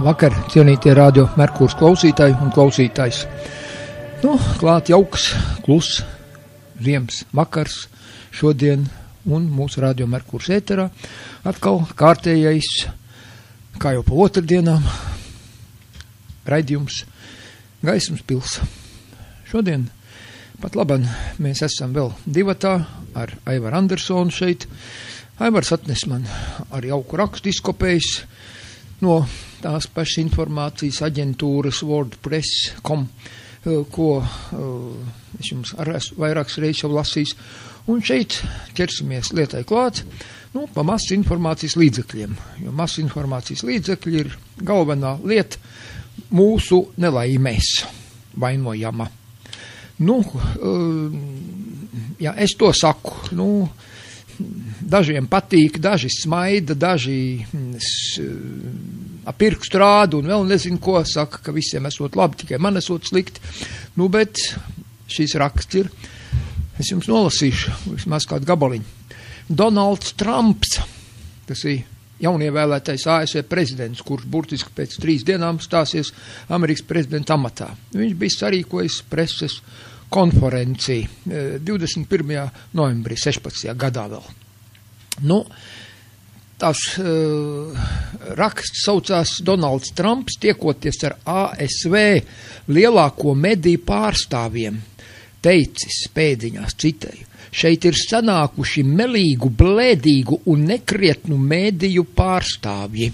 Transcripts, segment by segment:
Vakar, cienītie radio Merkurs klausītāji un klausītājs. Klāt jauks, klus, ziemas vakars šodien un mūsu radio Merkurs ēterā. Atkal kārtējais, kā jau pa otrdienām, raidījums Gaismas pils. Šodien pat laban mēs esam vēl divatā ar Aivaru Andersonu šeit. Aivars atnes man ar jauku rakstu izkopējis no tās pašas informācijas aģentūras WordPress.com, ko es jums vairākas reizes jau lasīs. Un šeit ķersimies lietai klāt, pa masu informācijas līdzekļiem, jo masu informācijas līdzekļi ir galvenā lieta mūsu nelaimēs vainojama. Ja es to saku, dažiem patīk, daži smaida, daži ap pirkstu rādu un vēl nezinu ko, saka, ka visiem esot labi, tikai man esot slikti. Bet šīs raksts ir, es jums nolasīšu, vismaz kādu gabaliņu. Donalds Trumps, tas ir jaunievēlētais ASV prezidents, kurš burtiski pēc 3 dienām stāsies Amerikas prezidenta amatā. Viņš bija sarīkojis preses konferenciju 21. novembrī 16. gadā vēl. Tas raksts saucās Donalds Trumps tiekoties ar ASV lielāko mediju pārstāvjiem, teicis pēdiņās citēju. Šeit ir sanākuši melīgu, blēdīgu un nekrietnu mediju pārstāvji.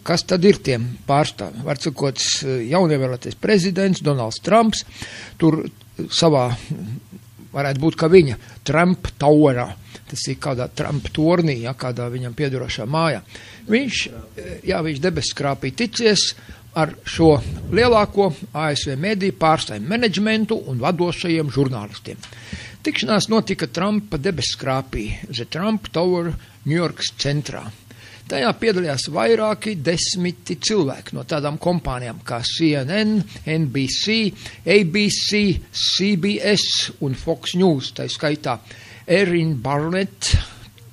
Kas tad ir tiem pārstāvjiem? Var sakot, jaunievēlētais prezidents Donalds Trumps, tur savā, varētu būt, ka viņa Trump Towerā, tas ir kādā Trump tornī, kādā viņam piedarošā mājā. Viņš debeskrāpī ticies ar šo lielāko ASV mediju pārstāvju menedžmentu un vadošajiem žurnālistiem. Tikšanās notika Trumpa debeskrāpī, The Trump Tower, Ņujorkas centrā. Tajā piedalījās vairāki 10 cilvēki no tādām kompānijām kā CNN, NBC, ABC, CBS un Fox News, tā skaitā Erin Barnett,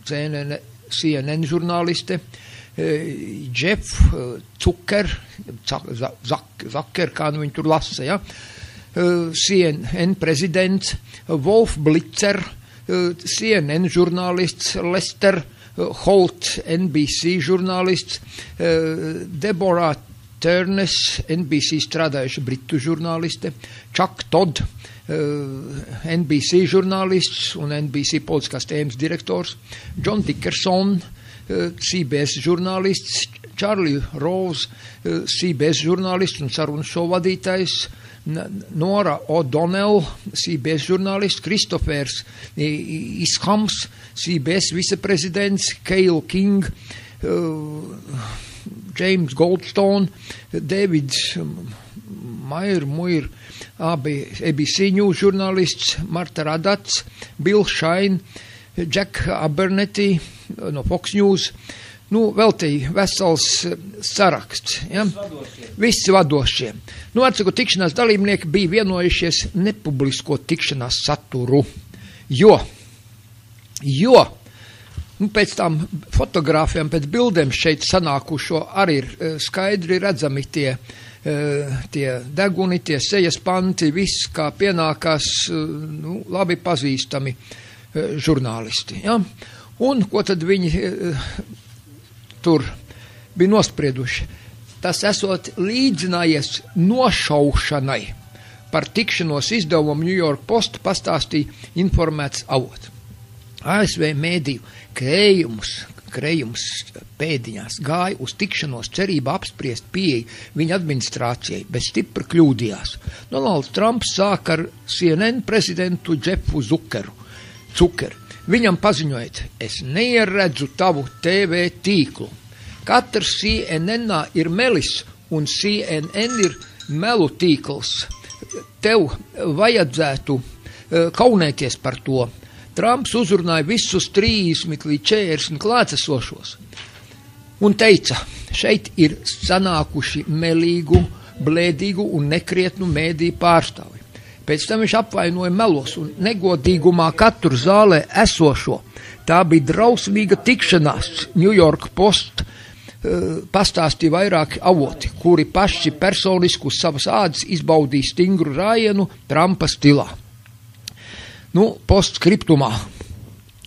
CNN žurnāliste, Jeff Zucker, kā viņi tur lasa, CNN prezidents, Wolf Blitzer, CNN žurnālists, Lester Holt, NBC žurnālists, Deborah Turnes, NBC strādājuša britu žurnāliste, Chuck Todd, NBC žurnālists un NBC politiskās tēmas direktors, John Dickerson, CBS žurnālists, Charlie Rose, CBS žurnālists un sarunas šo vadītājs, Nora O'Donnell, CBS žurnālists, Kristofers Ishams, CBS viceprezidents, Cale King, James Goldstone, David Muir, abi ABC News žurnālists, Marta Radats, Bill Shine, Jack Abernethy no Fox News. Vēl te vesels saraksts. Visi vadošie. Atsako, tikšanās dalībnieki bija vienojušies nepublisko tikšanās saturu. Jo pēc tām fotogrāfijām, pēc bildēm šeit sanākušo arī ir skaidri redzami tie deguni, tie sejas panti, viss kā pienākās labi pazīstami žurnālisti. Un ko tad viņi tur bija nosprieduši? Tas esot līdzinājies nošaušanai. Par tikšanos izdevumu New York Post pastāstīja informēts avots. ASV mēdīju krējums pēdiņās gāja uz tikšanos cerībā apspriest pieeju viņa administrācijai, bet stipri kļūdījās. Donalds Trumps sāk ar CNN prezidentu Jeffu Zuckeru. Viņam paziņojot, es neieredzu tavu TV tīklu. Katrs CNN ir melis un CNN ir melu tīkls. Tev vajadzētu kaunēties par to. Trumps uzrunāja visus 30 līdz 40 klātesošos un teica, šeit ir sanākuši melīgu, blēdīgu un nekrietnu mēdīju pārstāvi. Pēc tam viņš apvainoja melos un negodīgumā katru zālē esošo. Tā bija drausmīga tikšanās New York Post pastāstīja vairāki avoti, kuri paši personiski uz savas ādas izbaudīja stingru rājienu Trumpa stilā. Postskriptumā,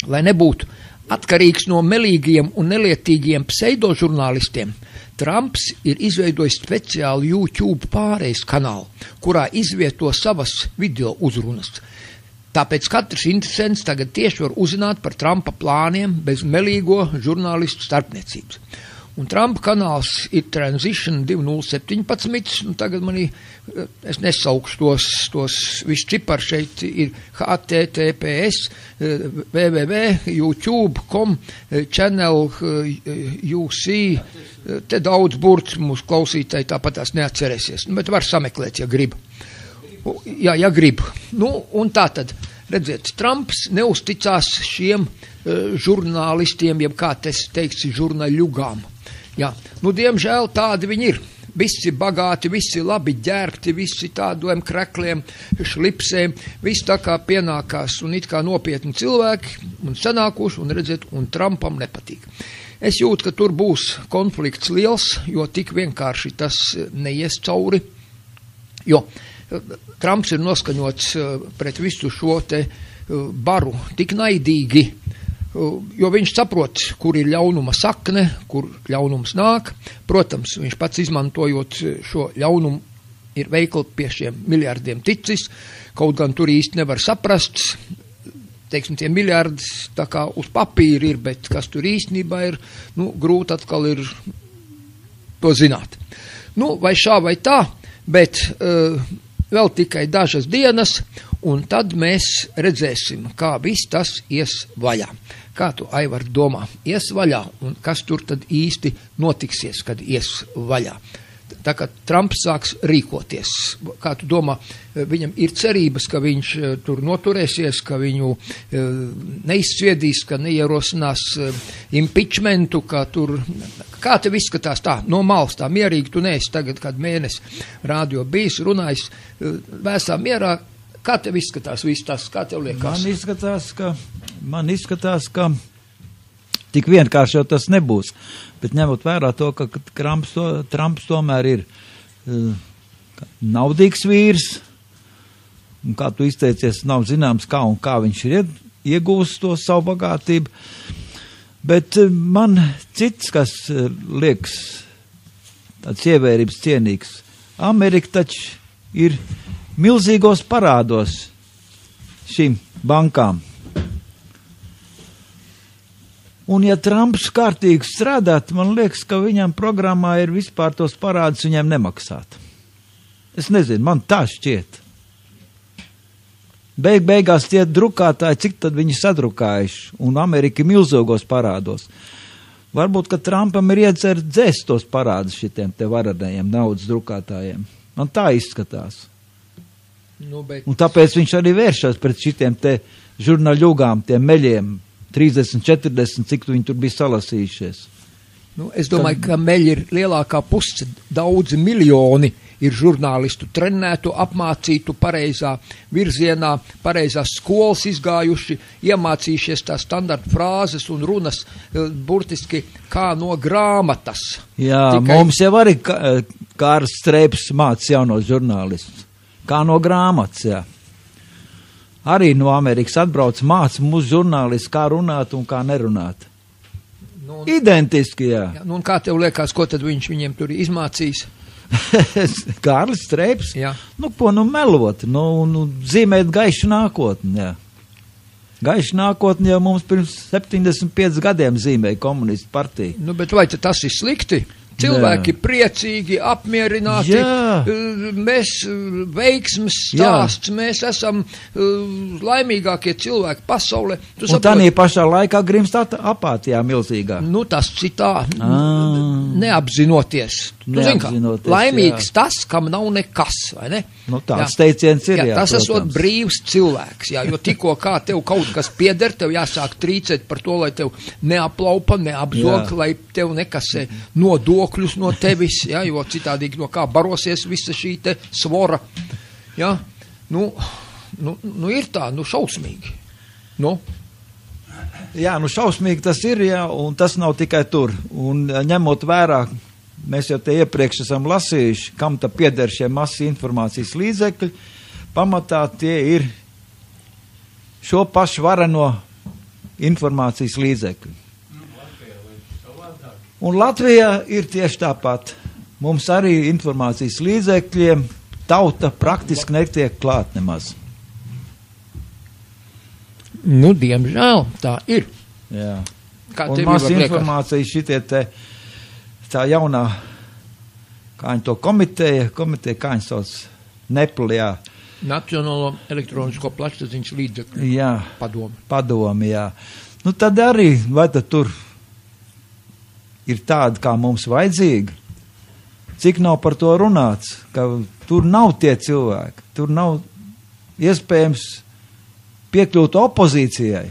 lai nebūtu atkarīgs no melīgiem un nelietīgiem pseidožurnālistiem, Trumps ir izveidojis speciālu YouTube pārejas kanālu, kurā izvieto savas video uzrunas. Tāpēc katrs interesants tagad tieši var uzzināt par Trumpa plāniem bez melīgo žurnālistu starpniecības. Un Trumpa kanāls ir Transition 2017, tagad es nesaukšu tos visu ciparu, šeit ir https www.youtube.com channel UC, te daudz burts mūsu klausītāji tāpat tās neatcerēsies, bet var sameklēt, ja grib. Ja grib. Un tā tad, redziet, Trumps neusticās šiem žurnālistiem, jeb kā teiksi, žurnaļugām. Diemžēl tādi viņi ir. Visi bagāti, visi labi ģērbti, visi tādiem krekliem, šlipsēm, visi tā kā pienākās un it kā nopietni cilvēki un sanākuši un redziet, un Trumpam nepatīk. Es jūtu, ka tur būs konflikts liels, jo tik vienkārši tas neies cauri, jo Trumps ir noskaņots pret visu šo te baru tik naidīgi, jo viņš saprot, kur ir ļaunuma sakne, kur ļaunums nāk. Protams, viņš pats izmantojot šo ļaunumu ir veikli pie šiem miljardiem ticis, kaut gan tur īsti nevar saprast, teiksim, tie miljardi tā kā uz papīra ir, bet kas tur īstenībā ir, grūti atkal ir to zināt. Vai šā vai tā, bet vēl tikai dažas dienas, un tad mēs redzēsim, kā viss tas ies vaļā. Kā tu, Aivar, domā, ies vaļā, un kas tur tad īsti notiksies, kad ies vaļā? Tā kā Trumps sāks rīkoties, kā tu domā, viņam ir cerības, ka viņš tur noturēsies, ka viņu neizsviedīs, ka neierosinās impeachmentu, ka tur, kā tev izskatās tā, no malas tā mierīgi, tu neesi tagad, kad mēnesi rādio bijis, runājis, vēsā mierā, kā tev izskatās viss tas, kā tev liekas? Man izskatās, ka tik vienkārši jau tas nebūs, bet ņemot vērā to, ka Trumps tomēr ir naudīgs vīrs, un kā tu izteicies, nav zināms kā un kā viņš ir iegūst to savu bagātību, bet man cits, kas liekas tāds ievērības cienīgs, Amerika taču ir milzīgos parādos šīm bankām. Un ja Trumps kārtīgi strādāt, man liekas, ka viņam programmā ir vispār tos parādus viņam nemaksāt. Es nezinu, man tā šķiet. Beigās tie drukātāji, cik tad viņi sadrukājuši, un Amerika ir milzīgos parādos. Varbūt, ka Trumpam ir iecerts dzēst tos parādus šitiem te varanajiem naudas drukātājiem. Man tā izskatās. Un tāpēc viņš arī vēršas pret šitiem te žurnāļugām, tiem meļiem, 30, 40, cik viņi tur bija salasījušies. Es domāju, ka meļi ir lielākā puse, daudzi miljoni ir žurnālistu trenētu, apmācītu pareizā virzienā, pareizās skolas izgājuši, iemācījušies tās standarta frāzes un runas burtiski kā no grāmatas. Jā, mums jau arī Kārls Streips māc jaunos žurnālistus. Kā no grāmatas, jā. Arī no Amerikas atbrauc māca mūsu žurnālisti, kā runāt un kā nerunāt. Identiski, jā. Un kā tev liekas, ko tad viņš viņiem tur izmācīs? Kārlis Streips? Jā. Melot, zīmēt gaišu nākotni, jā. Gaišu nākotni jau mums pirms 75 gadiem zīmēja komunistu partija. Bet vai tas ir slikti? Cilvēki priecīgi, apmierināti, mēs veiksmes stāsts, mēs esam laimīgākie cilvēki pasaulē. Un tādā pašā laikā grimst apātijā milzīgā. Tas citā, neapzinoties. Laimīgs tas, kam nav nekas, vai ne? Tāds teiciens ir, jā. Tas esot brīvs cilvēks, jā, jo tikko kā tev kaut kas pieder, tev jāsāk trīcēt par to, lai tev neaplaupa, neapzog, lai tev nekasē nodokļus no tevis, ja, jo citādīgi no kā barosies visa šī te svora. Ja, ir tā, šausmīgi. Jā, nu šausmīgi tas ir, jā, un tas nav tikai tur. Un ņemot vērā, mēs jau te iepriekš esam lasījuši, kam ta pieder šie masas informācijas līdzekļi, pamatā tie ir šo pašu vareno informācijas līdzekļi. Un Latvijā ir tieši tāpat. Mums arī informācijas līdzekļiem tauta praktiski netiek klāt nemaz. Nu, diemžēl, tā ir. Jā. Kā Un tev masa liekas? informācija šitie te, tā jaunā, kā viņi to komiteja, kā viņi sauc, Nepli, jā. Nacionālo elektronisko plašsaziņas līdzekļu Jā, padomi. jā. Nu tad arī, vai tad tur ir tāda, kā mums vajadzīga? Cik nav par to runāts, ka tur nav tie cilvēki, tur nav iespējams piekļūt opozīcijai.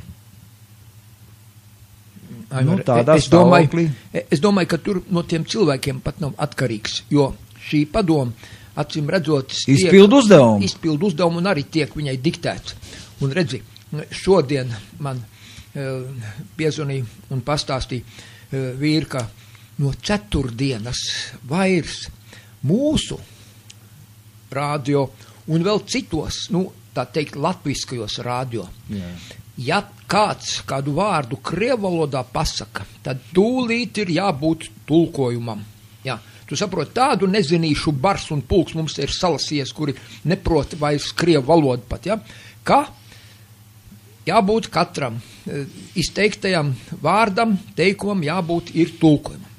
Nu, tādā stāvoklī. Es domāju, ka tur no tiem cilvēkiem pat nav atkarīgs, jo šī padoma, acīm redzot, izpildu uzdevumu un arī tiek viņai diktēts. Un redzi, šodien man piezvanīja un pastāstīja vīri, ka no ceturtdienas vairs mūsu radio un vēl citos, nu, tā teikt, latviskajos radio. Jā. Ja kāds kādu vārdu krievu valodā pasaka, tad tūlīt ir jābūt tulkojumam. Jā. Tu saproti, tādu nezinīšu bars un pulks mums ir salasies, kuri neprot vairs krievu valodu pat, ja? Ka jābūt katram izteiktajam vārdam, teikumam, jābūt ir tulkojumam.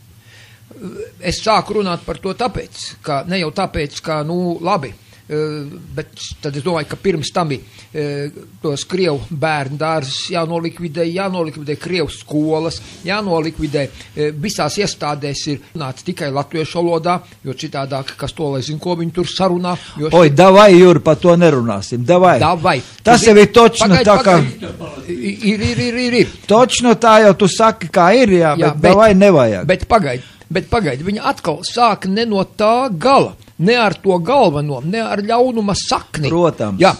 Es sāku runāt par to tāpēc, ka ne jau tāpēc, ka, nu, labi, bet tad es domāju, ka pirms tam bija tos krievu bērnu dārzus jānolikvidē krievu skolas, jānolikvidē visās iestādēs ir runāts tikai latviešu valodā, jo citādāk, kas to lai zin, ko viņi tur sarunā. Oi, davai, Juri, par to nerunāsim, davai. Tas jau ir točno tā, kā... Ir. Točno tā jau tu saki, kā ir, jā, bet davai nevajag. Bet pagaidi, viņi atkal sāk ne no tā gala. Ne ar to galveno, ne ar ļaunuma sakni. Protams. Jā,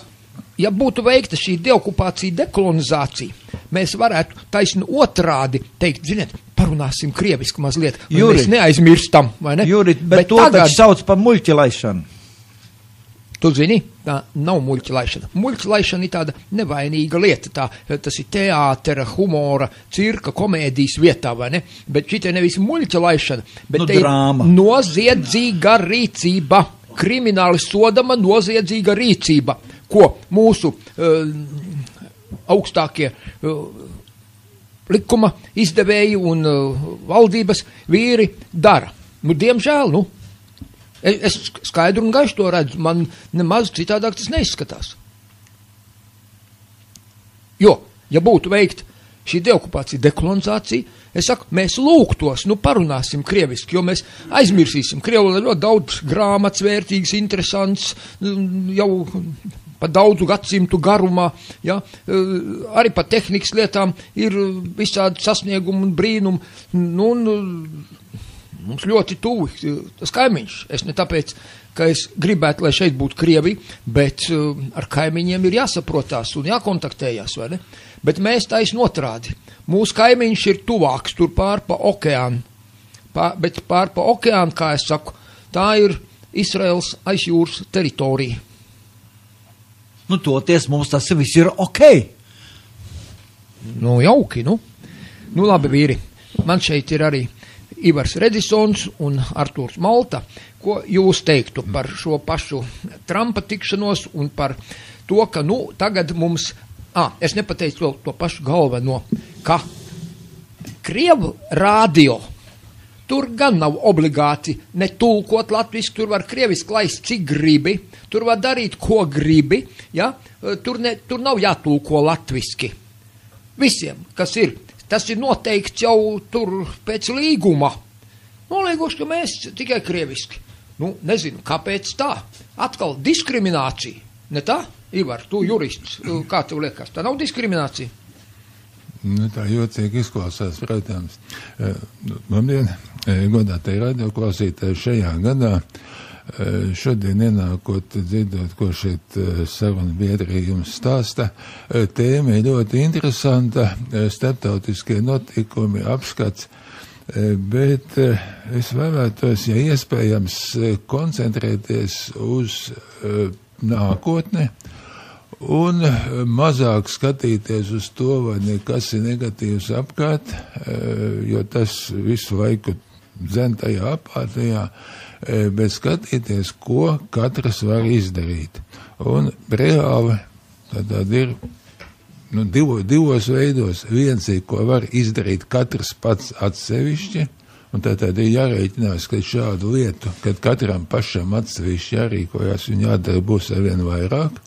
ja būtu veikta šī deokupācija, dekolonizācija, mēs varētu taisni otrādi teikt, ziniet, parunāsim krieviski mazliet, Juri, mēs neaizmirstam, vai ne? Juri, bet to tagad... taču sauc par muļķilaišanu. Tu zini, tā nav muļķilaišana. Muļķilaišana ir tāda nevainīga lieta, tas ir teātera, humora, cirka, komēdijas vietā, vai ne? Bet šitie nevis muļķilaišana, bet nu, te ir drāma. Noziedzīga rīcība, krimināli sodama noziedzīga rīcība, ko mūsu augstākie likuma izdevēji un valdības vīri dara. Nu, diemžēl, nu. Es skaidru un gaišu to redzu, man nemaz citādāk tas neizskatās. Jo, ja būtu veikt šī deokupācija, dekolonizācija, es saku, mēs lūgtos, nu parunāsim krieviski, jo mēs aizmirsīsim. Krievu ļoti daudz grāmatas, vērtīgas, interesants, jau pa daudzu gadsimtu garumā, ja, arī pa tehnikas lietām ir visādi sasniegumi un brīnumi, nu, mums ļoti tuvi tas kaimiņš. Es ne tāpēc, ka es gribētu, lai šeit būtu Krievi, bet ar kaimiņiem ir jāsaprotās un jākontaktējās, vai ne? Bet mēs taisn otrādi. Mūsu kaimiņš ir tuvāks tur pār pa okeānu. Bet pār pa okeānu, kā es saku, tā ir Izraels aizjūras teritorija. Nu, toties mums tas viss ir ok. Nu, jauki, nu. Nu, labi, vīri. Man šeit ir arī Ivars Redisons un Artūrs Malta. Ko jūs teiktu par šo pašu Trumpa tikšanos un par to, ka, nu, tagad mums, es nepateicu vēl to pašu galveno, ka Krievu radio, tur gan nav obligāti ne tulkot latviski, tur var krieviski laist, cik gribi, tur var darīt, ko gribi, ja? Tur nav jātulko latviski. Visiem, kas ir. Tas ir noteikts jau tur pēc līguma. Nolieguši, ka mēs tikai krieviski. Nu, nezinu, kāpēc tā. Atkal diskriminācija. Ne tā? Ivar, tu jurists, kā tev liekas? Tā nav diskriminācija? Nu, tā jocīgi izklausās, protams. Man vien godātie radioklausītāji šajā gadā Šodien ienākot, dzirdot, ko šeit saruna biedri jums stāsta, tēma ir ļoti interesanta, starptautiskie notikumi, apskats, bet es vēlētos, ja iespējams, koncentrēties uz nākotni un mazāk skatīties uz to, vai nekas ir negatīvs apkārt, jo tas visu laiku dzen tajā apātajā, bet skatīties, ko katrs var izdarīt. Un reāli tad ir divos veidos. Viens ir, ko var izdarīt katrs pats atsevišķi, un tad ir jārēķinās, ka šādu lietu, kad katram pašam atsevišķi jārīkojas un jādara būs arvien vairāk.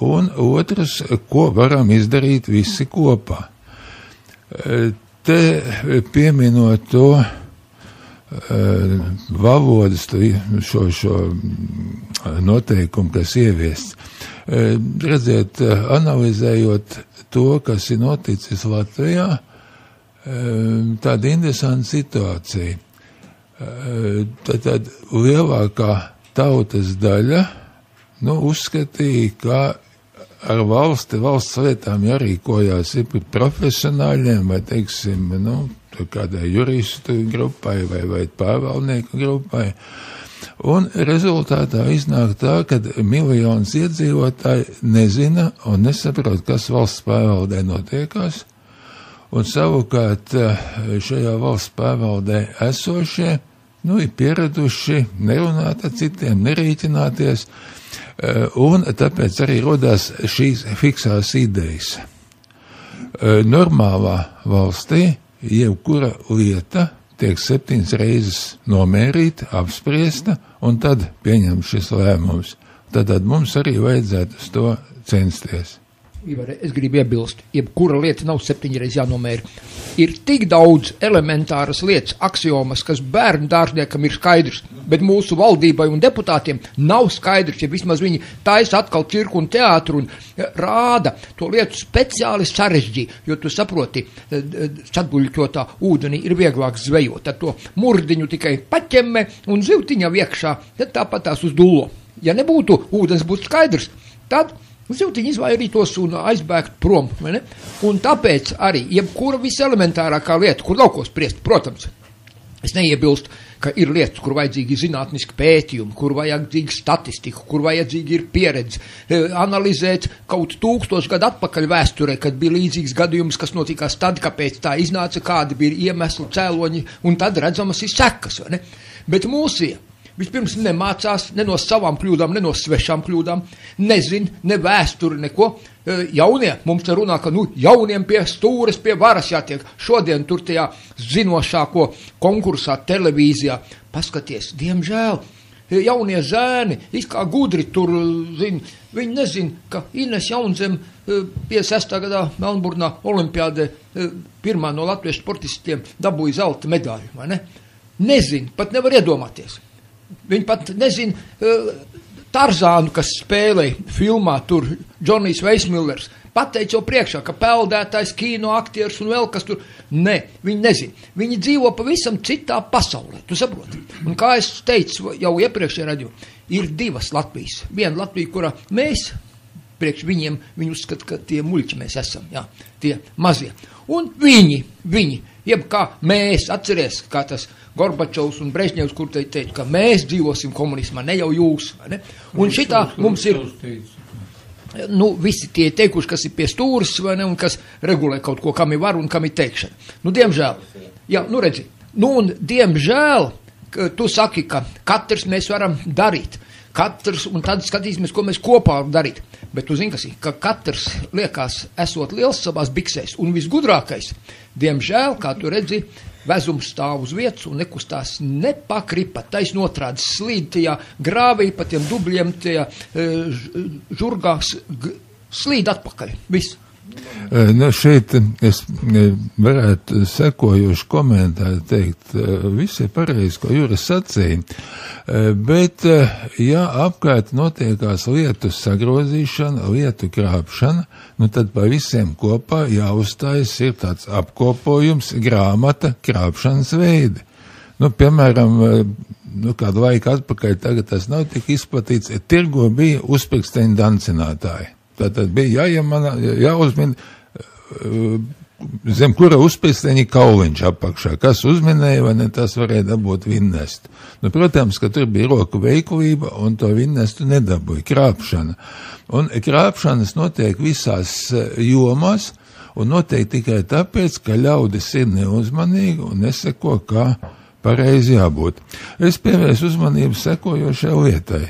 Un otrs, ko varam izdarīt visi kopā. Te pieminot to valodas šo noteikumu, kas ieviests. Redziet, analizējot to, kas ir noticis Latvijā, tāda interesanta situācija. Tad lielākā tautas daļa uzskatīja, ka ar valsts lietām jārīkojās ir profesionāļiem vai, teiksim, kādai juristu grupai vai pārvaldnieku grupai. Un rezultātā iznāk tā, ka miljonus iedzīvotāji nezina un nesaprot, kas valsts pārvaldē notiekās. Un savukārt šajā valsts pārvaldē esošie, ir pieraduši nerunāt ar citiem, nerīķināties, un tāpēc arī rodās šīs fiksās idejas. Normālā valstī jebkura lieta tiek 7 reizes nomērīta, apspriesta, un tad pieņem šis lēmums. Tad mums arī vajadzētu uz to censties. Ivar, es gribu iebilst, jebkura lieta nav 7 reizes jānomēra. Ir tik daudz elementāras lietas, aksiomas, kas bērnu dārzniekam ir skaidrs, bet mūsu valdībai un deputātiem nav skaidrs, ja vismaz viņi taisa atkal cirku un teātru un rāda to lietu speciāli sarežģīja, jo tu saproti, sadbuļķotā ūdenī ir vieglāk zvejot, ar to murdiņu tikai paķemme un zivtiņa iekšā, tad tāpat tās uz dullo. Ja nebūtu ūdens būtu skaidrs, tad zivtiņi izvairītos un aizbēgt prom, vai ne? Un tāpēc arī jebkura viselementārākā lieta, kur nav ko spriest, protams, es neiebilstu, ka ir lietas, kur vajadzīgi zinātniski pētījumi, kur vajadzīgi statistika, kur vajadzīgi ir pieredze, analizēt kaut 1000 gadu atpakaļ vēsturē, kad bija līdzīgs gadījums, kas notikās tad, kāpēc tā iznāca, kādi bija iemesli, cēloņi, un tad redzamas ir sekas, vai ne? Bet mūsie vispirms nemācās ne no savām kļūdām, ne no svešām kļūdām, nezin, ne vēsturi, neko. Jaunie, mums te runā, ka jauniem pie stūres, pie varas jātiek. Šodien tur tajā zinošāko konkursā televīzijā. Paskaties, diemžēl, jaunie zēni, kā gudri tur zin, viņi nezin, ka Ines Jaunzem 56. gadā Melnburnā olimpiādē pirmā no latviešu sportistiem dabūja zelta medaļu, vai ne? Nezin, pat nevar iedomāties. Viņi pat nezin Tarzānu, kas spēlēja filmā tur, Džonijs Veismillers, pateica jau priekšā, ka peldētājs, kino aktieris un vēl kas tur. Nē, viņi nezin. Viņi dzīvo pavisam citā pasaulē, tu saproti. Un kā es teicu jau iepriekšējā raidījumā, ir 2 Latvijas. Viena Latvija, kurā mēs, priekš viņiem, viņi uzskata, ka tie muļķi mēs esam, jā, tie mazie. Un viņi, jeb kā mēs, atceries, kā tas Gorbačovs un Brežņevs, kur teica, ka mēs dzīvosim komunismā, ne jau jūs, vai ne? Un šitā mums ir, visi tie teikuši, kas ir pie stūras, vai ne, un kas regulē kaut ko, kam ir var un kam ir teikšana. Diemžēl, jā, redzi, un diemžēl, tu saki, ka katrs mēs varam darīt, un tad skatīsimies, ko mēs kopā varam darīt. Bet tu zini, kas ir, ka katrs liekas esot liels savās biksēs, un visgudrākais, diemžēl, kā tu redzi, vezums stāv uz vietas un nekustās nepakripa, taisn otrādi slīd tajā grāvī pa tiem dubļiem, tajā žurgās, slīd atpakaļ, viss. Šeit es varētu sekojuši komentāri teikt, viss ir pareizi, ko Juris sacīja, bet ja apkārt notiekās lietu sagrozīšana, lietu krāpšana, tad pa visiem kopā jāuzstājas ir tāds apkopojums, grāmata, krāpšanas veidi. Piemēram, kādu laiku atpakaļ, tagad tas nav tik izplatīts, tirgo bija uzpirksteņu dancinātāji. Tātad bija jāuzmin, zem kura uzpirksteņa kauliņš apakšā. Kas uzminēja, vai ne, tas varēja dabūt vinnestu. Nu, protams, ka tur bija roku veiklība, un to vinnestu nedabūja. Krāpšana. Un krāpšanas notiek visās jomās, un notiek tikai tāpēc, ka ļaudis ir neuzmanīgi un neseko, kā pareizi jābūt. Es pievērsu uzmanību sekojošai lietai.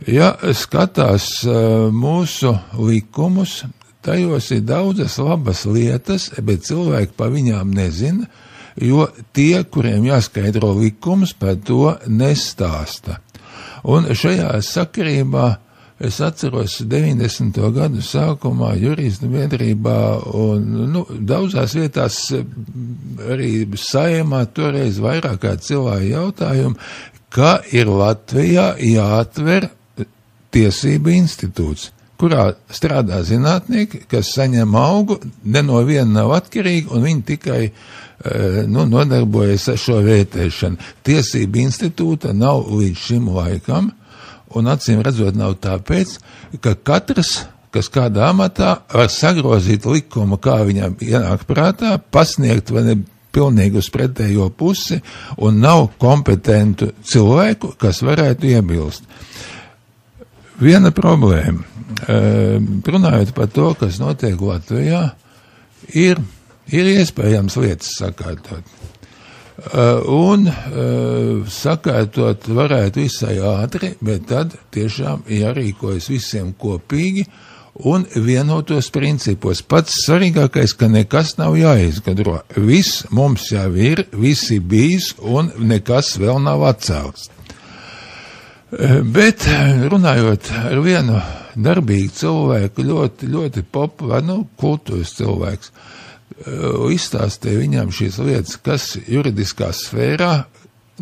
Ja skatās mūsu likumus, tajos ir daudzas labas lietas, bet cilvēki pa viņām nezina, jo tie, kuriem jāskaidro likumus, par to nestāsta. Un šajā sakarībā es atceros 90. gadu sākumā juristu biedrībā un daudzās vietās arī Saeimā toreiz vairāk kā cilvēki jautājumu, ka ir Latvijā jāatver tiesību institūts, kurā strādā zinātnieki, kas saņem algu, ne no viena nav atkarīgi, un viņi tikai nodarbojas ar šo vērtēšanu. Tiesību institūta nav līdz šim laikam, un acīm redzot nav tāpēc, ka katrs, kas kādā amatā, var sagrozīt likumu, kā viņam ienāk prātā, pasniegt vai ne pilnīgi uz pretējo pusi, un nav kompetentu cilvēku, kas varētu iebilst. Viena problēma, runājot par to, kas notiek Latvijā, ir iespējams lietas sakārtot. Un sakārtot varētu visai ātri, bet tad tiešām jārīkojas visiem kopīgi un vienotos principos. Pats svarīgākais, ka nekas nav jāizgadro. Viss mums jau ir, visi bijis un nekas vēl nav atcelts. Bet runājot ar vienu darbīgu cilvēku, ļoti populāru, kultūras cilvēks, izstāstīja viņam šīs lietas, kas juridiskā sfērā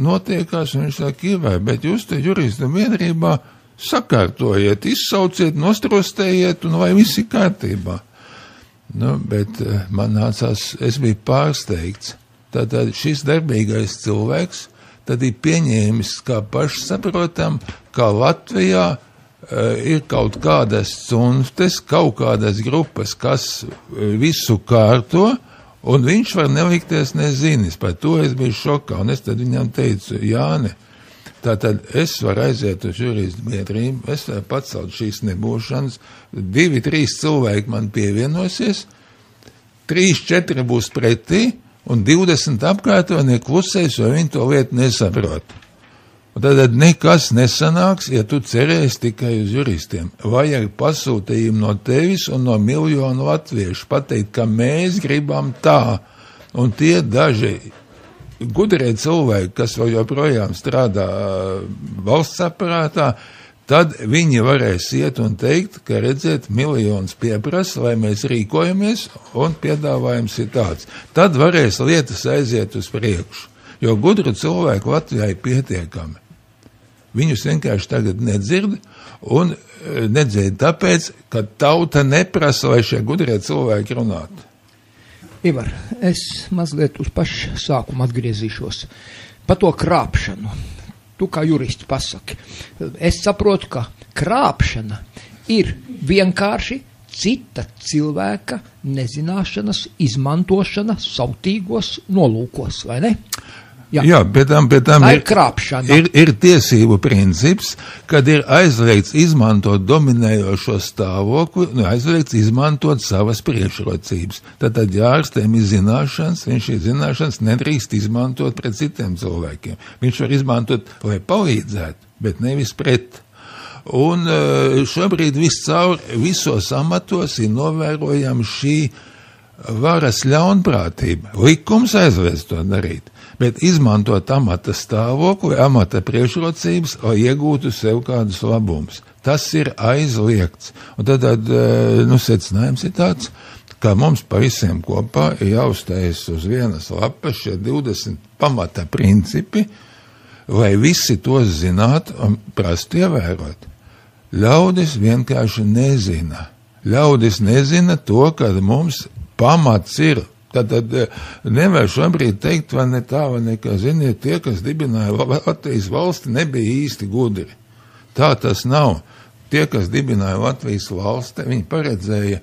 notiekās, un viņš saka, bet jūs te juristu biedrībā sakārtojiet, izsauciet, nostrostējiet, un vai viss ir kārtībā. Bet man nācās, es biju pārsteigts. Tātad šis darbīgais cilvēks tad ir pieņēmis kā paši saprotam, ka Latvijā ir kaut kādas cunftes, kaut kādas grupas, kas visu kārto, un viņš var nelikties nezinis. Par to es biju šokā, un es tad viņam teicu, Jāni, tātad es varu aiziet uz juristu biedrību, es varu pacelt šīs nebūšanas, 2-3 cilvēki man pievienosies, 3-4 būs pretī, un 20 apkārtoni klusēs, jo viņi to lietu nesaprot. Un tad nekas nesanāks, ja tu cerēsi tikai uz juristiem. Vajag pasūtījumu no tevis un no miljonu latviešu pateikt, ka mēs gribam tā. Un tie daži gudrie cilvēki, kas vēl joprojām strādā valsts aparātā, tad viņi varēs iet un teikt, ka redzēt miljonus pieprasa, lai mēs rīkojamies, un piedāvājums ir tāds. Tad varēs lietas aiziet uz priekšu, jo gudru cilvēku Latvijā ir pietiekami. Viņus vienkārši tagad nedzird, un nedzird tāpēc, ka tauta neprasa, lai šie gudrie cilvēki runātu. Ivar, es mazliet uz pašu sākumu atgriezīšos. Pa to krāpšanu. Tu kā juristi pasaki. Es saprotu, ka krāpšana ir vienkārši cita cilvēka nezināšanas izmantošana sautīgos nolūkos, vai ne? Jā, bet tam ir tiesību princips, kad ir aizliegts izmantot dominējošo stāvokli, aizliegts izmantot savas priekšrocības. Tad ārstiem ir zināšanas, viņš ir zināšanas nedrīkst izmantot pret citiem cilvēkiem. Viņš var izmantot, lai palīdzētu, bet nevis pret. Un šobrīd visos amatos ir novērojama šī varas ļaunprātība. Likums aizliedz to darīt, bet izmantot amata stāvokli, amata priekšrocības, lai iegūtu sev kādus labumus. Tas ir aizliegts. Un tad secinājums ir tāds, ka mums pa visiem kopā ir jāuzstājas uz vienas lapas šie 20 pamata principi, lai visi tos zinātu un prastu ievērot. Ļaudis vienkārši nezina. Ļaudis nezina to, ka mums pamats ir Tad nevar šobrīd teikt, vai ne tā, vai nekā, ziniet, tie, kas dibināja Latvijas valsti, nebija īsti gudri. Tā tas nav. Tie, kas dibināja Latvijas valsti, viņi paredzēja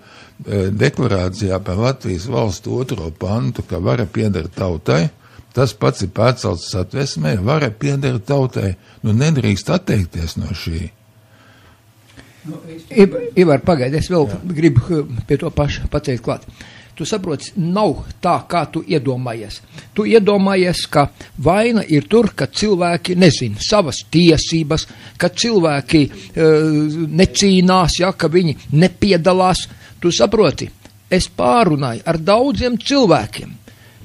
deklarācijā par Latvijas valstu 2. pantu, ka vara pieder tautai, tas pats ir pārcelts Satversmē, vara pieder tautai, nedrīkst atteikties no šī. Ivar, pagaidi, es vēl gribu pie to pašu pateikt klāt. Tu saproti, nav tā, kā tu iedomājies. Tu iedomājies, ka vaina ir tur, ka cilvēki nezina savas tiesības, ka cilvēki necīnās, ja, ka viņi nepiedalās. Tu saproti, es pārunāju ar daudziem cilvēkiem,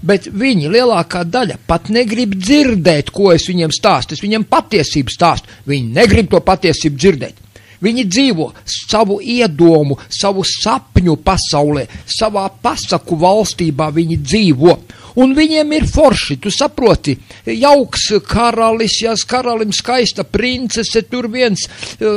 bet viņi lielākā daļa pat negrib dzirdēt, ko es viņiem stāstu. Es viņiem patiesību stāstu. Viņi negrib to patiesību dzirdēt. Viņi dzīvo savu iedomu, savu sapņu pasaulē, savā pasaku valstībā viņi dzīvo. Un viņiem ir forši, tu saproti, jauks karalis, jās karalim skaista princese, tur viens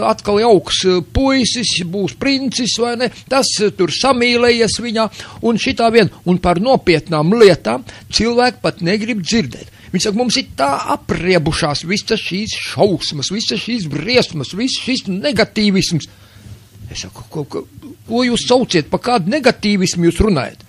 atkal jauks puisis, būs princis vai ne, tas tur samīlējies viņā un šitā vien. Un par nopietnām lietām cilvēki pat negrib dzirdēt. Viņi saka, mums ir tā apriebušās visas šīs šausmas, visas šīs briesmas, visas šīs negatīvisms. Es saku, ko jūs sauciet, pa kādu negatīvismu jūs runājat?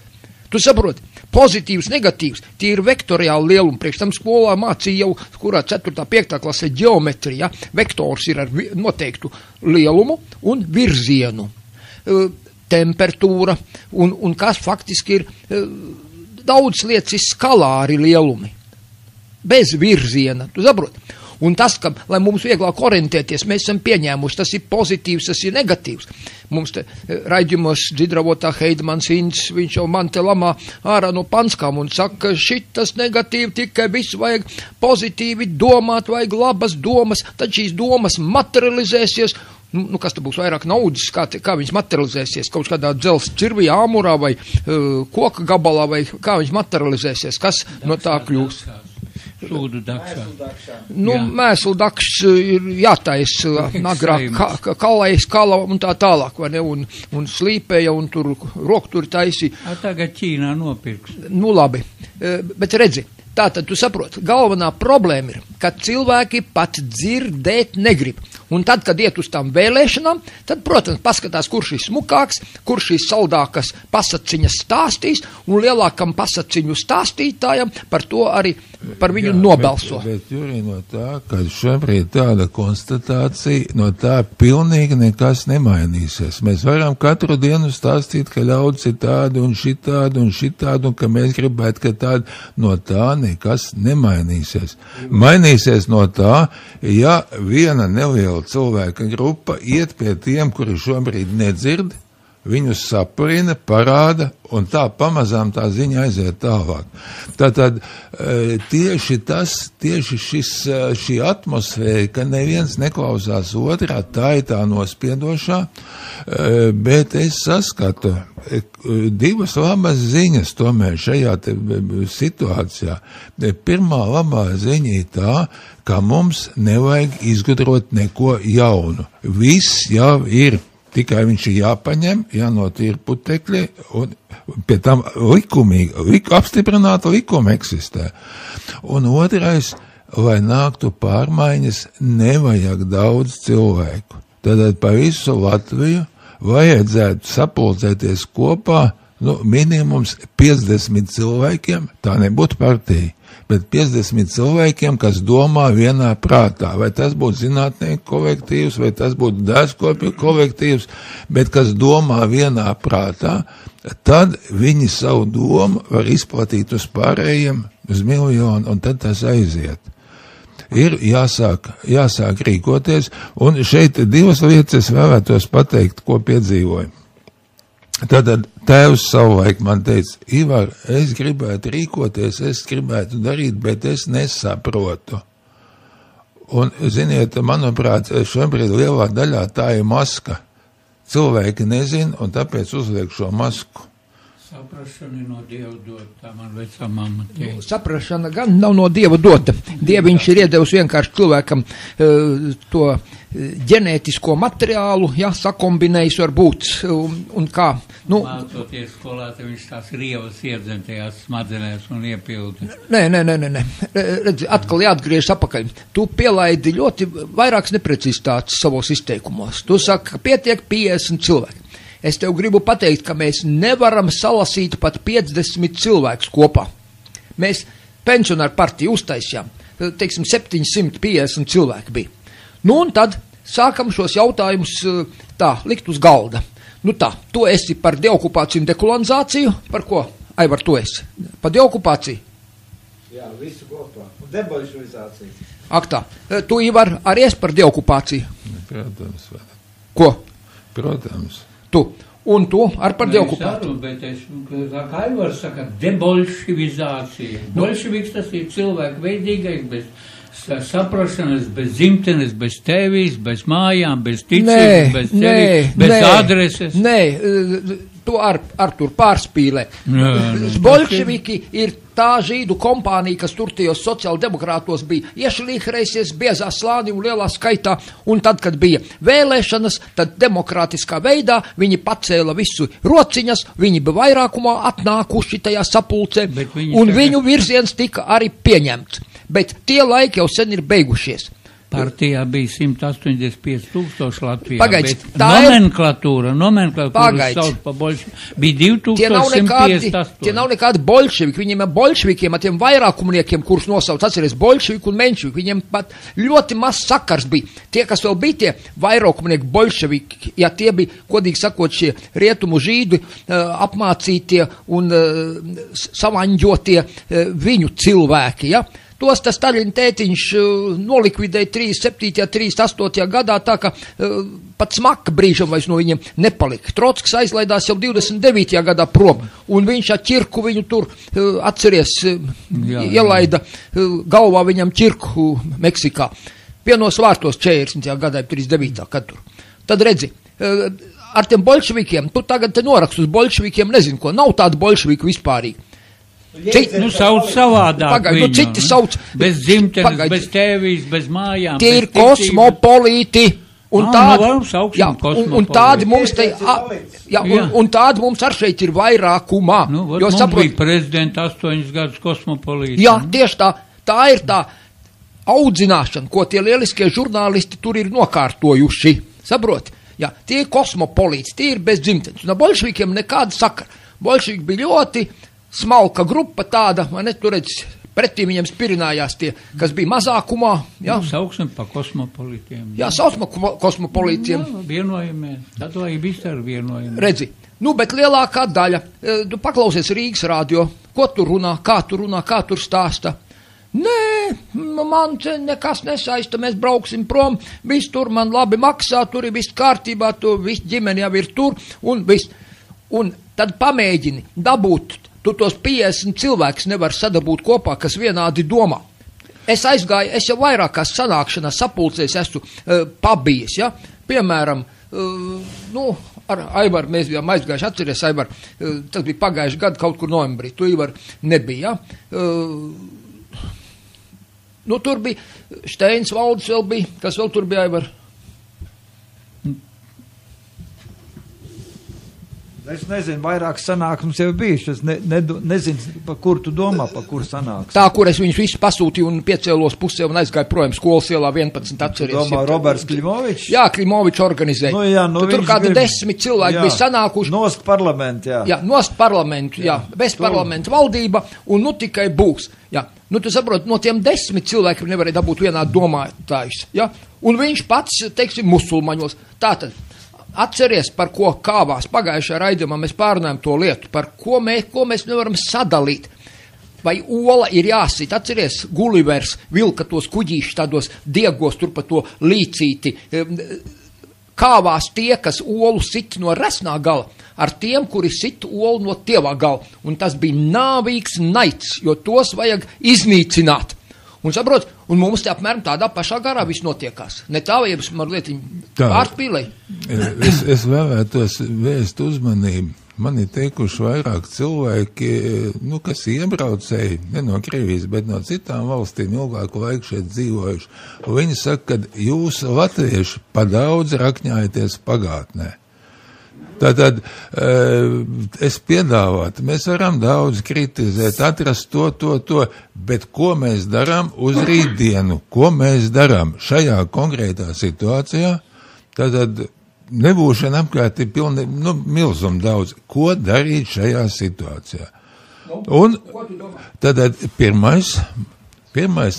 Tu saproti, pozitīvs, negatīvs, tie ir vektoriāli lielumi. Priekš tam skolā mācīja jau, kurā 4. 5. klasē ģeometrija, vektors ir ar noteiktu lielumu un virzienu. Temperatūra un kas faktiski ir daudz lietas ir skalāri lielumi. Bez virziena, tu saproti. Un tas, ka, lai mums vieglāk orientēties, mēs esam pieņēmuši, tas ir pozitīvs, tas ir negatīvs. Mums te raidījumos Dzidravotā Heidmans Inds, viņš jau man te lamā ārā no panskām un saka, ka šitas negatīvi, tikai visu vajag pozitīvi domāt, vajag labas domas, tad šīs domas materializēsies. Kas te būs vairāk naudas, kā viņas materializēsies, kaut kādā dzels cirvī, āmurā vai koka gabalā, vai kā viņas materializēsies, kas no tā kļūs. Sūdu dakšā. Mēslu dakšs ir jātais agrāk, kala un tā tālāk, vai ne, un slīpēja, un tur rokturi taisīja. Tagad Ķīnā nopirks. Labi, bet redzi, tātad tu saproti, galvenā problēma ir, ka cilvēki pat dzirdēt negrib. Un tad, kad iet uz tām vēlēšanām, tad, protams, paskatās, kurš ir smukāks, kurš ir saldākas pasaciņas stāstīs, un lielākam pasaciņu stāstītājam par to arī par viņu nobalso. Bet Jurī, no tā, ka šobrīd tāda konstatācija, no tā pilnīgi nekas nemainīsies. Mēs varam katru dienu stāstīt, ka ļaudis ir tādi un šitādi, un ka mēs gribētu, ka tādi, no tā nekas nemainīsies. Mainīsies no tā, ja viena neliela cilvēka grupa iet pie tiem, kuri šobrīd nedzird, viņus saprina, parāda, un tā pamazām tā ziņa aiziet tālāk. Tātad tieši šī atmosfēra, ka neviens neklausās otrā, tā ir tā nospiedošā, bet es saskatu divas labas ziņas tomēr šajā situācijā. Pirmā labā ziņa ir tā, ka mums nevajag izgudrot neko jaunu. Viss jau ir. Tikai viņš ir jāpaņem, jānotīra putekļi, un pie tam apstiprināta likuma eksistē. Un otrais, lai nāktu pārmaiņas, nevajag daudz cilvēku. Tad pa visu Latviju vajadzētu sapulcēties kopā, minimums 50 cilvēkiem, tā nebūtu partija, bet 50 cilvēkiem, kas domā vienā prātā, vai tas būtu zinātnieku kolektīvs, vai tas būtu dārzkopju kolektīvs, bet kas domā vienā prātā, tad viņi savu domu var izplatīt uz pārējiem, uz miljonu, un tad tas aiziet. Ir jāsāk rīkoties, un šeit divas lietas es vēlētos pateikt, ko piedzīvoju. Tad tēvs savulaik man teica, Ivar, es gribētu rīkoties, es gribētu darīt, bet es nesaprotu. Un, ziniet, manuprāt, šobrīd lielā daļā tā ir maska. Cilvēki nezin, un tāpēc uzliek šo masku. Saprašana no Dieva dot, tā man vecā mamma teica. Saprašana gan nav no Dieva dota. Dieviņš ir iedevis vienkārši cilvēkam to ģenētisko materiālu, ja, sakombinējis varbūt, un kā. Nu, Mācoties skolā, te viņš tās rievas iedzentajās smadzenēs un iepilda. Nē. Redzi, atkal jāatgriežas apakaļ. Tu pielaidi ļoti vairākas neprecizitātes savos izteikumos. Tu saki, ka pietiek 50 cilvēki. Es tev gribu pateikt, ka mēs nevaram salasīt pat 50 cilvēkus kopā. Mēs pensionāru partiju uztaisījām, teiksim, 750 cilvēki bija. Nu, un tad sākam šos jautājumus tā, likt uz galda. Nu tā, tu esi par deokupāciju un dekolonizāciju, par ko, Aivar, tu esi? Par deokupāciju? Jā, visu kopā. Un debolševizāciju. Ak tā, tu, Ivar, arī esi par deokupāciju? Protams. Ko? Protams. Tu. Un tu ar par deokupāciju? Bet es, kā Aivar saka, debolševizācija. Bolševiks tas ir cilvēku veidīgais, bez saprašanas, bez dzimtenes, bez tēvīs, bez mājām, bez ticības, bez cerības, bez adreses. Nē, tu ar tur pārspīlē. Bolševiki ir tā žīdu kompānija, kas tur tajos sociāldemokrātos bija iešlīhreisies biezā slānī un lielā skaitā, un tad, kad bija vēlēšanas, tad demokrātiskā veidā viņi pacēla visu rociņas, viņi bija vairākumā atnākuši tajā sapulcē, un viņu virziens tika arī pieņemts. Bet tie laiki jau sen ir beigušies. Partijā bija 185,000 Latvijā, Pagaidzi, bet nomenklatūra sauc pa bolševiku, bija 2158. Tie nav nekādi bolševiki, viņiem ir bolševikiem, ar tiem vairākumniekiem, kurus nosauc, atceries, bolševiku un menševiku, viņiem pat ļoti maz sakars bija. Tie, kas vēl bija tie vairākumnieki bolševiki, ja tie bija, kodīgi sakot, šie rietumu žīdi, apmācītie un savaņģotie viņu cilvēki, ja? Tos tas Staļina tētiņš nolikvidēja 37. 38. gadā, tā ka pat smaka brīžam vairs no viņiem nepalika. Trotskis aizlaidās jau 29. gadā prom, un viņš ar ķirku viņu tur, atceries, ielaida galvā viņam ķirku Meksikā. Vienos vārtos 40. gadā, 39. kad tur. Tad redzi, ar tiem bolševikiem, tu tagad te norakst uz bolševikiem, nezinu ko, nav tādu bolševiku vispārīgi. Nu, sauc savādāk Pagaid, viņu. Nu, citi sauc. Bez dzimtenes, bez tēvīs, bez mājām. Tie ir kosmopolīti. Un tādi, jā, un tādi mums te, jā, un tādi mums ar šeit ir vairākumā. Nu, jo saprot, bija prezidenta 8 gadus kosmopolīti. Jā, tieši tā ir tā audzināšana, ko tie lieliskie žurnālisti tur ir nokārtojuši. Saprot? Jā, tie ir kosmopolīti, tie ir bez dzimtenes. Un ar bolševikiem nekāda sakara. Bolševiki bija ļoti smalka grupa tāda, man tu redz, pretī viņiem spirinājās tie, kas bija mazākumā. Jā. Nu, sauksim pa kosmopolītiem. Jā, sauksim pa kosmopolītiem. Jā, vienojamies. Tad lai viss ar vienojamies. Redzi, nu, bet lielākā daļa, tu paklausies Rīgas radio, ko tu runā, kā tur stāsta. Nē, man nekas nesaista, mēs brauksim prom, viss tur man labi maksā, tur ir viss kārtībā, tu viss ģimeni jau ir tur, un viss. Un tad pamēģini dabūt. Tu tos 50 cilvēkus nevar sadabūt kopā, kas vienādi domā. Es jau vairākās sanākšanās sapulcēs esmu pabijis, ja? Piemēram, nu, ar Aivaru mēs bijām aizgājuši, atceries, Aivar, tas bija pagājuši gadu kaut kur novembrī, tu, Ivar, nebija, ja? Nu, tur bija Steins Valdis vēl bija, kas vēl tur bija, Aivar? Es nezinu, vairāk sanāksmes jau bijuši, es nezinu, pa kur tu domā, pa kur sanāks. Tā, kur es viņus visus pasūtīju un piecēlos pusē un aizgāju projām skolas ielā 11, atceries. Domā, Roberts Klimovičs? Jā, Klimovičs organizēja. Nu, jā, nu, tur kādi 10 cilvēki bija sanākuši. Nost parlamentu, jā. Jā, nost parlamentu, jā. Bez parlamentu valdība un nu tikai būs. Jā. Nu, tu saproti, no tiem 10 cilvēkiem nevarēja dabūt vienādu domātājus. Ja? Un viņš pats, teiksim, musulmaņos. Tātad. Atceries, par ko kāvās pagājušajā raidījumā mēs pārunājam to lietu, par ko mēs nevaram sadalīt. Vai ola ir jāsit, atceries, Gulivers vilka tos kuģīšus tādos diegos tur pa to līcīti. Kāvās tie, kas olu sit no resnā gala, ar tiem, kuri sit olu no tievā gala. Un tas bija nāvīgs naids, jo tos vajag iznīcināt. Un saprot, un mums te apmēram tādā pašā garā viss notiekās. Ne tā, vai man lietiņi pārspīlēja? Es vēlētos vērst uzmanību man ir teikuši vairāk cilvēki, kas iebraucēji, ne no Krievijas, bet no citām valstīm ilgāku laiku šeit dzīvojuši. Un viņi saka, ka jūs latvieši pa daudz rakņājaties pagātnē. Tātad es piedāvātu, mēs varam daudz kritizēt, atrast to, bet ko mēs darām uz rītdienu, ko mēs darām šajā konkrētā situācijā, tātad nebūšana apkārt ir milzum daudz, ko darīt šajā situācijā. Un tātad pirmais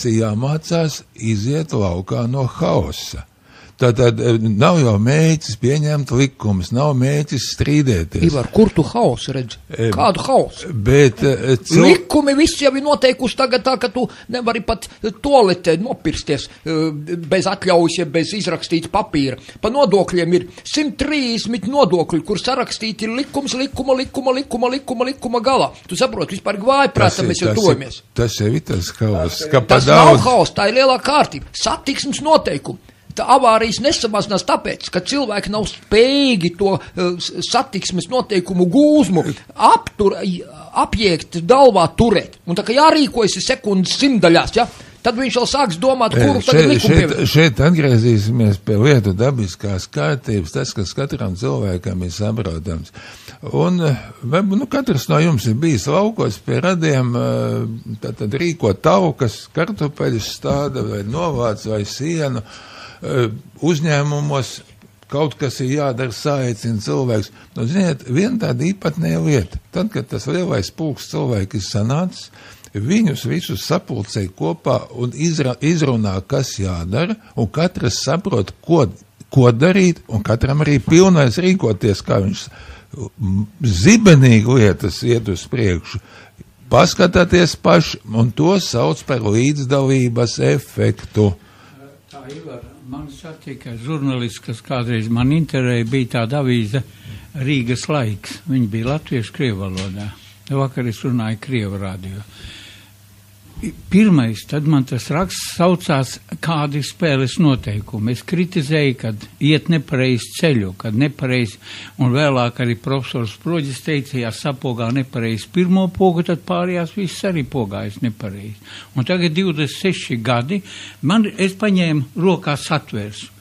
ir jāmācās iziet laukā no hausa. Tātad nav jau mēģis pieņemt likumus, nav mēģis strīdēties. Ivar, kur tu hausu redzi? Kādu hausu? Bet likumi visi jau ir noteikuši tagad tā, ka tu nevari pat toaletē nopirsties bez atļaujas, ja bez izrakstīta papīra. Pa nodokļiem ir 130 nodokļi, kur sarakstīti ir likuma galā. Tu saproti, vispār vājprātam mēs jau tojamies. Tas jau ir tas haus, ka tas nav haus, tā ir lielā kārtība. Satiksmes noteikumi. Tā avārijas nesamazinās tāpēc, ka cilvēki nav spējīgi to satiksmes noteikumu gūzmu apjēgt, galvā turēt. Un tā kā jārīkojas sekundes simtdaļās, ja? Tad viņš vēl sāks domāt, kuru tagad likumu pievērt. Šeit atgriezīsimies pie lietu dabiskās kārtības, tas, kas katram cilvēkam ir saprotams. Un katrs no jums ir bijis laukos pie radiem, tad rīko taukas, kartupeļus stāda vai novāc vai sienu. Uzņēmumos kaut kas ir jādara, saicina cilvēks. Ziniet, viena tāda īpatnēja lieta. Tad, kad tas lielais pulks cilvēki ir sanācis, viņus visus sapulcēja kopā un izrunā, kas jādara, un katrs saprot, ko darīt, un katram arī pilnais rīkoties, kā viņš zibenīgi lietas iet uz priekšu. Paskatāties paši, un to sauc par līdzdalības efektu. Tā Ivar, man satika žurnālists, kas kādreiz man interēja, bija tāda avīze Rīgas laiks. Viņi bija latviešu krievu valodā. Vakar es runāju krievu radio. Pirmais, tad man tas raksts saucās kādi spēles noteikumi. Es kritizēju, kad iet nepareizi ceļu, kad nepareizi, un vēlāk arī profesors Proģis teica, ja sapogā nepareizi pirmo pogu, tad pārējās viss arī pogājas nepareizi. Un tagad 26 gadi, es paņēmu rokā satversmi.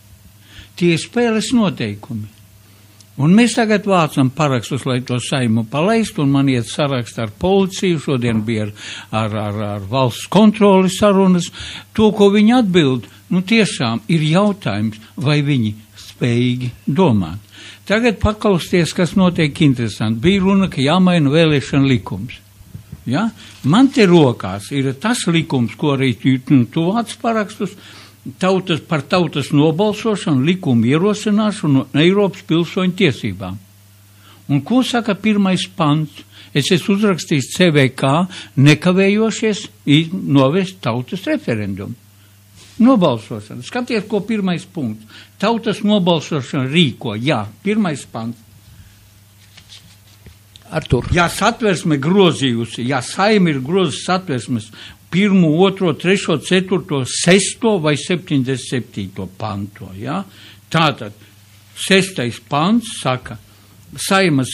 Tie spēles noteikumi. Un mēs tagad vācam parakstus, lai to Saimu palaistu, un man iet sarakst ar policiju, šodien bija ar valsts kontroli sarunas. To, ko viņi atbild, tiešām ir jautājums, vai viņi spējīgi domāt. Tagad paklausties, kas notiek interesanti. Bija runa, ka jāmaina vēlēšana likums. Ja? Man te rokās ir tas likums, ko arī tu vāc parakstus, par tautas nobalsošanu, likumu ierosināšanu un Eiropas pilsoņu tiesībām. Un ko saka pirmais pants? Es esmu uzrakstījis CVK, nekavējošies novest tautas referendumu. Nobalsošana. Skaties, ko pirmais punkts. Tautas nobalsošana rīko. Jā, pirmais pants. Artur. Ja satversme grozījusi, ja Saima ir grozījis satversmes 1, 2, 3, 4, 6 vai 77. panto. Ja? Tātad 6. pants saka, Saimu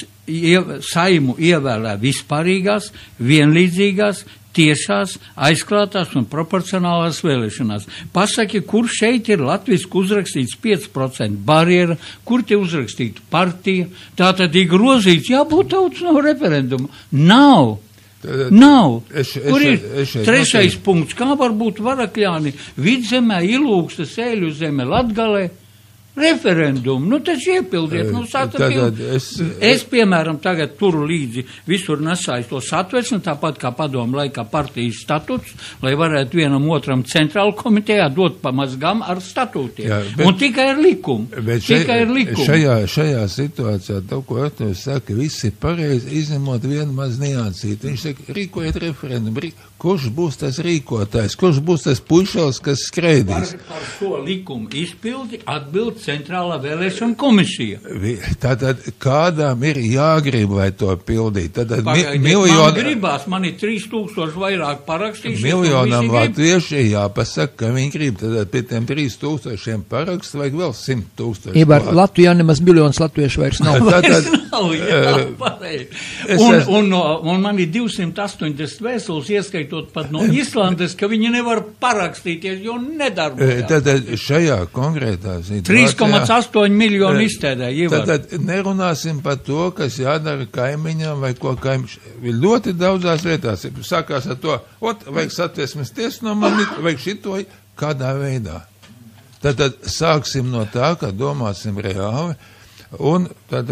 ievēlē vispārīgās, vienlīdzīgās, tiešās, aizklātās un proporcionālās vēlēšanās. Pasaki, kur šeit ir latviski uzrakstīts 5% barjera, kur te uzrakstīta partija, tātad ir grozīts, jābūt tautas no referenduma. Nav. Kur ir trešais punkts? Kā var būt Varakļāni, Vidzemē, Ilūksta, Sēļu zeme, Latgalē? Referendumu, taču iepildiet, es, piemēram, tagad turu līdzi visur nesāju to satversmi, tāpat kā padomu laikā partijas statuts, lai varētu vienam otram centrālu komitejā dot pamazgam ar statūtiem. Jā, un tikai ar likumu. Šajā situācijā, to, ko Arturs saka, viss ir pareizi, izņemot vienu maz niansīti. Viņš saka, rīkojiet referendumu. Kurš būs tas rīkotājs? Kurš būs tas pušals, kas skreidīs? Par šo likumu izpildi atbild Centrālā vēlēšana komisija. Tātad kādām ir jāgrib, lai to pildīt? Man gribās, man ir 3000 vairāk parakstījuši. Miljonam latvieši jāpasaka, ka viņi grib. Tad pie tiem 3000 parakstu vajag vēl 100 000. Ibar, Latvijā nemaz miljonus latviešu vairs nav. Un man ir 280 vēstules, ieskaitot pat no Islandes, ka viņi nevar parakstīties, jo nedarbojās. Tad šajā konkrētā situācijā 3,8 miljonu iztērē. Tad nerunāsim par to, kas jādara kaimiņam vai ko kaimiņš. Ļoti daudzās vietās sākās ar to, vajag satversmes tiesu no mani, vajag šito kādā veidā. Tad sāksim no tā, ka domāsim reāli, un tad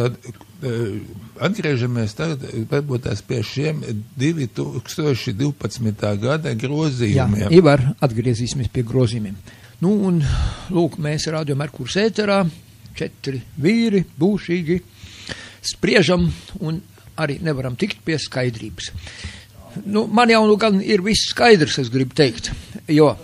atgriežamies tagad, varbūt tās pie šiem 2012. gada grozījumiem. Jā, Ivar, atgriezīsimies pie grozījumiem. Nu, un lūk, mēs Radio Merkurs ēterā, 4 vīri, būšīgi, spriežam un arī nevaram tikt pie skaidrības. Nu, man jau gan ir viss skaidrs, es gribu teikt, jo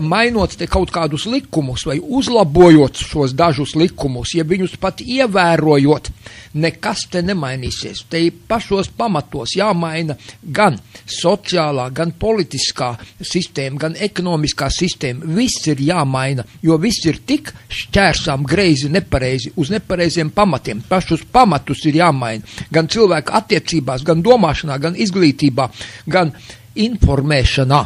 mainot te kaut kādus likumus vai uzlabojot šos dažus likumus, ja viņus pat ievērojot, nekas te nemainīsies. Te pašos pamatos jāmaina gan sociālā, gan politiskā sistēma, gan ekonomiskā sistēma. Viss ir jāmaina, jo viss ir tik šķērsām greizi, nepareizi, uz nepareiziem pamatiem. Pašus pamatus ir jāmaina. Gan cilvēku attiecībās, gan domāšanā, gan izglītībā, gan informēšanā.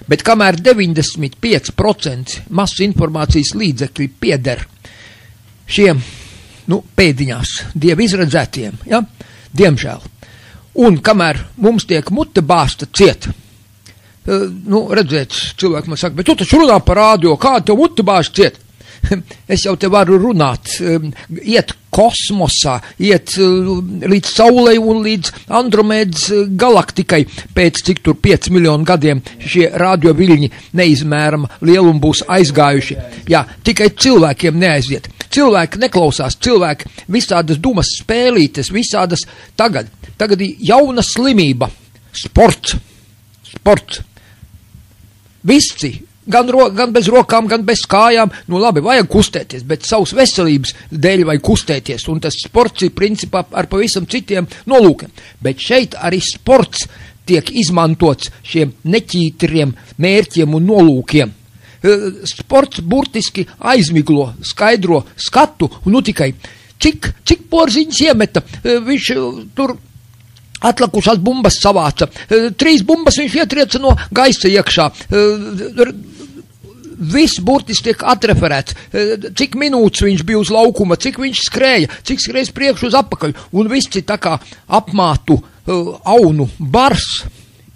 Bet kamēr 95% masas informācijas līdzekļi pieder šiem, pēdiņās, dievu izredzētiem, ja, diemžēl. Un kamēr mums tiek mute bāsta ciet, redzēt, cilvēki man saka, bet tu taču runā par radio, kāda tev mute bāsta ciet? Es jau te varu runāt, iet kosmosā, iet līdz Saulei un līdz Andromēdas galaktikai pēc cik tur 5 miljonu gadiem šie radioviļņi neizmērama lielumu būs aizgājuši. Jā, tikai cilvēkiem neaiziet. Cilvēki neklausās, cilvēki visādas dumas spēlītes, visādas tagad jauna slimība, sports. Visi. Gan bez rokām, gan bez kājām. Labi, vajag kustēties, bet savas veselības dēļ vajag kustēties. Un tas sports ir principā ar pavisam citiem nolūkiem. Bet šeit arī sports tiek izmantots šiem neķītriem mērķiem un nolūkiem. Sports burtiski aizmiglo, skaidro skatu, un tikai cik porziņas iemeta, viņš tur atlikušās bumbas savāca, 3 bumbas viņš ietrieca no gaisa iekšā, viss burtiski tiek atreferēts, cik minūtes viņš bija uz laukuma, cik viņš skrēja, cik skrējas priekšu uz apakaļ, un viss ir tā kā apmātu aunu bars,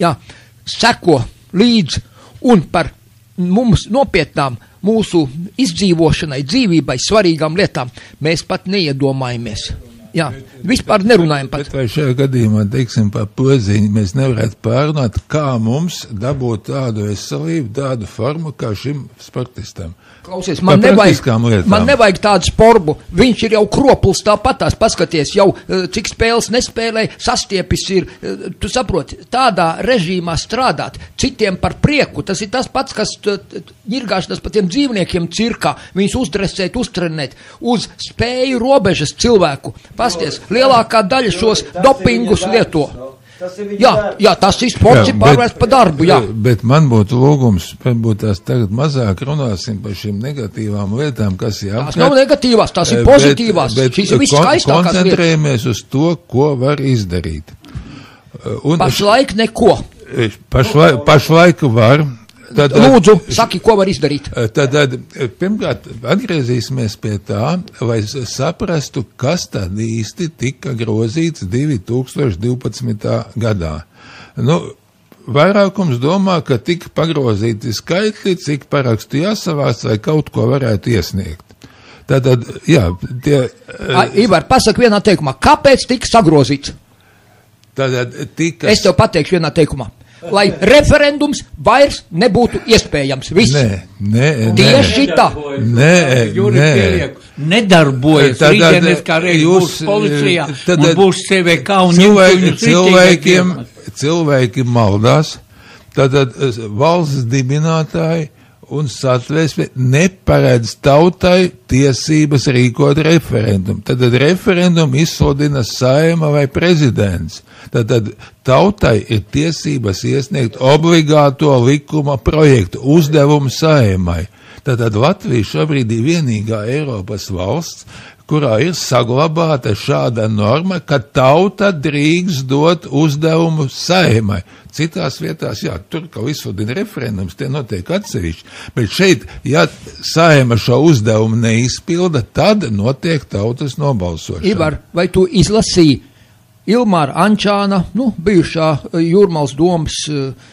jā, seko līdz, un par mums nopietnām mūsu izdzīvošanai, dzīvībai svarīgām lietām mēs pat neiedomājamies. Jā, vispār nerunājam pat. Bet vai šajā gadījumā, teiksim, par porziņu mēs nevarētu pārunāt, kā mums dabūt tādu veselību, tādu formu kā šim sportistam? Klausies, man nevajag tādu sporbu, viņš ir jau kropls tāpatās, paskaties jau, cik spēles nespēlē, sastiepis ir, tu saproti, tādā režīmā strādāt, citiem par prieku, tas ir tas pats, kas ņirgāšanas par tiem dzīvniekiem cirkā, viņus uzdresēt, uztrenēt, uz spēju robežas cilvēku, pasties, lielākā daļa šos dopingus lieto. Jā, tas ir sports, ir pārvērst par darbu, jā. Bet man būtu lūgums, varbūt tās tagad mazāk runāsim par šīm negatīvām lietām, kas ir apkārt. Tās nav negatīvās, tās ir pozitīvās. Šīs ir viskaistākās lietas. Koncentrējamies uz to, ko var izdarīt. Pašlaik neko. Pašlaik var. Lūdzu, saki, ko var izdarīt? Tad pirmkārt, atgriezīsimies pie tā, lai saprastu, kas tad īsti tika grozīts 2012. gadā. Vairākums domā, ka tika pagrozīti skaitļi, cik parakstu jāsavāc, vai kaut ko varētu iesniegt. Tātad, jā, Ivar, pasaka vienā teikumā, kāpēc tika sagrozīts? Es tev pateikšu vienā teikumā. Lai referendums vairs nebūtu iespējams. Viss. Tieši tā. Nedarbojas. Rītdienas kā reiz būs policijā un būs CVK un cilvēki maldās. Tātad valsts dibinātāji un satversme neparedz tautai tiesības rīkot referendumu. Tad referendumu izsludina Saeima vai prezidents. Tad tautai ir tiesības iesniegt obligāto likuma projektu uzdevumu Saeimai. Tātad Latvija šobrīd ir vienīgā Eiropas valsts, kurā ir saglabāta šāda norma, ka tauta drīkst dot uzdevumu Saeimai. Citās vietās, jā, tur, ka izsludina referendums, tie notiek atsevišķi, bet šeit, ja Saeima šo uzdevumu neizpilda, tad notiek tautas nobalsošana. Ivar, vai tu izlasīji Ilmāra Ančāna, bijušā Jūrmals domas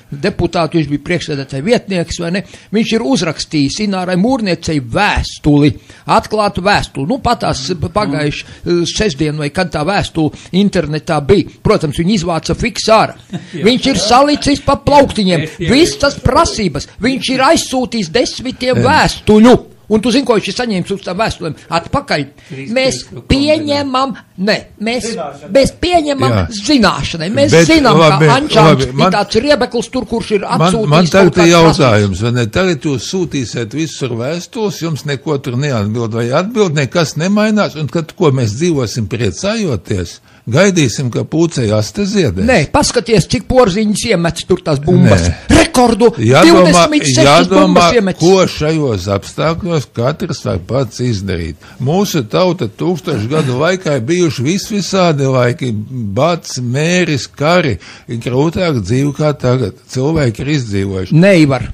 deputātu, viņš bija priekšsēdētāja vietnieks, vai ne? Viņš ir uzrakstījis Inārai Mūrniecei vēstuli, atklātu vēstuli. Patās pagājuši sestdien, vai kad tā vēstule internetā bija. Protams, viņi izvāca fiksāra. Viņš ir salicis pa plauktiņiem. Visas prasības. Viņš ir aizsūtījis 10 vēstuļu. Un tu zini, ko viņš ir saņēmis uz tām vēstulēm atpakaļ? Mēs pieņemam zināšanai. Mēs zinām, ka Ančāns ir tāds riebeklis tur, kurš ir atsūtījis. Man tagad ir jautājums, vai ne? Tagad jūs sūtīsiet visur vēstules, jums neko tur neatbild vai atbild, nekas nemainās, un kad ko mēs dzīvosim priecājoties, gaidīsim, ka pūcei aste ziedēs. Nē, paskaties, cik porziņas iemets tur tās bumbas. Rekordu 26 bumbas iemets. Ko šajos apstākļos katrs var pats izdarīt. Mūsu tauta 1000 gadu laikā ir bijuši visādi laiki, bats, mēris, kari, grūtāk dzīvi kā tagad. Cilvēki ir izdzīvojuši. Neivar.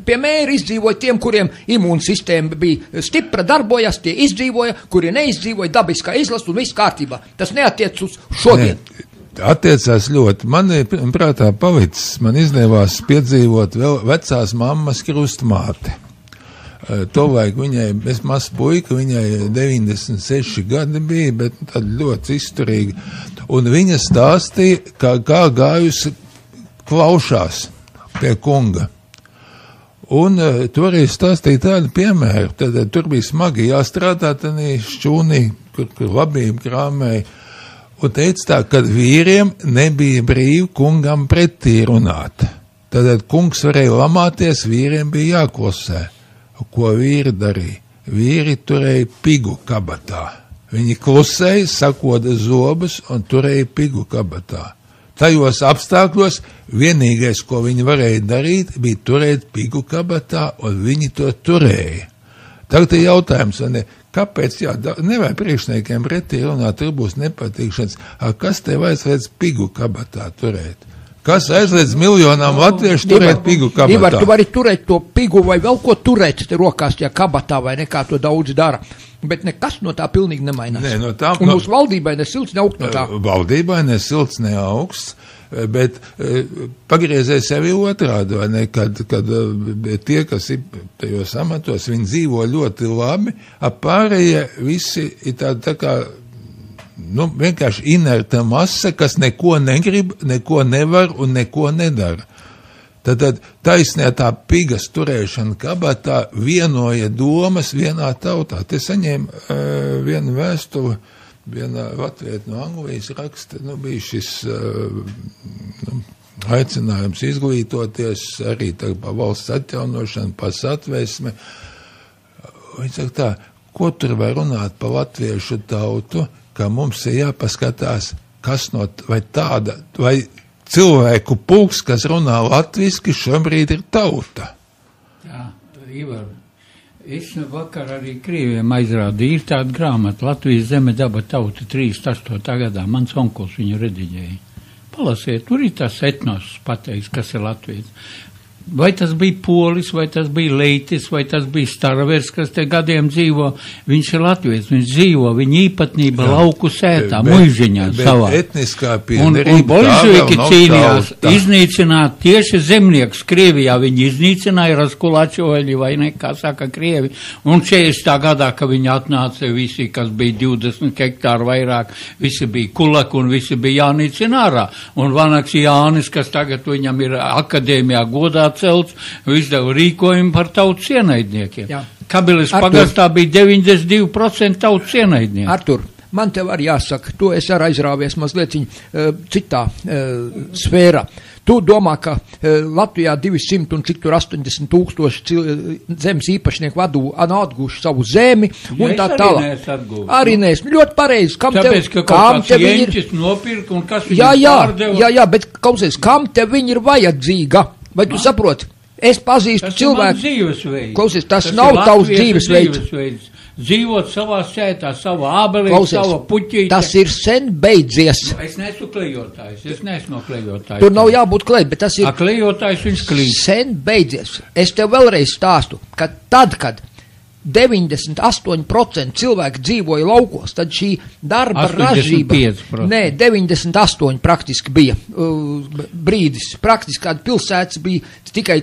Pie mēra izdzīvoja tiem, kuriem imūnsistēma bija stipra, darbojas, tie izdzīvoja, kuri neizdzīvoja, dabiskā izlasa un viss kārtībā. Tas neatiec uz šodien. Attiecās ļoti. Man ir prātā palicis, man izdevās piedzīvot vēl vecās mammas krustmāti. Tolaik viņai, es mazs puika, viņai 96 gadi bija, bet tad ļoti izturīgi. Un viņa stāstīja, kā gājusi klaušās pie kunga. Un tur arī stāstīja tādu piemēru, tad tur bija smagi jāstrādā tādā šķūnī, kur labība krāmēja, un teica tā, ka vīriem nebija brīvi kungam pretī runāt. Tad kungs varēja lamāties, vīriem bija jāklusē. Ko vīri darīja? Vīri turēja pigu kabatā. Viņi klusēja, sakoda zobus un turēja pigu kabatā. Tajos apstākļos vienīgais, ko viņi varēja darīt, bija turēt pigu kabatā, un viņi to turēja. Tagad ir jautājums, kāpēc, nevajag priekšniekiem pretī runāt, tur būs nepatīkšanas, kas tev aizliedz pigu kabatā turēt? Kas aizliedz miljonām latviešu turēt pigu kabatā? Ivar, tu vari turēt to pigu vai vēl ko turēt te rokās tajā kabatā vai nekā to daudz dara. Bet nekas no tā pilnīgi nemainās. Nē, no tā, un mūsu valdībai ne silts, ne augsts no tā. Valdībai ne silts, ne augsts, bet pagriezies sevi otrādi, vai ne, kad tie, kas ir tajos amatos, viņi dzīvo ļoti labi, pārējie visi ir tā kā, vienkārši inerta masa, kas neko negrib, neko nevar un neko nedara. Tad taisnē tā pigas turēšana kabatā vienoja domas vienā tautā. Te saņēma vienu vēstuli, viena latvieta no Anglijas raksta, bija šis aicinājums izglītoties, arī pa valsts atjaunošanu, pa satversmi. Viņi saka tā, ko tur var runāt pa latviešu tautu, ka mums ir jāpaskatās, kas vai tāda, vai cilvēku pulks, kas runā latviski, šobrīd ir tauta. Jā, Ivar, es vakar arī Krieviem aizrādīju, ir tāda grāmata, Latvijas zeme, daba, tauta, 38. gadā, mans onkuls viņu rediģēja. Palasiet, tur ir tas etnos pateiks, kas ir Latvijas. Vai tas bija polis, vai tas bija leitis, vai tas bija staravers, kas te gadiem dzīvo, viņš ir Latvijas, viņš dzīvo, viņa īpatnība lauku sētā, muižiņā savā. Etniskā un piedarība. bolševiki cīnījās iznīcināt tieši zemnieks Krievijā, viņi iznīcināja Raskulačoļi vai nekā saka Krievi, un 40. gadā, ka viņi atnāca visi, kas bija 20 hektāru vairāk, visi bija kulaki un visi bija jānīcina ārā, un Vanaks Jānis, kas tagad viņam ir akadēmijā godā celts, izdeva rīkojumu par tautas ienaidniekiem. Kabeles pagastā bija 92% tautas ienaidnieku. Artur, man tev arī jāsaka, to es arī aizrāvies mazliet citā sfērā. Tu domā, ka Latvijā 200 un cik tur 80 000 zemes īpašnieku atguvuši savu zemi un tā tālāk. Arī nees. Ļoti pareizi. Tāpēc, ka kaut kāds jeņķis nopirka un kas viņus pārdeva. Jā, bet klausies, kam te viņi ir vajadzīga? Vai tu saproti? Es pazīstu cilvēku. Klausies, tas nav tavs dzīvesveids. Dzīvot savā sētā, savu ābelī, savu puķīti. Tas ir sen beidzies. Es neesmu klejotājs, es neesmu klejotājs. Tur nav jābūt klej, bet tas ir klejotājs, viņš klīd. Sen beidzies. Es tev vēlreiz stāstu, ka tad, kad 98% cilvēki dzīvoja laukos, tad šī darba 85%. ražība, 98 praktiski bija brīdis, praktiski kāda pilsētas bija tikai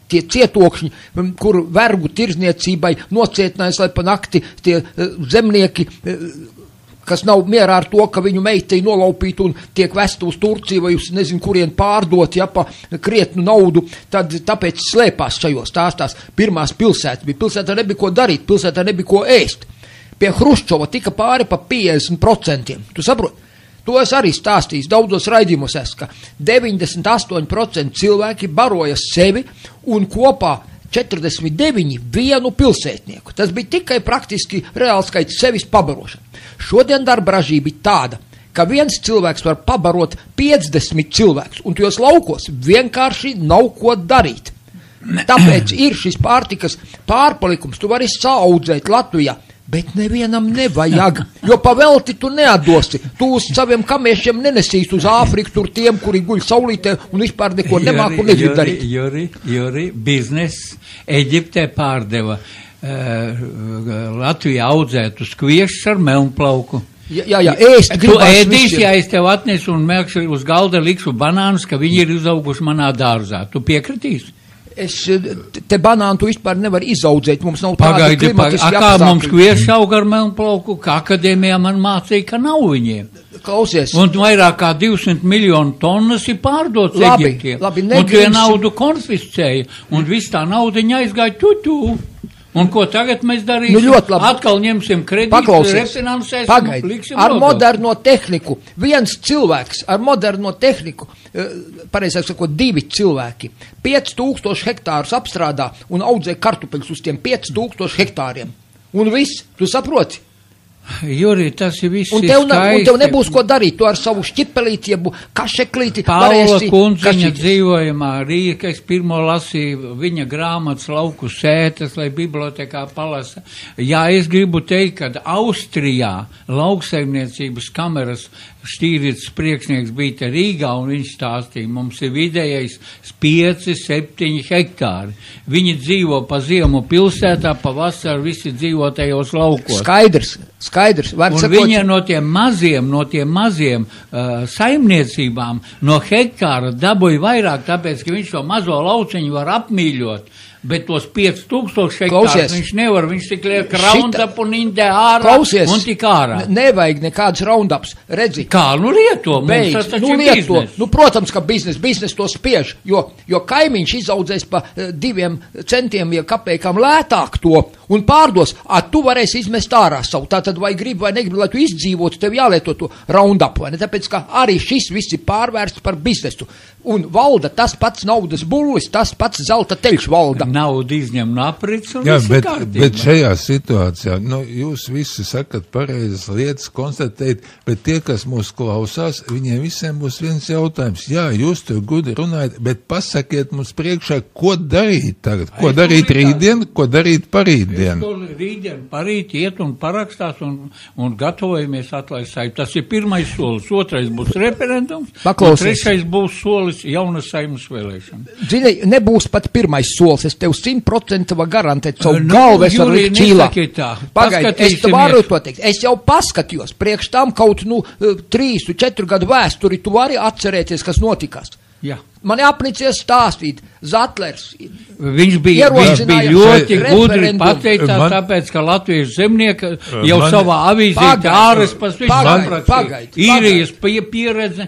tie cietokšņi, kur vergu tirzniecībai nocietinājās, lai pa nakti tie zemnieki, kas nav mierā ar to, ka viņu meitei nolaupīt un tiek vest uz Turciju vai uz nezinu kurien pārdot, ja pa krietnu naudu, tad tāpēc slēpās šajos stāstās. Pirmās pilsētas bija, pilsētā nebija ko darīt, pilsētā nebija ko ēst. Pie Hruščova tika pāri pa 50%. Tu saproti? To es arī stāstīju daudzos raidījumos, ka 98% cilvēki baroja sevi un kopā 49 vienu pilsētnieku. Tas bija tikai praktiski reāls skaits sevis pabarošana. Šodien darba ražība ir tāda, ka viens cilvēks var pabarot 50 cilvēkus, un tajos laukos vienkārši nav ko darīt. Tāpēc ir šis pārtikas pārpalikums, tu vari saaudzēt Latvijā, bet nevienam nevajag, jo pavelti tu neatdosi. Tu uz saviem kamiešiem nenesīs uz Āfriku, tur tiem, kuri guļ saulītē un vispār neko nemāk un negrib darīt. Juri, biznes Eģiptē pārdeva Latvijā audzētu skviešus ar melnplauku. Jā, ēst tu ēdīsi, ja es tev atnesu un mēkšu uz galda likšu banānus, ka viņi ir izauguši manā dārzā. Tu piekritīsi? Te banānu tu vispār nevar izaudzēt, mums nav tāda klimatiski apstākļi. Kā mums kvieši auga ar melnplauku, kā akadēmijā man mācīja, ka nav viņiem. Klausies. Un vairāk kā 200 miljonu tonnas ir pārdots Eģiptiem. Labi, un tie naudu konfiscēja, un viss tā naudiņa aizgāja ķuķū. Un ko tagad mēs darīsim? Atkal ņemsim kredītu, refinansēsim, liksim ar moderno tehniku. Viens cilvēks ar moderno tehniku, pareizāk sakot, 2 cilvēki, 5000 hektārus apstrādā un audzē kartupeļus uz tiem 5000 hektāriem. Un viss, tu saproti? Juri, tas ir viss un tev nebūs ko darīt, tu ar savu šķipelīti, jebu kašeklīti Paula Kundziņa dzīvojamā Rīga, es pirmo lasīju viņa grāmatas Lauku sētas, lai bibliotekā palasa. Jā, es gribu teikt, ka Austrijā lauksaimniecības kameras Štīrīts priekšnieks bija te Rīgā, un viņš stāstīja, mums ir vidējais 5-7 hektāri. Viņi dzīvo pa ziemu pilsētā, pa vasaru visi dzīvo tajos laukos. Skaidrs. Un viņa no tiem maziem saimniecībām no hektāra dabūja vairāk, tāpēc, ka viņš to mazo lauciņu var apmīļot. Bet tos 5000 hektārus viņš nevar, viņš tik liek roundup un indē ārā un tik ārā. Nevajag nekāds roundups, redzi. Kā, lieto, mums tas taču ir biznes. Protams, ka biznes to spiež, jo kaimiņš izaudzēs pa 2 centiem, ja kapēkām lētāk to un pārdos, tu varēsi izmest ārā savu. Tātad vai gribi vai negribi, lai tu izdzīvotu, tev jālieto to roundup, vai ne? Tāpēc, ka arī šis viss ir pārvērsts par biznesu. Un valda tas pats naudas bullis, tas pats zelta teļš valda. Naudu izņem no aprits un bet šajā situācijā, jūs visi sakat pareizas lietas, konstatēt, bet tie, kas mūs klausās, viņiem visiem būs viens jautājums. Jā, jūs tur gudri runājat, bet pasakiet mums priekšā, ko darīt tagad, ko darīt rītdien, ko darīt parītdien. Rītdien, parīt iet un parakstās un gatavojamies atlaist Saimu. Tas ir pirmais solis, otrais būs referendums, un trešais būs solis jaunas Saimas vēlēšana. Zini, nebūs pat pirmais solis, es tev 100% garantēt savu galvu, es varu likt čīlā. Pagaidi, es varu to teikt. Es jau paskatījos, priekš tam kaut 3-4 gadu vēsturi, tu vari atcerēties, kas notikās. Jā. Man apnicies stāstīt, Zatlers. Viņš bija ļoti gudri pateicās, tāpēc, ka latviešu zemnieki jau savā avīzē āraspas visu aprakstīja. Īrijas pieredze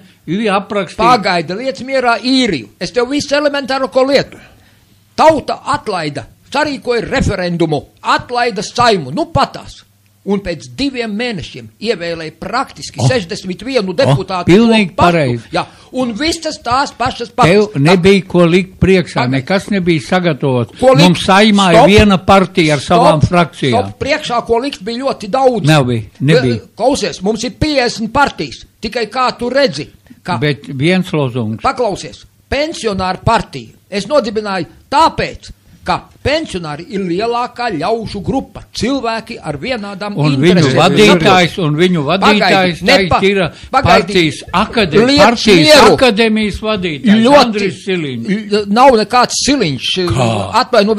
aprakstīja. Pagaida, liec mierā Īriju. Es tev visu elementāro ko lietu. Tauta atlaida, sarīkoja referendumu, atlaida Saimu, patās. Un pēc 2 mēnešiem ievēlēja praktiski 61 deputātu. Pilnīgi pareizi. Jā, un visas tās pašas pašas. Tev nebija ko likt priekšā, nekas nebija sagatavots. Mums Saimā ir viena partija ar savām frakcijām. Priekšā, ko likt, bija ļoti daudz. Nebija. Klausies, mums ir 50 partijas, tikai kā tu redzi. Bet viens lozungs. Paklausies, pensionāru partija Es nodibināju tāpēc, ka pensionāri ir lielākā ļaužu grupa, cilvēki ar vienādām interesēm. Un viņu vadītājs ir partijas akadēmijas vadītājs, Andris Siliņš. Nav nekāds Siliņš,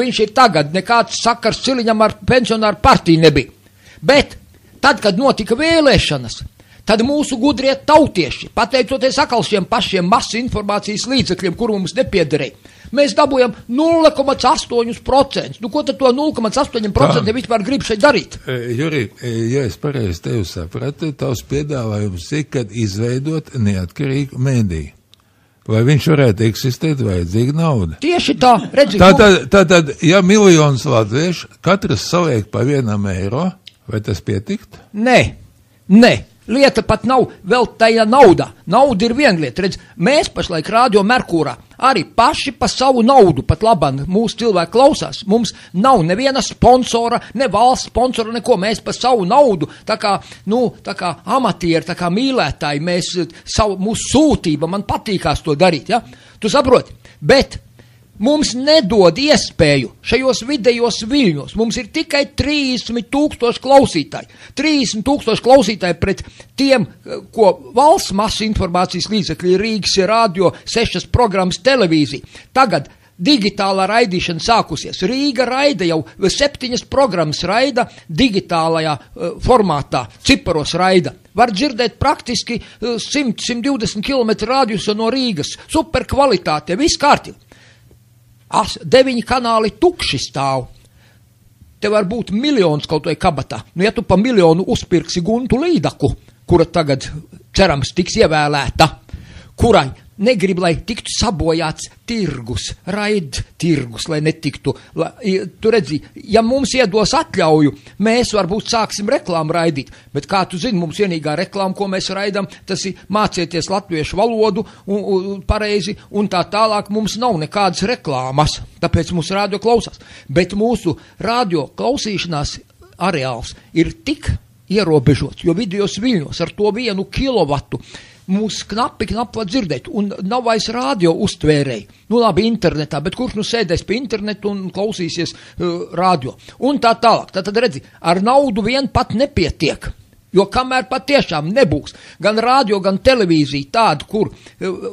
viņš ir tagad, nekāds sakars Siliņam ar pensionāru partiju nebija. Bet tad, kad notika vēlēšanas, tad mūsu gudrie tautieši, pateicoties atkal šiem pašiem masu informācijas līdzekļiem, kur mums nepiederēja, mēs dabūjam 0,8%. Ko tad to 0,8% vispār grib šeit darīt? Juri, ja es pareizi tevi sapratu, tavs piedāvājums ir, kad izveidot neatkarīgu mēdīju. Lai viņš varētu eksistēt, vajadzīga nauda. Tieši tā, redzi. Tātad, ja miljonus latviešu, katrs saliek pa €1, vai tas pietikt? Nē. Lieta pat nav vēl tajā naudā. Nauda ir viena lieta. Redz, mēs pašlaik Radio Merkūrā arī paši pa savu naudu, pat labāk mūsu cilvēki klausās. Mums nav neviena sponsora, ne valsts sponsora, neko. Mēs pa savu naudu, tā kā amatieri, tā kā mīlētāji, mūsu sūtība, man patīkās to darīt, ja? Tu saproti? Bet mums nedod iespēju šajos vidējos viļņos. Mums ir tikai 30,000 klausītāji. 30,000 klausītāji pret tiem, ko valsts masu informācijas līdzekļi, Rīgas radio, 6 programmas televīzija. Tagad digitālā raidīšana sākusies. Rīga raida jau 7 programmas raida digitālajā formātā, ciparos raida. Var dzirdēt praktiski 100-120 km radiusu no Rīgas. Super kvalitāte, viss kārtībā. 9 kanāli tukši stāv. Te var būt miljons kaut vai kabatā. Ja tu pa miljonu uzpirksi Guntu Līdaku, kura tagad, cerams, tiks ievēlēta, kurai negrib, lai tiktu sabojāts tirgus, raidtirgus, lai netiktu. Tu redzi, ja mums iedos atļauju, mēs varbūt sāksim reklāmu raidīt, bet kā tu zini, mums vienīgā reklāma, ko mēs raidam, tas ir mācieties latviešu valodu pareizi, un tā tālāk mums nav nekādas reklāmas, tāpēc mūsu radio klausās. Bet mūsu radio klausīšanās areāls ir tik ierobežots, jo vidējos viļņos ar to 1 kilovatu mūs knapi var dzirdēt, un nav vairs radio uztvērēji. Labi, internetā, bet kurš sēdēs pie internetu un klausīsies radio? Un tā tālāk. Tad redzi, ar naudu vien pat nepietiek. Jo kamēr patiešām nebūs gan radio, gan televīzija tāda, kur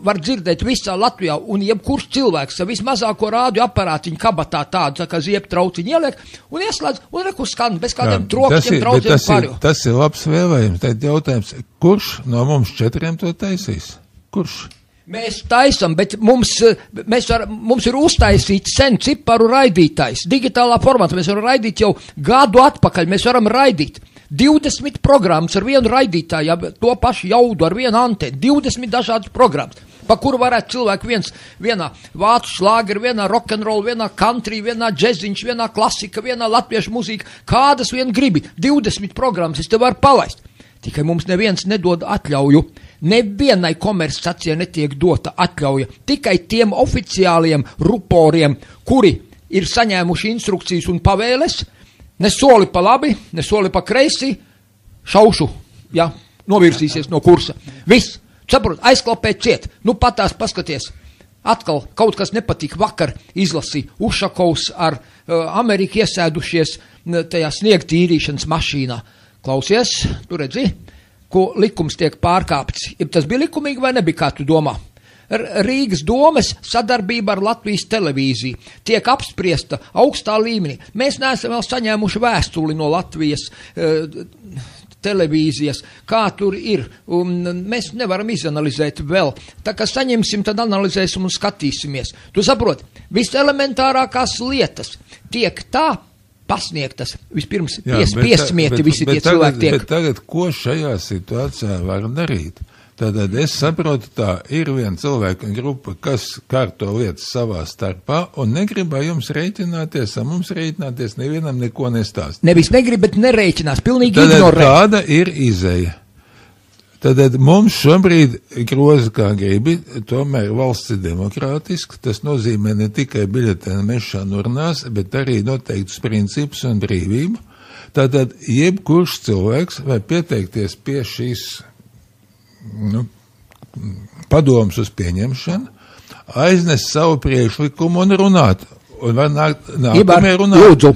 var dzirdēt visā Latvijā, un jebkurš cilvēks ar vismazāko radio aparātiņu kabatā tādu, tā kā zieptrauciņu ieliek, un ieslēdz, un reku skan bez kādiem trokšķiem, trauciem pārējo. Tas ir labs vēlējums. Tad jautājums, kurš no mums 4 to taisīs? Kurš? Mēs taisam, bet mums ir uztaisīts sen ciparu raidītājs. Digitālā formātā mēs varam raidīt jau gadu atpakaļ, mēs varam raidīt 20 programmas ar vienu raidītāju, to pašu jaudu ar vienu antenu, 20 dažādas programmas, pa kuru varētu cilvēki vienā vācu šlāgeru, vienā rock'n'roll, vienā country, vienā džeziņš, vienā klasika, vienā latviešu mūzika, kādas vien gribi, 20 programmas es te varu palaist. Tikai mums neviens nedod atļauju, nevienai komercstacijai netiek dota atļauja, tikai tiem oficiāliem ruporiem, kuri ir saņēmuši instrukcijas un pavēles, ne soli pa labi, ne soli pa kreisi, šaušu, ja, novirzīsies no kursa. Viss, saprot, aizklapēt ciet, patās paskaties. Atkal kaut kas nepatīk, vakar izlasīja Ušakovs ar Ameriku iesēdušies tajā sniegtīrīšanas mašīnā. Klausies, tu redzi, ko likums tiek pārkāpts. Tas bija likumīgi vai nebija, kā tu domā? Rīgas domes sadarbība ar Latvijas televīziju tiek apspriesta augstā līmenī. Mēs neesam vēl saņēmuši vēstuli no Latvijas televīzijas, kā tur ir, un mēs nevaram izanalizēt vēl. Tā kā saņemsim, tad analizēsim un skatīsimies. Tu saproti, viselementārākās lietas tiek tā pasniegtas, vispirms piesmieti visi tie cilvēki tiek. Bet tagad, ko šajā situācijā var darīt? Tātad es saprotu, tā ir viena cilvēka grupa, kas kārto lietas savā starpā un negrib ar jums rēķināties, ar mums rēķināties, nevienam neko nestāst. Nevis negrib, bet nerēķinās, pilnīgi ignorē. Tāda ir izeja. Tātad mums šobrīd groza kā gribi, tomēr valsts ir demokrātiska, tas nozīmē ne tikai biļetēnu mešanu urnās, bet arī noteiktus principus un brīvību. Tātad jebkurš cilvēks vai pieteikties pie šīs padomus uz pieņemšanu, aiznes savu priekšlikumu un runāt. Un var nākamie runāt.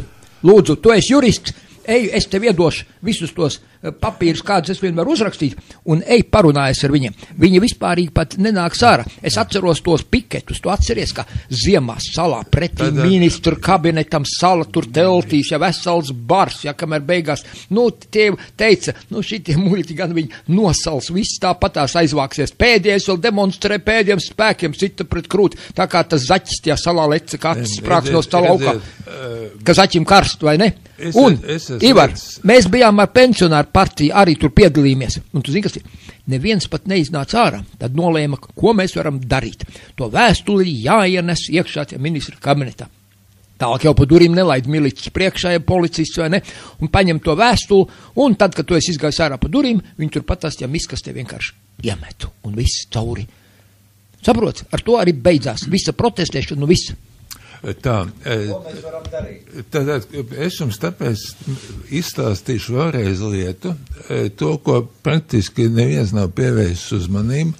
Lūdzu, tu esi jurists. Ej, es tev iedošu visus tos papīrus, kādus es vien varu uzrakstīt, un ej parunājies ar viņiem. Viņi vispārīgi pat nenāks ārā. Es atceros tos piketus, tu atceries, ka ziemā salā pretī ministru kabinetam sala tur teltīs, ja vesels bars, ja kamēr beigās, tie teica, šitie muļķi gan viņi nosals, viss tāpatās aizvāksies. Pēdējais vēl demonstrē pēdējiem spēkiem, sita pret krūti, tā kā tas zaķis tajā salā leca, kā sprāks no stala augā, ka zaķim karst, vai ne? Un, Ivar, mēs bijām ar pensionāru partiju, arī tur piedalījāmies. Un tu zini, kas ir? Neviens pat neiznāca ārā. Tad nolēma, ko mēs varam darīt. To vēstuli jāienes iekšā ministra kabinetā. Tālāk jau pa durīm nelaid milicis priekšā, ja policists vai ne, un paņem to vēstuli, un tad, kad tu esi izgājis ārā pa durīm, viņi tur patās, ja miskastē vienkārši iemetu, un viss cauri. Saprot, ar to arī beidzās. Visa protestēšana, viss. Tā, tad es jums tāpēc izstāstīšu vēlreiz lietu, to, ko praktiski neviens nav pievērsis uzmanību,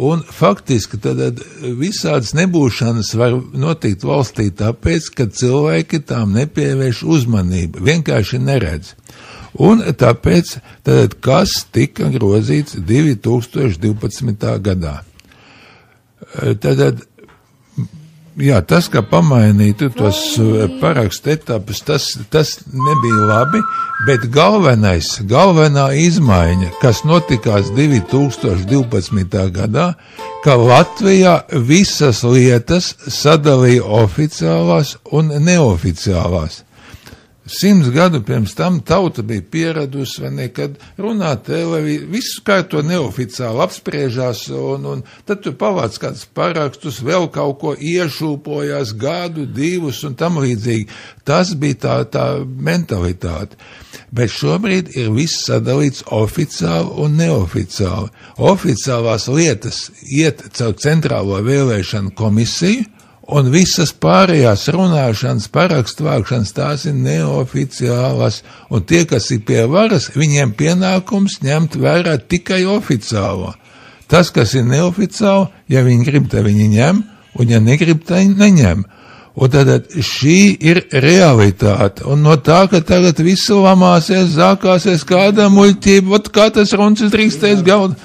un faktiski tad visādas nebūšanas var notikt valstī tāpēc, ka cilvēki tām nepievērš uzmanību, vienkārši neredz. Un tāpēc, tad kas tika grozīts 2012. gadā? Jā, tas, ka pamainītu tos parakstu etapus, tas nebija labi, bet galvenā izmaiņa, kas notikās 2012. gadā, ka Latvijā visas lietas sadalīja oficiālās un neoficiālās. 100 gadu pirms tam tauta bija pieradusi, vai ne, kad runā televīzija, visu kā to neoficiāli apspriežās, un tad tu pavāc kādus parakstus, vēl kaut ko iešūpojās gadu, 2 un tam līdzīgi. Tas bija tā mentalitāte. Bet šobrīd ir viss sadalīts oficiāli un neoficiāli. Oficiālās lietas iet caur centrālo vēlēšanu komisiju, un visas pārējās runāšanas, parakstu vākšanas, tās ir neoficiālas, un tie, kas ir pie varas, viņiem pienākums ņemt vērā tikai oficiālo. Tas, kas ir neoficiāli, ja viņi grib, tad viņi ņem, un ja negrib, tad neņem. Un tad šī ir realitāte, un no tā, ka tagad visi lamāsies, zākāsies kādā muļķība, kā tas runcis drīkstēs galdu.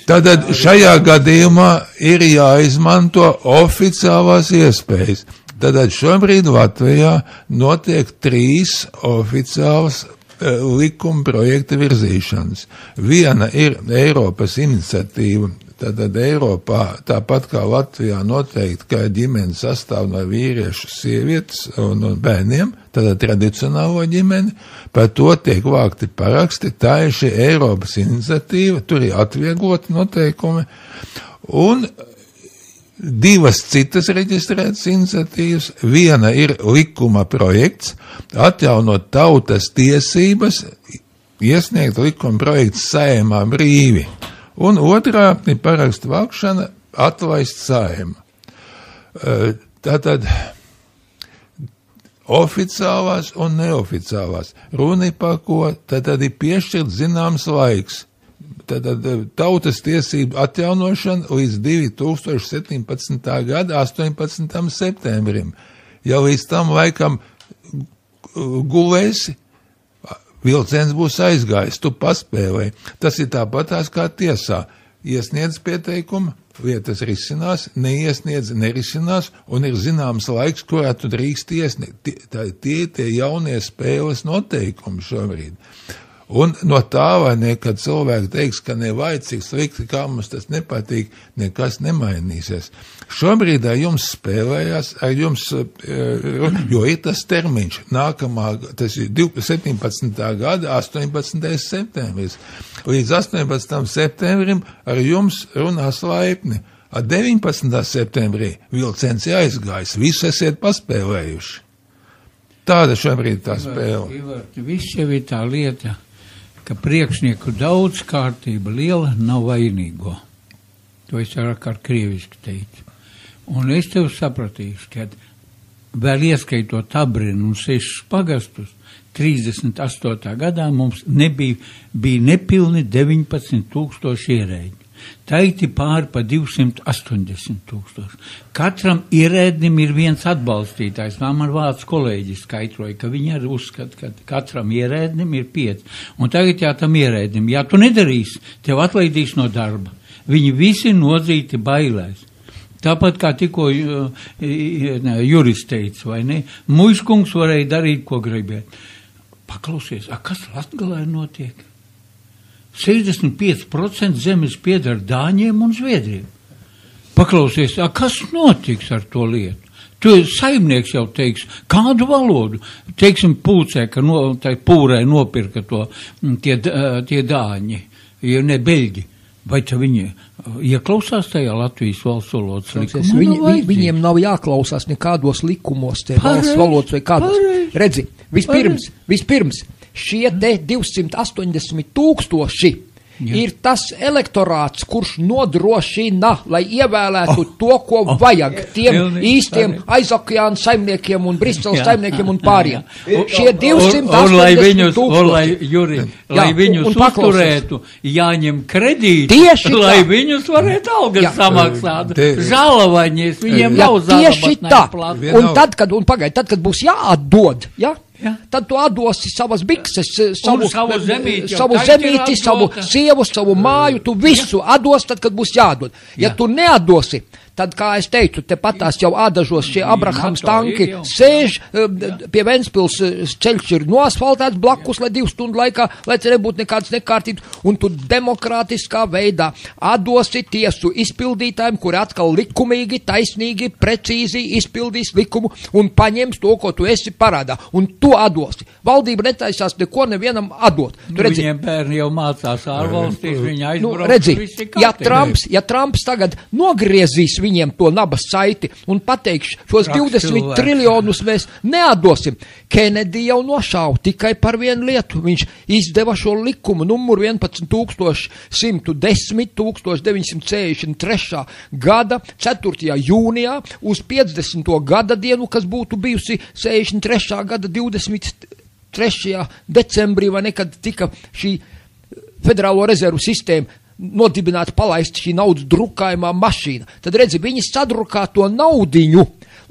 Tātad šajā gadījumā ir jāizmanto oficiālās iespējas. Tātad šobrīd Latvijā notiek 3 oficiālas likuma projekta virzīšanas. Viena ir Eiropas iniciatīva. Tātad Eiropā, tāpat kā Latvijā noteikti, ka ģimene sastāv no vīriešu, sievietes un bērniem, tātad tradicionālo ģimeni, par to tiek vākti paraksti, tā ir šī Eiropas iniciatīva, tur ir atviegloti noteikumi, un 2 citas reģistrētas iniciatīvas, viena ir likuma projekts, atjaunot tautas tiesības, iesniegt likuma projekts Saeimā brīvi. Un otrā ir parakstu vākšana, atlaist Saimu. Tātad oficiālās un neoficiālās. Runa par ko, tad ir piešķirt zināms laiks. Tātad tautas tiesību atjaunošana līdz 2017. gada 18. septembrim. Ja līdz tam laikam gulēsi, vilciens būs aizgājis, tu paspēlēji. Tas ir tāpatās kā tiesā. Iesniedz pieteikumu, lietas risinās, neiesniedz, nerisinās, un ir zināms laiks, kurā tu drīkst iesniegt. Tie jaunie spēles noteikumi šobrīd. Un no tā, vai ne, kad cilvēki teiks, ka nevajag cik slikti, kā mums tas nepatīk, nekas nemainīsies. Šobrīd ar jums spēlējās, jo ir tas termiņš, tas ir 17. gada 18. septembris. Līdz 18. septembrim ar jums runās laipni. Ar 19. septembrī vilciens ir aizgājis, visu esiet paspēlējuši. Tāda šobrīd tā spēle. Viss jau ir tā lieta, ka priekšnieku daudz kārtība liela nav vainīgo. To es ar krieviski teicu. Un es tev sapratīšu, ka vēl ieskaitot Abrinu un 6 pagastus, 38. gadā mums bija nepilni 19,000 ierēģi. Taiti pāri pa 280,000. Katram ierēdnim ir viens atbalstītājs. Man vācu kolēģis skaidroja, ka viņi arī uzskata, ka katram ierēdnim ir 5. Un tagad tam ierēdnim, ja tu nedarīsi, tev atlaidīs no darba. Viņi visi nodzīti bailēs. Tāpat kā tikko jurists teica, vai ne? Muižkungs varēja darīt, ko gribēt. Paklausies, kas Latgalē notiek? 65% zemes pieder Dāņiem un Zviedriem. Paklausies, kas notiks ar to lietu? Tu saimnieks jau teiks, kādu valodu? Teiksim, pulcē, ka tai pūrē nopirka to tie Dāņi, ja ne Beļģi. Vai te viņi ieklausās tajā Latvijas valsts valodas likumā? Viņiem nav jāklausās nekādos likumos, te valsts valodas vai kādos. Redzi, vispirms, šie te 280,000 ir tas elektorāts, kurš nodrošina, lai ievēlētu to, ko vajag tiem īstiem aizokeāna saimniekiem un Briseles saimniekiem un pāriem. Šie 280,000. Lai viņus uzturētu, jāņem kredīti, lai viņus varētu algas samaksāt. Žalavaņies, viņiem nav zālabatnē plāt. Un tad, kad būs jāatdod, tad tu atdosi savas bikses, savu zemīti, savu sievu, savu māju, tu visu atdos, tad, kad būs jādod. Ja tu neatdosi, tad, kā es teicu, te patās jau ādažos šie Abrahams tanki sēž, pie Ventspils ceļš ir noasfaltēts blakus, lai 2 stundu laikā, lai te nebūtu nekādas nekārtības, un tu demokrātiskā veidā atdosi tiesu izpildītājiem, kuri atkal likumīgi, taisnīgi, precīzi izpildīs likumu un paņems to, ko tu esi parādā. Un tu atdosi. Valdība netaisās neko nevienam atdot. Viņiem bērni jau mācās ārvalstīs, viņi aizbrauc. Redzi, ja Trumps tagad nogriezīs viņiem to nabas saiti un pateikšu, šos 20 triljonus mēs neatdosim. Kennedy jau nošāva tikai par vienu lietu. Viņš izdeva šo likumu numuru 11.110 1963. Gada 4. jūnijā uz 50. gada dienu, kas būtu bijusi 63. gada 23. decembrī, vai nekad tika šī Federālo rezervu sistēma nodibināt, palaist šī naudas drukājumā mašīna. Tad redzi, viņi sadrukā to naudiņu,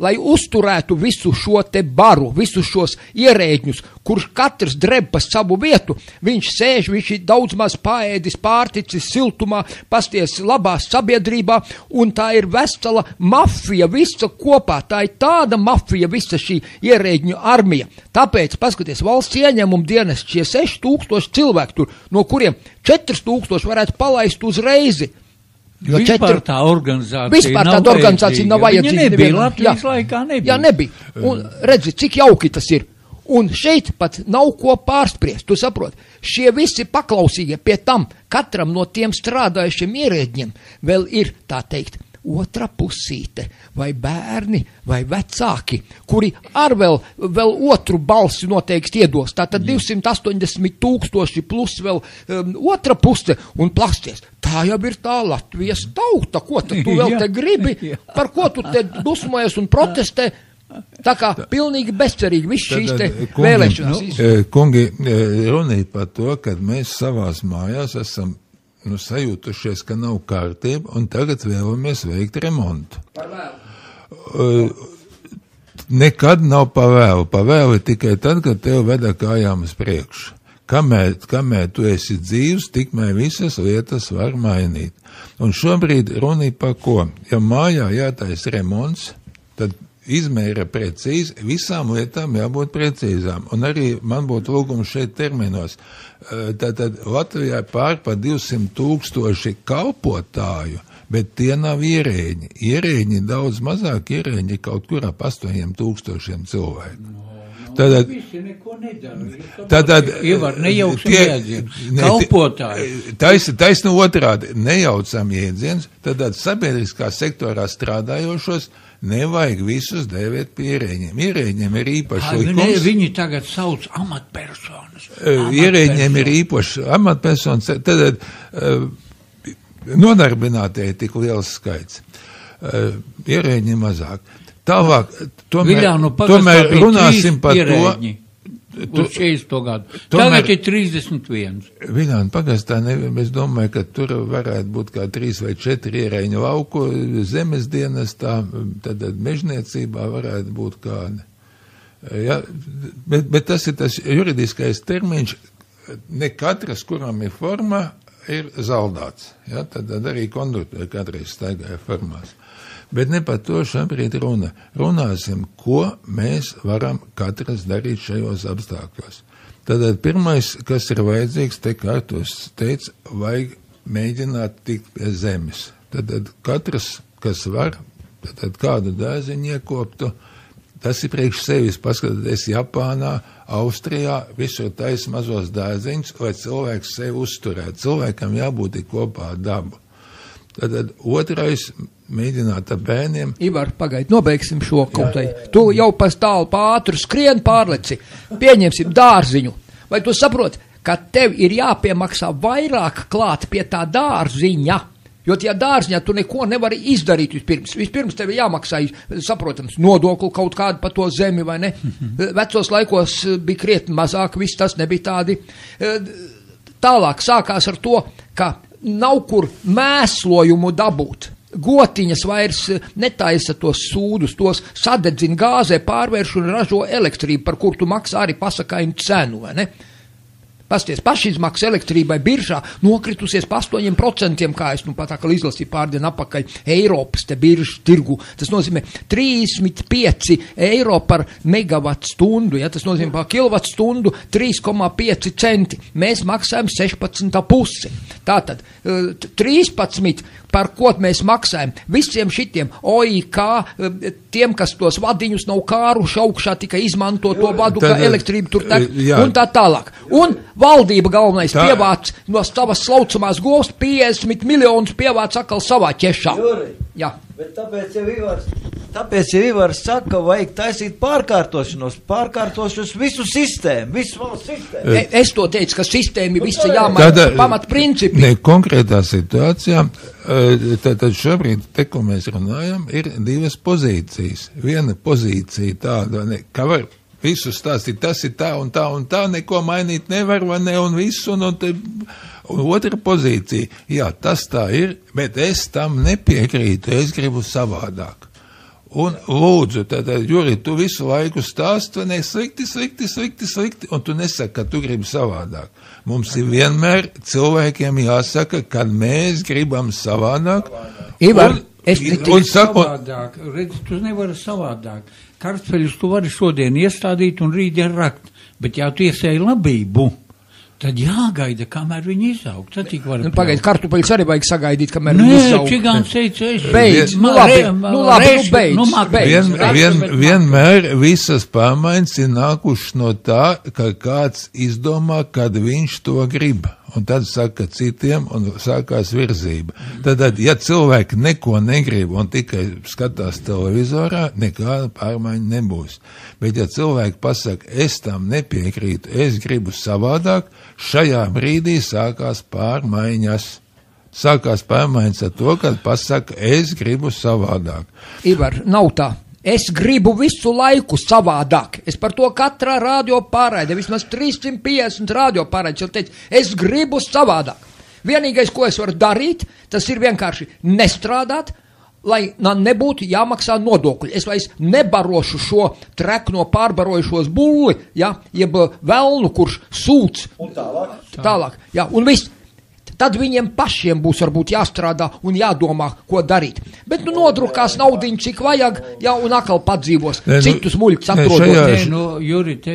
lai uzturētu visu šo te baru, visus šos ierēģņus, kurš katrs dreb pa savu vietu. Viņš sēž, viņš ir daudz maz paēdis, pārticis siltumā, pasties labā sabiedrībā, un tā ir vesela mafija, visa kopā. Tā ir tāda mafija, visa šī ierēģņu armija. Tāpēc, paskaties, valsts ieņēmuma dienas šie 6,000 cilvēki tur, no kuriem 4,000 varētu palaist uzreizi. Vispār tā organizācija nav vajadzīga. Viņa nebija, Latvijas laikā nebija. Jā, nebija. Un redzi, cik jauki tas ir. Un šeit pat nav ko pārspriest, tu saproti. Šie visi paklausīgie pie tam, katram no tiem strādājušiem ierēģiem vēl ir, tā teikt, otra pusīte, vai bērni, vai vecāki, kuri ar vēl otru balsi noteikti iedos. Tātad 280,000 plus vēl otra puse un plasties. Tā jau ir tā Latvijas tauta, ko tu vēl te gribi, par ko tu te dusmojies un protestē. Tā kā pilnīgi bezcerīgi viss šīs te vēlēšanas. Kungi, runīja par to, kad mēs savās mājās esam sajūtušies, ka nav kārtība, un tagad vēlamies veikt remontu. Par vēlu. Nekad nav par vēlu. Par vēlu ir tikai tad, kad tev veda kājām uz priekšu. Kamēr tu esi dzīvs, tikmēr visas lietas var mainīt. Un šobrīd runīja par ko? Ja mājā jātais remonts, tad izmēra precīzi, visām lietām jābūt precīzām. Un arī man būtu lūgums šeit terminos. Tātad Latvijā pār pa 200,000 kalpotāju, bet tie nav ierēģi. Ierēģi daudz mazāk, ierēģi kaut kur ap 8,000 cilvēku. Tātad, visi neko nedara. Tātad, Ievar, nejauksim jēdziens. Kalpotāji. Taisnu otrādi, nejaucam jēdziens, tātad sabiedriskā sektorā strādājošos nevajag visus dēvēt pie ierēģiem. Ierēģiem ir īpaši likums. Viņi tagad sauc amatpersonas. Ierēģiem ir īpaši amatpersonas. Tad nodarbinātie ir tik liels skaits. Ierēģi mazāk. Tālāk, tomēr runāsim par to. uz 40. gadu. Tagad ir 31. Viljāni, pagastā, es domāju, ka tur varētu būt kā 3 vai 4 ierēņu lauku zemes dienestā, tad mežniecībā varētu būt kāda. Ja, bet tas ir tas juridiskais termiņš, ne katrs, kuram ir formā, ir zaldāts. Ja, tad arī konduktori katreiz staigāja formās. Bet ne par to šobrīd runa. Runāsim, ko mēs varam katrs darīt šajos apstākļos. Tad pirmais, kas ir vajadzīgs, te kārtos teica, vajag mēģināt tikt pie zemes. Tad katrs, kas var, tad kādu dārziņu iekoptu, tas ir priekš sevis, paskatieties Japānā, Austrijā, visur taisa mazos dārziņus, lai cilvēks sevi uzturētu. Cilvēkam jābūt kopā ar dabu. Tad otrais, mēģināt ar bērniem. Ivar, pagaid, nobeigsim šo kaut tai. Tu jau pas tālu pātru skrien pārleci, pieņemsim dārziņu. Vai tu saproti, ka tev ir jāpiemaksā vairāk klāt pie tā dārziņa? Jo tajā dārziņā tu neko nevari izdarīt vispirms. Vispirms tev ir jāmaksā, saprotams, nodokli kaut kādu pa to zemi, vai ne? Vecos laikos bija krietni mazāk, viss tas nebija tādi. Tālāk sākās ar to, ka nav kur mēslojumu dabūt. Gotiņas vairs netaisa tos sūdus, tos sadedzina gāzē, pārvērš un ražo elektrību, par kur tu maksā arī pasakainu cenu, vai ne? Pasties, pašizmaksa elektrībai biržā nokritusies pa 8%, kā es pat atkal izlasīju pārdienu apakaļ Eiropas te biržas tirgu. Tas nozīmē 35 eiro par megavatu stundu, ja tas nozīmē par kilovatu stundu 3,5 centi. Mēs maksājam 16,5. Tātad 13, par ko mēs maksājam visiem šitiem OIK, tiem, kas tos vadiņus nav kāruši augšā, tikai izmanto to vadu, kā elektrību tur tek, un tā tālāk. Un valdība galvenais pievāc no savas slaucamās govs 50 miljonus pievāc atkal savā ķešā. Jā. Bet tāpēc jau Ivars saka, vajag taisīt pārkārtošanos visu sistēmu, visu valsts sistēmu. Es to teicu, ka sistēma visa jāmaina pamat principi. Ne, konkrētā situācijā, tad šobrīd, te, ko mēs runājam, ir 2 pozīcijas. Viena pozīcija tāda, ka var visu stāstīt, tas ir tā un tā un tā, neko mainīt nevar, vai ne, un visu, un otra pozīcija, jā, tas tā ir, bet es tam nepiekrītu, es gribu savādāk. Un lūdzu, tad, Juri, tu visu laiku stāsti, vai ne, slikti, un tu nesaki, ka tu gribi savādāk. Mums ir vienmēr cilvēkiem jāsaka, kad mēs gribam savādāk. Ivar, savādāk, redz, tu nevari savādāk. Kartveļus tu vari šodien iestādīt un rītdien rakt, bet ja tu iesēji labību, tad jāgaida, kamēr viņi izaug. Tad tik var... Pagaid, kartupeļus arī vajag sagaidīt, kamēr viņi izaug. Nē, čigāns teica, es... Beidz, beidz. Vienmēr visas pārmaiņas ir nākušas no tā, ka kāds izdomā, kad viņš to grib. Un tad saka citiem, un sākās virzība. Tad, ja cilvēki neko negrib un tikai skatās televizorā, nekāda pārmaiņa nebūs. Bet, ja cilvēki pasaka, es tam nepiekrītu, es gribu savādāk, šajā brīdī sākās pārmaiņas. Sākās pārmaiņas ar to, kad pasaka, es gribu savādāk. Ivar, nav tā. Es gribu visu laiku savādāk. Es par to katrā radio pārraidē, vismaz 350 radio pārraidē, teicu, es gribu savādāk. Vienīgais, ko es varu darīt, tas ir vienkārši nestrādāt, lai man nebūtu jāmaksā nodokļi. Es vairs nebarošu šo trekno pārbarojušos bulli, ja, jeb velnu, kurš sūc. Un tālāk. Tālāk, jā, un viss. Tad viņiem pašiem būs varbūt jāstrādā un jādomā, ko darīt. Bet nodrukās naudiņu, cik vajag, jā, un atkal padzīvos citus muļķus atrodot. Juri, te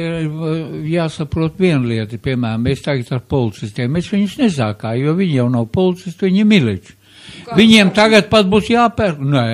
jāsaprot viena lieta, piemēram, mēs tagad ar policistiem, mēs viņus nezākāju, jo viņi jau nav policisti, viņi ir miliči. Viņiem tagad pat būs jāpērk. Nē,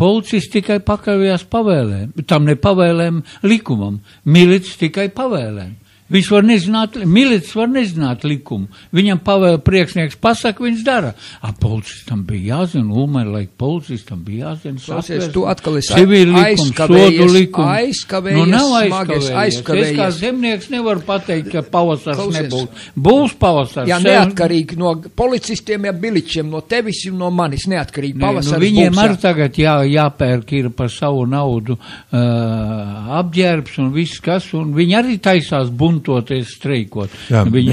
policisti tikai pakaļījās pavēlēm, tam ne pavēlēm likumam, milicis tikai pavēlēm. Viņš var nezināt, milicis var nezināt likumu. Viņam priekšnieks pasaka, viņš dara. Policistam bija jāzina, Ulmerlaika policistam bija jāzina. Klausies, tu atkal esi aizkavējies, Nu, nav aizkavējies. Es kā zemnieks nevaru pateikt, ka pavasars nebūs. Būs pavasars. Jā, neatkarīgi no policistiem, ja biličiem, no tevis un no manis, neatkarīgi pavasars būs. Viņiem arī tagad jāpērk ir par savu naudu apģērbs un viss kas, un viņi arī taisās buntoties, streikot. Jā, bet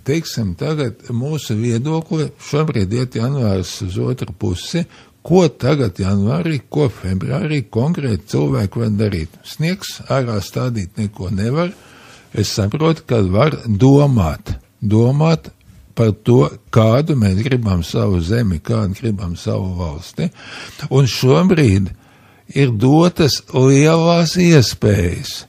teiksim, tagad mūsu viedokli šobrīd iet janvārs uz otru pusi. Ko tagad janvārī, ko februārī konkrēti cilvēki var darīt? Sniegs ārā stādīt neko nevar. Es saprotu, ka var domāt par to, kādu mēs gribam savu zemi, kādu gribam savu valsti. Un šobrīd ir dotas lielās iespējas.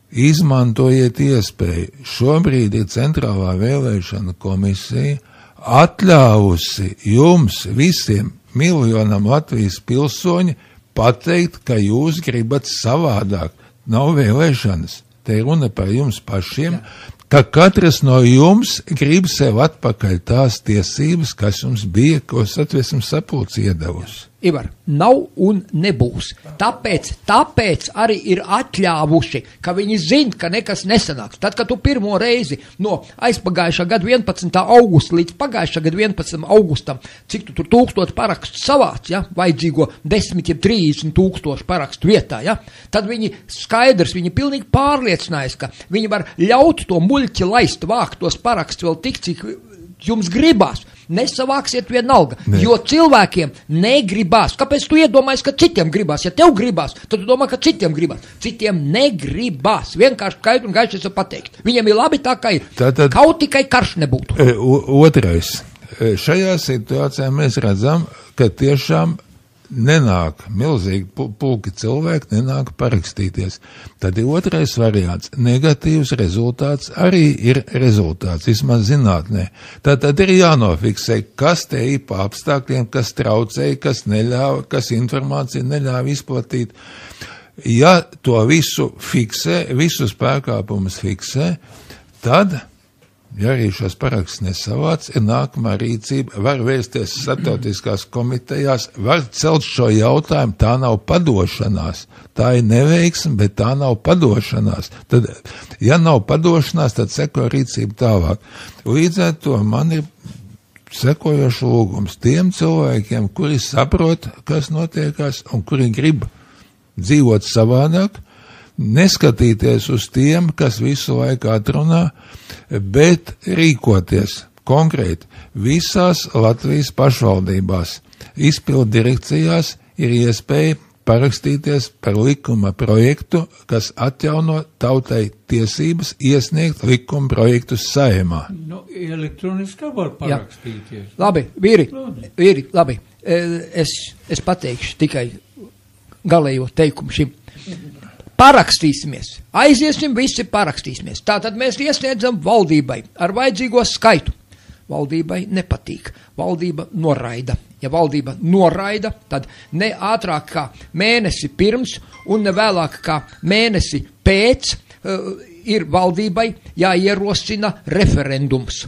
Izmantojiet iespēju. Šobrīd ir Centrālā vēlēšana komisija atļāvusi jums visiem miljonam Latvijas pilsoņi pateikt, ka jūs gribat savādāk. Nav vēlēšanas. Te runa par jums pašiem, ka katrs no jums grib sev atpakaļ tās tiesības, kas jums bija, ko Satversmes sapulce iedavusi. Ivar, nav un nebūs. Tāpēc arī ir atļāvuši, ka viņi zina, ka nekas nesanāks. Tad, kad tu pirmo reizi no aizpagājušā gada 11. augusta līdz pagājušā gada 11. augustam, cik tu tur 1000 parakstu savāc, ja, vajadzīgo 10-30 parakstu vietā, ja, tad viņi skaidrs, viņi pilnīgi pārliecinājās, ka viņi var ļaut to muļķi laist, vākt tos parakstu vēl tik, cik jums gribās. Nesavāksiet vienalga, jo cilvēkiem negribās. Kāpēc tu iedomājies, ka citiem gribās? Ja tev gribās, tad tu domā, ka citiem gribās. Citiem negribās. Vienkārši skaidri un gaiši es pateikt. Viņiem ir labi tā, kā ir. Tātad, kaut tikai karš nebūtu. Otrais. Šajā situācijā mēs redzam, ka tiešām nenāk milzīgi pulki cilvēki, nenāk parakstīties. Tad ir otrais variants. Negatīvs rezultāts arī ir rezultāts, vismaz zinātnē. Tad ir jānofiksē, kas te ir pa apstākļiem, kas traucēja, kas neļāva, kas informāciju neļāva izplatīt. Ja to visu fiksē, visus pārkāpumus fiksē, tad, ja arī šos parakstus nesavāc, ir nākamā rīcība, var vērsties starptautiskās komitejās, var celt šo jautājumu, tā nav padošanās. Tā ir neveiksme, bet tā nav padošanās. Tad, ja nav padošanās, tad seko rīcība tālāk. Līdz ar to man ir sekojošs lūgums tiem cilvēkiem, kuri saprot, kas notiekās un kuri grib dzīvot savādāk, neskatīties uz tiem, kas visu laiku atrunā, bet rīkoties konkrēti. Visās Latvijas pašvaldībās, izpildu direkcijās ir iespēja parakstīties par likuma projektu, kas atjauno tautai tiesības iesniegt likuma projektus Saeimā. Nu, elektroniski var parakstīties. Jā. Labi, vīri, labi. Es pateikšu tikai galējo teikumu šim. Parakstīsimies, aiziesim visi parakstīsimies. Tātad mēs iesniedzam valdībai ar vajadzīgo skaitu. Valdībai nepatīk, valdība noraida. Ja valdība noraida, tad ne ātrāk kā mēnesi pirms un ne vēlāk kā mēnesi pēc ir valdībai jāierosina referendums.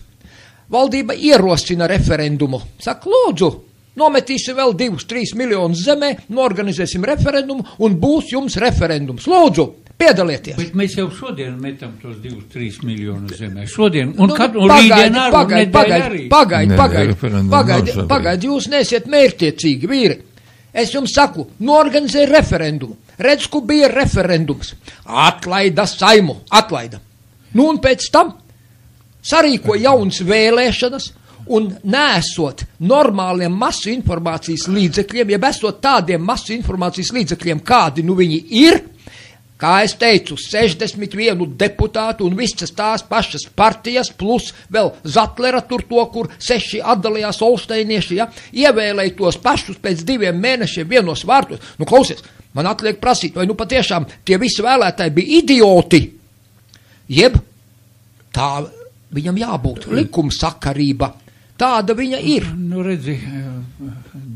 Valdība ierosina referendumu. Saka, lūdzu, nometīsim vēl 2-3 miljonus zemē, norganizēsim referendumu un būs jums referendums. Lūdzu, piedalieties. Bet mēs jau šodien metam tos 2-3 miljonus zemē. Šodien, un rītdien Pagaid, jūs neesiet mērķtiecīgi, vīri. Es jums saku, norganizē referendumu. Redz, kur bija referendums. Atlaida Saimu, atlaida. Nu un pēc tam sarīko jaunas vēlēšanas, un nesot normāliem masu informācijas līdzekļiem, ja esot tādiem masu informācijas līdzekļiem, kādi nu viņi ir, kā es teicu, 61 deputātu un visas tās pašas partijas, plus vēl Zatlera tur to, kur 6 atdalījās olšteinieši, ja, ievēlēja tos pašus pēc 2 mēnešiem vienos vārtos. Nu, klausies, man atliek prasīt, vai nu patiešām tie visi vēlētāji bija idioti, jeb tā viņam jābūt likumsakarība. Tāda viņa ir. Nu, redzi,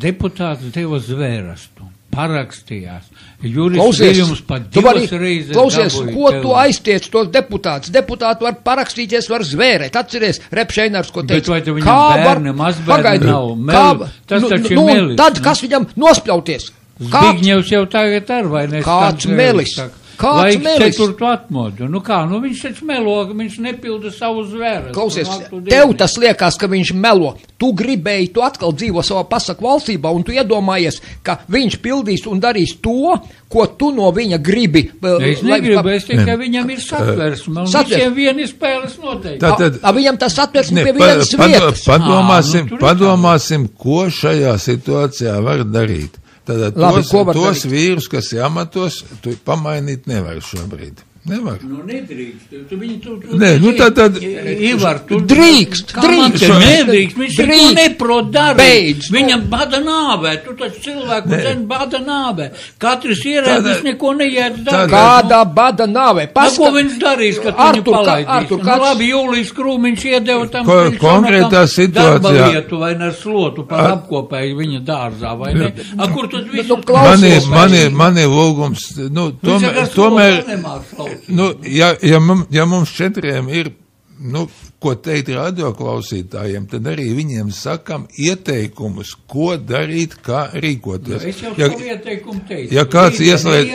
deputāts deva zvērstu. parakstījās. Juris Viļņums pat divas reizes klausies, dabūja ko tu televīziju. aiztiec tos deputātus? Deputāti var parakstīties, var zvērēt. Atceries, Repšeinars, ko teica. Bet vai te viņam bērni, mazbērni nav? Tas taču ir melis. Tad kas viņam nospļauties? Zbigņevs jau tagad ar, vai ne? Kāds melis? Kāds melis? Ceturtu atmodu. Nu kā, nu viņš taču melo, viņš nepilda savu zvēru. Klausies, tev tas liekas, ka viņš melo. Tu gribēji, tu atkal dzīvo savā pasaku valstībā, un tu iedomājies, ka viņš pildīs un darīs to, ko tu no viņa gribi. Es negribu, es tikai viņam ir satversme, un visiem vieni spēles noteikti. Viņam tas satversme pie vienas vietas. Padomāsim, ko šajā situācijā var darīt. Tātad tos vīrus, kas ir amatos, tu pamainīt nevar šobrīd. Nevar. Nu, nedrīkst. Ivar, tu drīkst. Nedrīkst. Viņš neko neprot darīt. Viņam bada nāvē. Tu taču cilvēku zem bada nāvē. Katrs ierēdis neko neiet darīt. Kādā bada nāvē? Ko viņš darīs, kad viņu palaidīs? Nu, labi, Jūlijas Krūmiņš iedeva tam konkrētā situācijā. Darba vietu vai ar slotu par apkopēju viņa dārzā, vai ne? Kur tad visu? Man ir lūgums, tomēr, ja mums četriem ir, ko teikt radioklausītājiem, tad arī viņiem sakam ieteikumus, ko darīt, kā rīkoties. Es jau savu ieteikumu teicu. Ja kāds ieslēdz,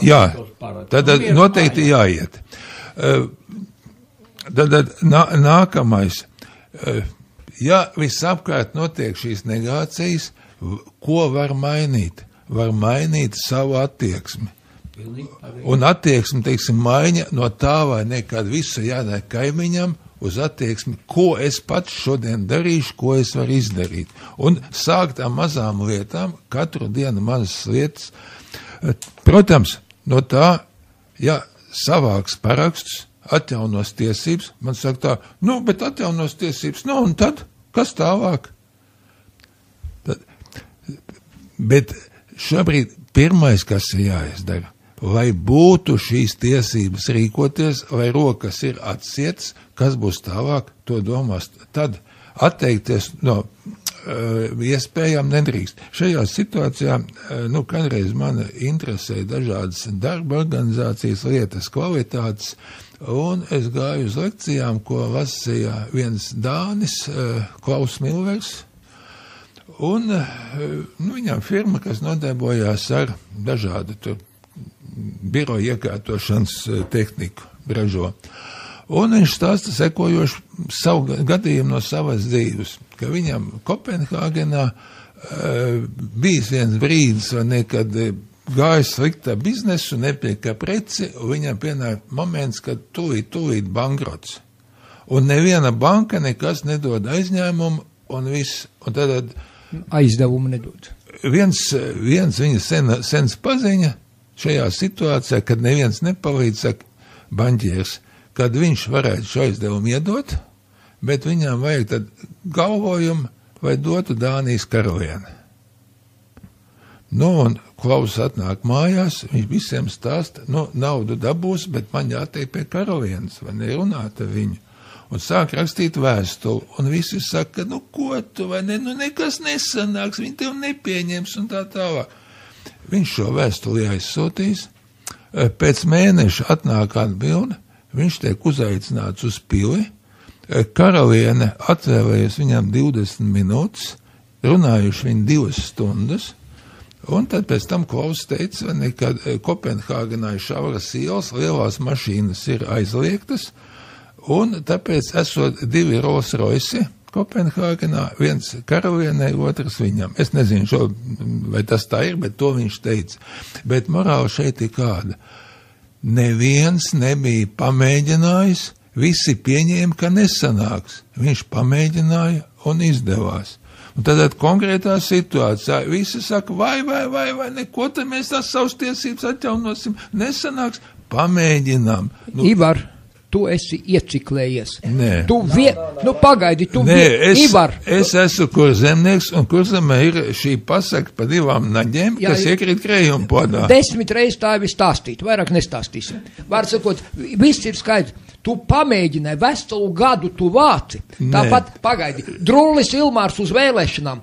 jā, tad noteikti jāiet. Tad nākamais, ja visapkārt notiek šīs negācijas, ko var mainīt? Var mainīt savu attieksmi. Un attieksmi, teiksim, maiņa no tā vai nekad visu jādara kaimiņam uz attieksmi, ko es pats šodien darīšu, ko es varu izdarīt. Un sākt ar mazām lietām, katru dienu mazas lietas. Protams, no tā, ja savāks parakstus, atjaunos tiesības, man saka tā, bet atjaunos tiesības, un tad, kas tālāk? Bet šobrīd pirmais, kas ir jāizdara, lai būtu šīs tiesības rīkoties, lai rokas ir atsietas, kas būs tālāk, to domās. Tad atteikties no iespējām nedrīkst. Šajā situācijā, kādreiz man interesē dažādas darba organizācijas lietas, kvalitātes, un es gāju uz lekcijām, ko lasīja viens dānis, Klaus Milvers, un viņam firma, kas nodarbojās ar dažādu tur biroju iekārtošanas tehniku ražo. Un viņš stāsta sekojošu savu gadījumu no savas dzīves, ka viņam Kopenhāgenā bijis viens brīdis, vai nekad gājis sliktā biznesu, nepieka preci, un viņam pienāk moments, kad tūlīt bankrots. Un neviena banka nekas nedod aizņēmumu, un viss. Un tad aizdevumu nedod. Viens viņa sens paziņa šajā situācijā, kad neviens nepalīdz, saka banķieris, kad viņš varētu šo aizdevumu iedot, bet viņām vajag tad galvojumu, vai dotu Dānijas karalieni. Un Klaus atnāk mājās, viņš visiem stāsta, naudu dabūs, bet man jātiek pie karalienes, vai nerunāt ar viņu. Un sāk rakstīt vēstuli, un visi saka, ko tu, vai ne, nekas nesanāks, viņi tev nepieņems, un tā tālāk. Viņš šo vēstuli aizsūtīs, pēc mēneša atnāk atbilde, viņš tiek uzaicināts uz pili, karaliene atvēlējas viņam 20 minūtes, runājuši viņi 2 stundas, un tad pēc tam Klaus teica, ka Kopenhāgenā ir šauras ielas, lielās mašīnas ir aizliegtas, un tāpēc esot 2 Rolls Royce Kopenhāgenā, viens karalienei, otrs viņam. Es nezinu, vai tas tā ir, bet to viņš teica. Bet morāli šeit ir kāda. Neviens nebija pamēģinājis, visi pieņēma, ka nesanāks. Viņš pamēģināja un izdevās. Un tad konkrētā situācijā visi saka, vai, neko, tad mēs tās savas tiesības atjaunosim, nesanāks, pamēģinām. Ivar, tu esi ieciklējies. Nē. Pagaidi, Ivar. Es esmu kurzemnieks, un kurzemē ir šī pasaka pa 2 naģiem, kas iekrīt krējuma podā. 10 reizes tā jau stāstīt, vairāk nestāstīsim. Var sakot, viss ir skaidrs. Tu pamēģināji, veselu gadu tu vāci. Tāpat, pagaidi, Drullis Ilmārs uz vēlēšanām.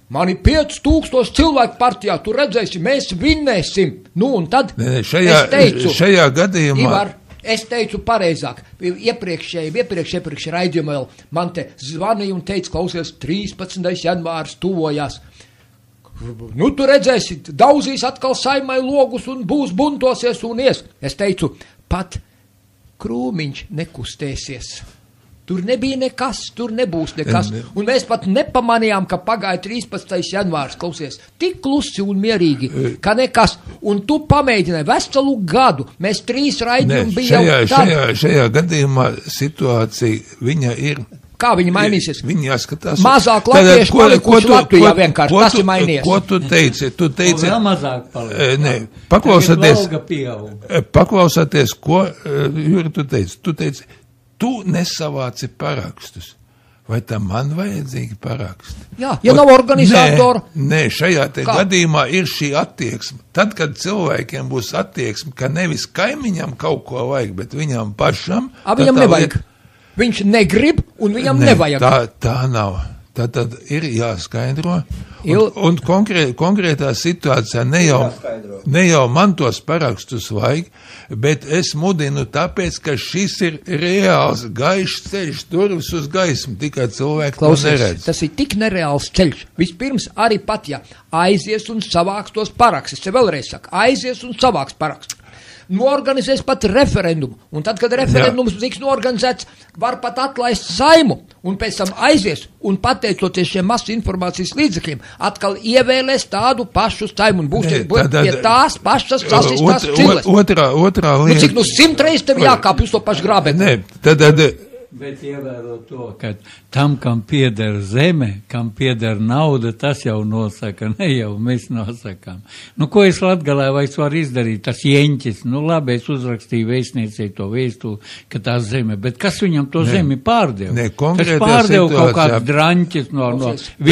Man ir 5000 cilvēku partijā, tu redzēsi, mēs vinnēsim. Nu, un tad šajā gadījumā... Ivar, es teicu pareizāk, iepriekšējā raidījumā vēl man te zvanīja un teica, klausies, 13. janvārs tuvojās. Nu, tu redzēsi, daudzīs atkal Saimai logus un būs buntosies un ies. Es teicu, pat krūmiņš nekustēsies. Tur nebija nekas, tur nebūs nekas. Un mēs pat nepamanījām, ka pagāja 13. janvārs, klausies, tik klusi un mierīgi, ka nekas. Un tu pamēģināji veselu gadu, mēs 3 raidījumi bija jau tad. Šajā gadījumā situācija viņa ir... Kā viņa mainīsies? Viņa jāskatās. Mazāk latviešu palikuši Latvijā vienkārši. Tas ir mainījies. Ko tu teici? Tu teici... Vēl mazāk palikuši. Nē, paklausāties, ko, Juri, tu teici? Tu teici, tu nesavāci parakstus. Vai tam man vajadzīgi paraksti? Jā, ja nav organizātoru. Nē, šajā te gadījumā ir šī attieksme. Tad, kad cilvēkiem būs attieksme, ka nevis kaimiņam kaut ko vajag, bet viņam pašam. Viņam nevajag. Viņš negrib un viņam nevajag. Tā nav. Tad ir jāskaidro. Un konkrētā situācijā ne jau man tos parakstus vajag, bet es mudinu tāpēc, ka šis ir reāls gaišs ceļš, durvis uz gaismu, tikai cilvēki to neredz. Tas ir tik nereāls ceļš. Vispirms arī pat, ja aizies un savāks tos parakstus, es vēlreiz saku, aizies un savāks parakstus. Norganizēs pat referendumu, un tad, kad referendums tiks norganizēts, var pat atlaist Saimu, un pēc tam aizies, un pateicoties šiem masu informācijas līdzekļiem, atkal ievēlēs tādu pašu Saimu, un būs pie tās pašas sasistās ciles. Otrā lieta. Nu, cik 100 reizes tev jākāp uz to pašu grābēt? Nē, tad... Bet ievēro to, ka tam, kam pieder zeme, kam pieder nauda, tas jau nosaka, ne jau mēs nosakām. Nu, ko es Latgalē vairs varu izdarīt? Tas jeņķis, nu labi, es uzrakstīju vēstniecei to vēstuli, ka tā zeme, bet kas viņam to zemi pārdeva? Tas pārdeva kaut kāds draņķis no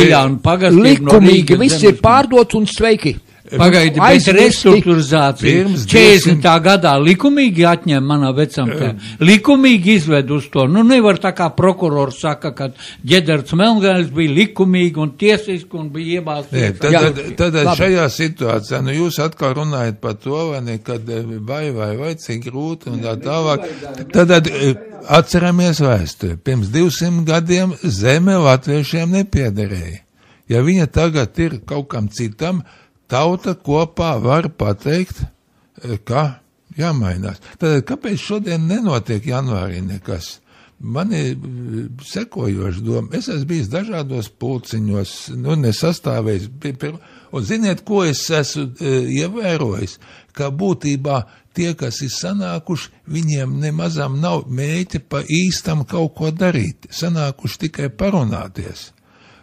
Viļānu pagastību. Likumīgi, viss ir pārdots un sveiki. Pagaidi, bet restruktūrizācija 40. gadā likumīgi atņem manā vecamtē, likumīgi izved uz to. Nu, nevar tā kā prokurors saka, ka Ģederts Melngailis bija likumīgi un tiesiski un bija iebāzts. Tad šajā situācijā, nu jūs atkal runājat par to, vai ne, kad vai, cik grūti un tā tālāk. Tad atceramies vēsturi. Pirms 200 gadiem zeme latviešiem nepiederēja. Ja viņa tagad ir kaut kam citam, tauta kopā var pateikt, ka jāmainās. Tad kāpēc šodien nenotiek janvārī nekas? Man ir sekojoša doma. Es esmu bijis dažādos pulciņos, nesastāvējis. Un ziniet, ko es esmu ievērojis? Ka būtībā tie, kas ir sanākuši, viņiem nemazam nav mēķi pa īstam kaut ko darīt. Sanākuši tikai parunāties.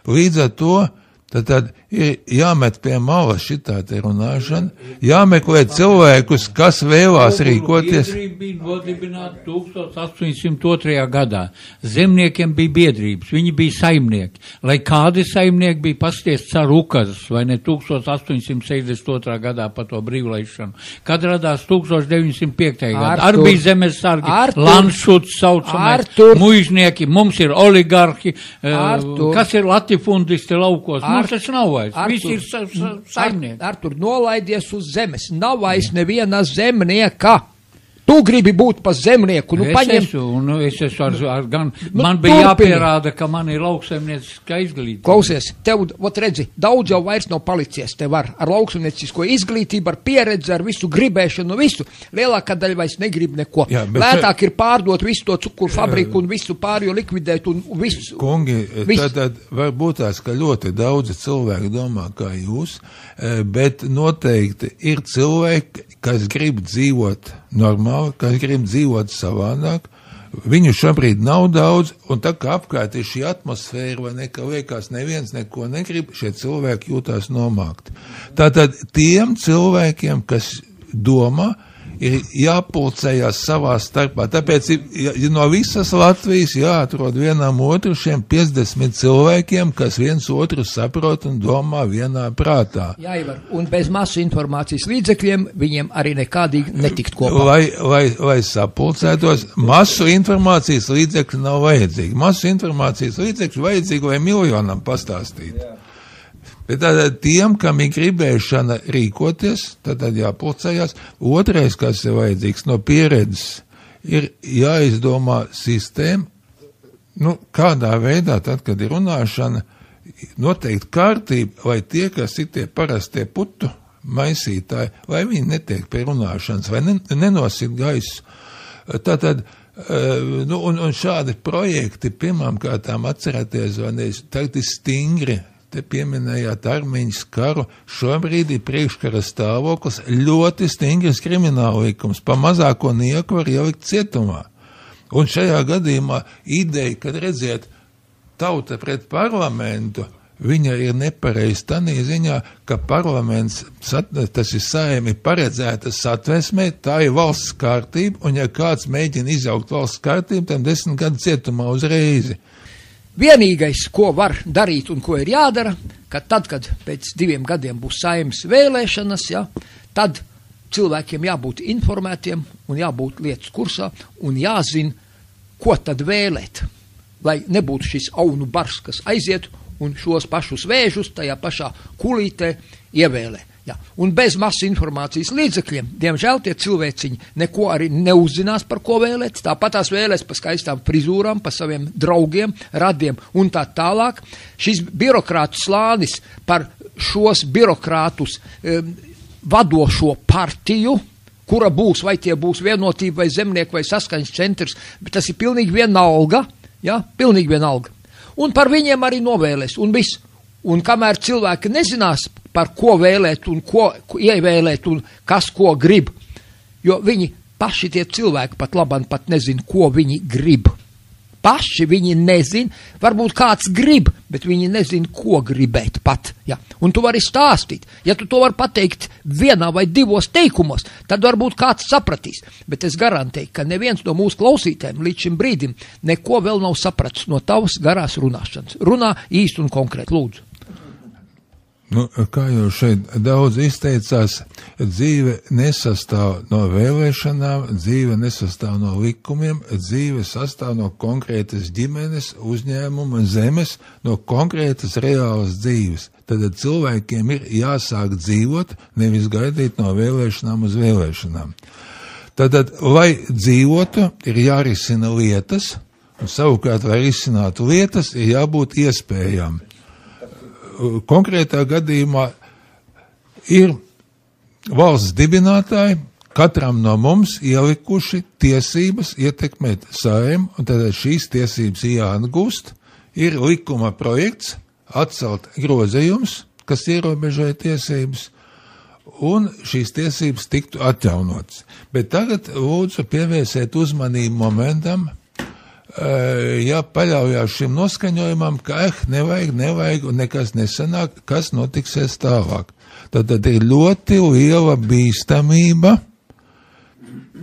Līdz ar to tad ir jāmet pie malas šitā te runāšana, jāmeklē cilvēkus, kas vēlās rīkoties. Biedrība bija nodibināta 1802. gadā. Zemniekiem bija biedrības, viņi bija saimnieki. Lai kādi saimnieki bija pasties car ukazas, vai ne 1862. gadā pa to brīvlaišanu. Kad radās 1905. gadā. Ar bija zemes sargi, landšuts saucamais, muižnieki, mums ir oligarhi, kas ir latifundisti laukos. Tas nav vairs. Visi ir saimnieki. Artur, nolaidies uz zemes. Nav vairs neviena zemnieka. Tu gribi būt pa zemnieku. Nu, es esmu gan, man bija jāpierāda, ka man ir lauksaimnieciskā izglītība. Klausies, tev, redzi, daudz jau vairs nav palicies. Tev ar lauksaimniecisko izglītību, ar pieredzi, ar visu gribēšanu, visu. Lielākā daļa vairs negrib neko. Jā, lētāk ir pārdot visu to cukuru fabriku un visu pārējo likvidēt un visu. Kungi, tad varbūt tās, ka ļoti daudzi cilvēki domā kā jūs, bet noteikti ir cilvēki, kas grib dzīvot normāli, kas grib dzīvot savādāk. Viņu šobrīd nav daudz, un tā kā apkārt ir šī atmosfēra, vai ne, ka liekas neviens neko negrib, šie cilvēki jūtās nomākti. Tātad tiem cilvēkiem, kas domā, ir jāpulcējās savā starpā. Tāpēc no visas Latvijas jāatrod vienam otru šiem 50 cilvēkiem, kas viens otru saprot un domā vienā prātā. Jā, Ivar, un bez masu informācijas līdzekļiem viņiem arī nekādīgi netikt kopā. Lai sapulcētos, masu informācijas līdzekļi nav vajadzīgi. Masu informācijas līdzekļi vajadzīgi, lai miljonam pastāstītu. Bet tātad tiem, kam ir gribēšana rīkoties, tad jāpulcējās. Otrais, kas ir vajadzīgs no pieredzes, ir jāizdomā sistēma, kādā veidā, tad, kad ir runāšana, noteikti kārtība, lai tie, kas ir tie parastie putu maisītāji, lai viņi netiek pie runāšanas, vai nenosit gaisu. Tātad, un šādi projekti, pirmām kārtām atcerēties, vai ne, tagad ir stingri, te pieminējāt armijas karu, šobrīd ir priekškara stāvoklis, ļoti stingrs krimināla likums, pa mazāko nieku var ielikt cietumā. Un šajā gadījumā ideja, kad redziet, tauta pret parlamentu, viņa ir nepareiz tanī ziņā, ka parlaments, tas ir Saeima, ir paredzēta satversmē, tā ir valsts kārtība, un ja kāds mēģina izjaukt valsts kārtību, tam 10 gadu cietumā uzreizi. Vienīgais, ko var darīt un ko ir jādara, ka tad, kad pēc 2 gadiem būs Saeimas vēlēšanas, tad cilvēkiem jābūt informētiem un jābūt lietas kursā un jāzina, ko tad vēlēt, lai nebūtu šis aunu bars, kas aiziet un šos pašus vēžus tajā pašā kulītē ievēlē. Ja. Un bez masu informācijas līdzekļiem, diemžēl tie cilvēciņi neko arī neuzzinās, par ko vēlēt, tāpat tās vēlēs pa skaistām frizūrām, pa saviem draugiem, radiem un tā tālāk. Šis birokrātu slānis par šos birokrātus vadošo partiju, kura būs, vai tie būs Vienotība, vai Zemnieku, vai Saskaņas centrs, bet tas ir pilnīgi vienalga, pilnīgi vienalga. Un par viņiem arī novēlēs, un viss. Un kamēr cilvēki nezinās, par ko vēlēt, un ko ievēlēt, un kas ko grib, jo viņi paši tie cilvēki pat labāk pat nezin, ko viņi grib. Paši viņi nezin, varbūt kāds grib, bet viņi nezin, ko gribēt pat. Ja. Un tu vari stāstīt. Ja tu to vari pateikt 1 vai 2 teikumos, tad varbūt kāds sapratīs. Bet es garantēju, ka neviens no mūsu klausītājiem līdz šim brīdim neko vēl nav sapratis no tavas garās runāšanas. Runā īsti un konkrēti, lūdzu. Kā jau šeit daudz izteicās, dzīve nesastāv no vēlēšanām, dzīve nesastāv no likumiem, dzīve sastāv no konkrētas ģimenes, uzņēmuma, zemes, no konkrētas reālas dzīves. Tad cilvēkiem ir jāsāk dzīvot, nevis gaidīt no vēlēšanām uz vēlēšanām. Tad, lai dzīvotu, ir jārisina lietas, un savukārt, lai risinātu lietas, ir jābūt iespējām. Konkrētā gadījumā ir valsts dibinātāji, katram no mums ielikuši tiesības ietekmēt Saeimu, un tad šīs tiesības jāatgūst. Ir likuma projekts, atcelt grozījums, kas ierobežoja tiesības, un šīs tiesības tiktu atjaunotas. Bet tagad lūdzu pievērsiet uzmanību momentam, ja paļaujās šim noskaņojumam, ka nevajag un nekas nesanāk, kas notiksies tālāk. Tad ir ļoti liela bīstamība.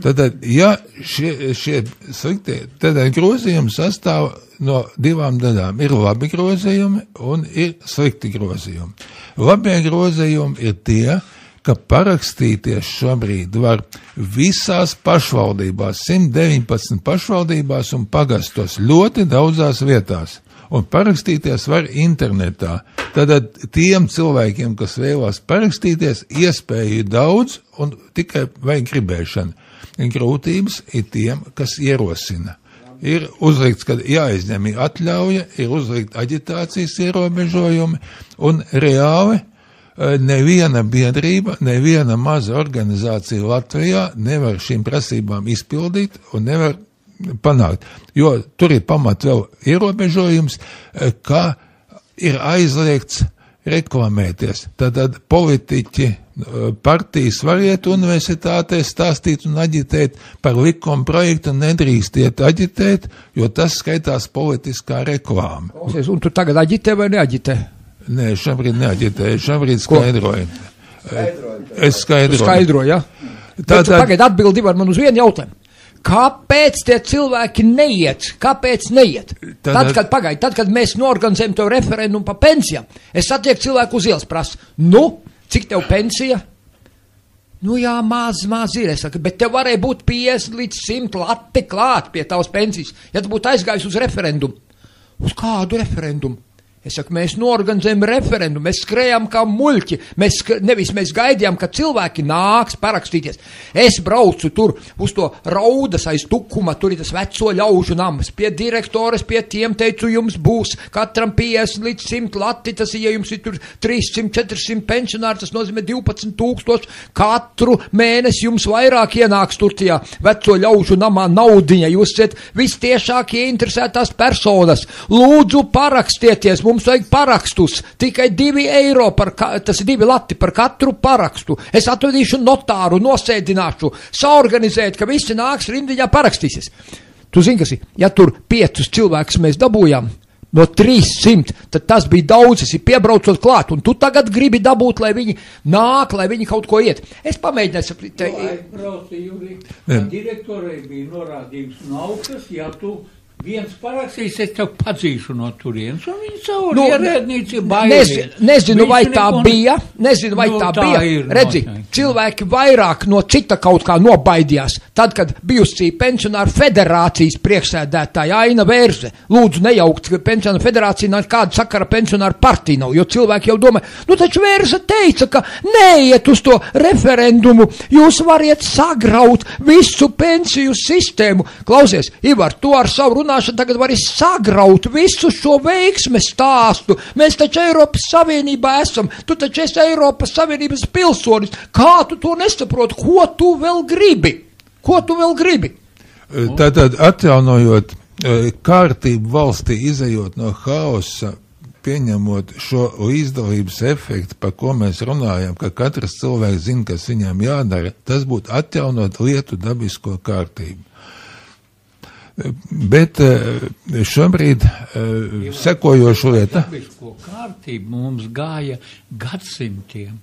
Tad, ja šie sliktie, tad grozījumi sastāv no 2 daļām. Ir labi grozījumi un ir slikti grozījumi. Labie grozījumi ir tie, ka parakstīties šobrīd var visās pašvaldībās, 119 pašvaldībās un pagastos ļoti daudzās vietās. Un parakstīties var internetā. Tad tiem cilvēkiem, kas vēlās parakstīties, iespēju daudz un tikai vajag gribēšana. Grūtības ir tiem, kas ierosina. Ir uzlikts, ka jāizņem atļauja, ir uzlikt aģitācijas ierobežojumi un reāli neviena biedrība, neviena maza organizācija Latvijā nevar šīm prasībām izpildīt un nevar panākt. Jo tur ir pamat vēl ierobežojums, ka ir aizliegts reklamēties. Tad politiķi, partijas var iet universitātē stāstīt un aģitēt par likuma projektu, nedrīkstiet aģitēt, jo tas skaitās politiskā reklāma. Un tu tagad aģitē vai neaģitē? Nē, šobrīd neaģitēju, šobrīd skaidroju. Es skaidroju. Skaidroju, ja? Pagaid atbildi var man uz vienu jautājumu. Kāpēc tie cilvēki neiet? Kāpēc neiet? Tad, kad mēs norganizējam to referendumu pa pensijām, es satieku cilvēku uz ielas prasu, cik tev pensija? Jā, maz ir, es saku, bet tev varēja būt 50 līdz 100 lati klāt pie tavas pensijas, ja tu būtu aizgājis uz referendumu. Uz kādu referendumu? Es saku, mēs norganizējam referendumu, mēs skrējām kā muļķi, mēs gaidījām, ka cilvēki nāks parakstīties. Es braucu tur uz to Raudas aiz Tukuma, tur ir tas veco ļaužu nams, pie direktores, pie tiem teicu, jums būs katram 50 līdz 100 lati, tas ja jums ir tur 300-400 pensionāri, tas nozīmē 12,000, katru mēnesi jums vairāk ienāks tur tajā veco ļaužu namā naudiņa, jūs esat vistiešāk ieinteresētās personas, lūdzu parakstieties, mums vajag parakstus, tikai 2 eiro, tas ir 2 lati par katru parakstu. Es atvedīšu notāru, nosēdināšu, saorganizēt, ka visi nāks rindiņā parakstīsies. Tu zini, kas ir, ja tur 5 cilvēkus mēs dabūjām, no 300, tad tas bija daudz, es ir piebraucot klāt, un tu tagad gribi dabūt, lai viņi nāk, lai viņi kaut ko iet. Es pamēģināju. Direktorai bija norādījums no augšas, ja tu viens parakstīs, es tev padzīšu no turienes, un viņi caur ierēdnīci ir bailīgi. Nezinu, vai tā bija. Redzi, cilvēki vairāk no cita kaut kā nobaidījās. Tad, kad bijusī pensionāru federācijas priekšsēdētāja Aina Vērze, lūdzu nejaukt, ka pensionāru federācija nav kāda sakara pensionāru partija nav, jo cilvēki jau domā, taču Vērze teica, ka neiet uz to referendumu, jūs variet sagraut visu pensiju sistēmu. Klausies, Ivar, tu ar savu runāšanu tagad vari sagraut visu šo veiksmes stāstu. Mēs taču Eiropas Savienībā esam. Tu taču esi Eiropas Savienības pilsonis. Kā tu to nesaproti? Ko tu vēl gribi? Tātad atjaunojot kārtību valstī, izejot no haosa, pieņemot šo līdzdalības efektu, par ko mēs runājam, ka katrs cilvēks zina, kas viņam jādara, tas būtu atjaunot lietu dabisko kārtību. Bet šobrīd sekojošu lieta. Dabisko kārtību mums gāja gadsimtiem,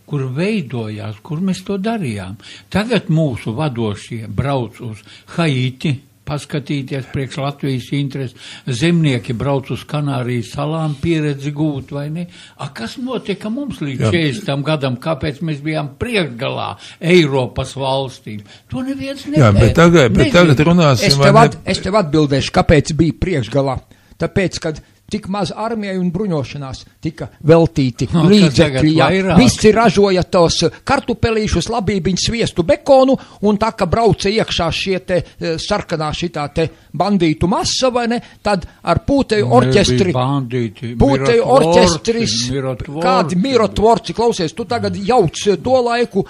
kur veidojās, kur mēs to darījām. Tagad mūsu vadošie brauc uz Haiti, paskatīties priekš Latvijas interesi, zemnieki brauc uz Kanārijas salām pieredzi gūt, vai ne? Kas notika mums līdz 40 gadam, kāpēc mēs bijām priekšgalā Eiropas valstīm? To neviens nepēta. Jā, bet tagad runāsim. Es tev atbildēšu, kāpēc bija priekšgalā. Tāpēc, kad tik maz armijai un bruņošanās tika veltīti līdzekļi. Visi ražoja tos kartupelīšus, labībiņu, sviestu, bekonu, un tā, ka brauca iekšā šie te sarkanā šitā te bandītu masa, vai ne, tad ar pūteju orķestri, kādi mirotvorci, klausies, tu tagad jauc to laiku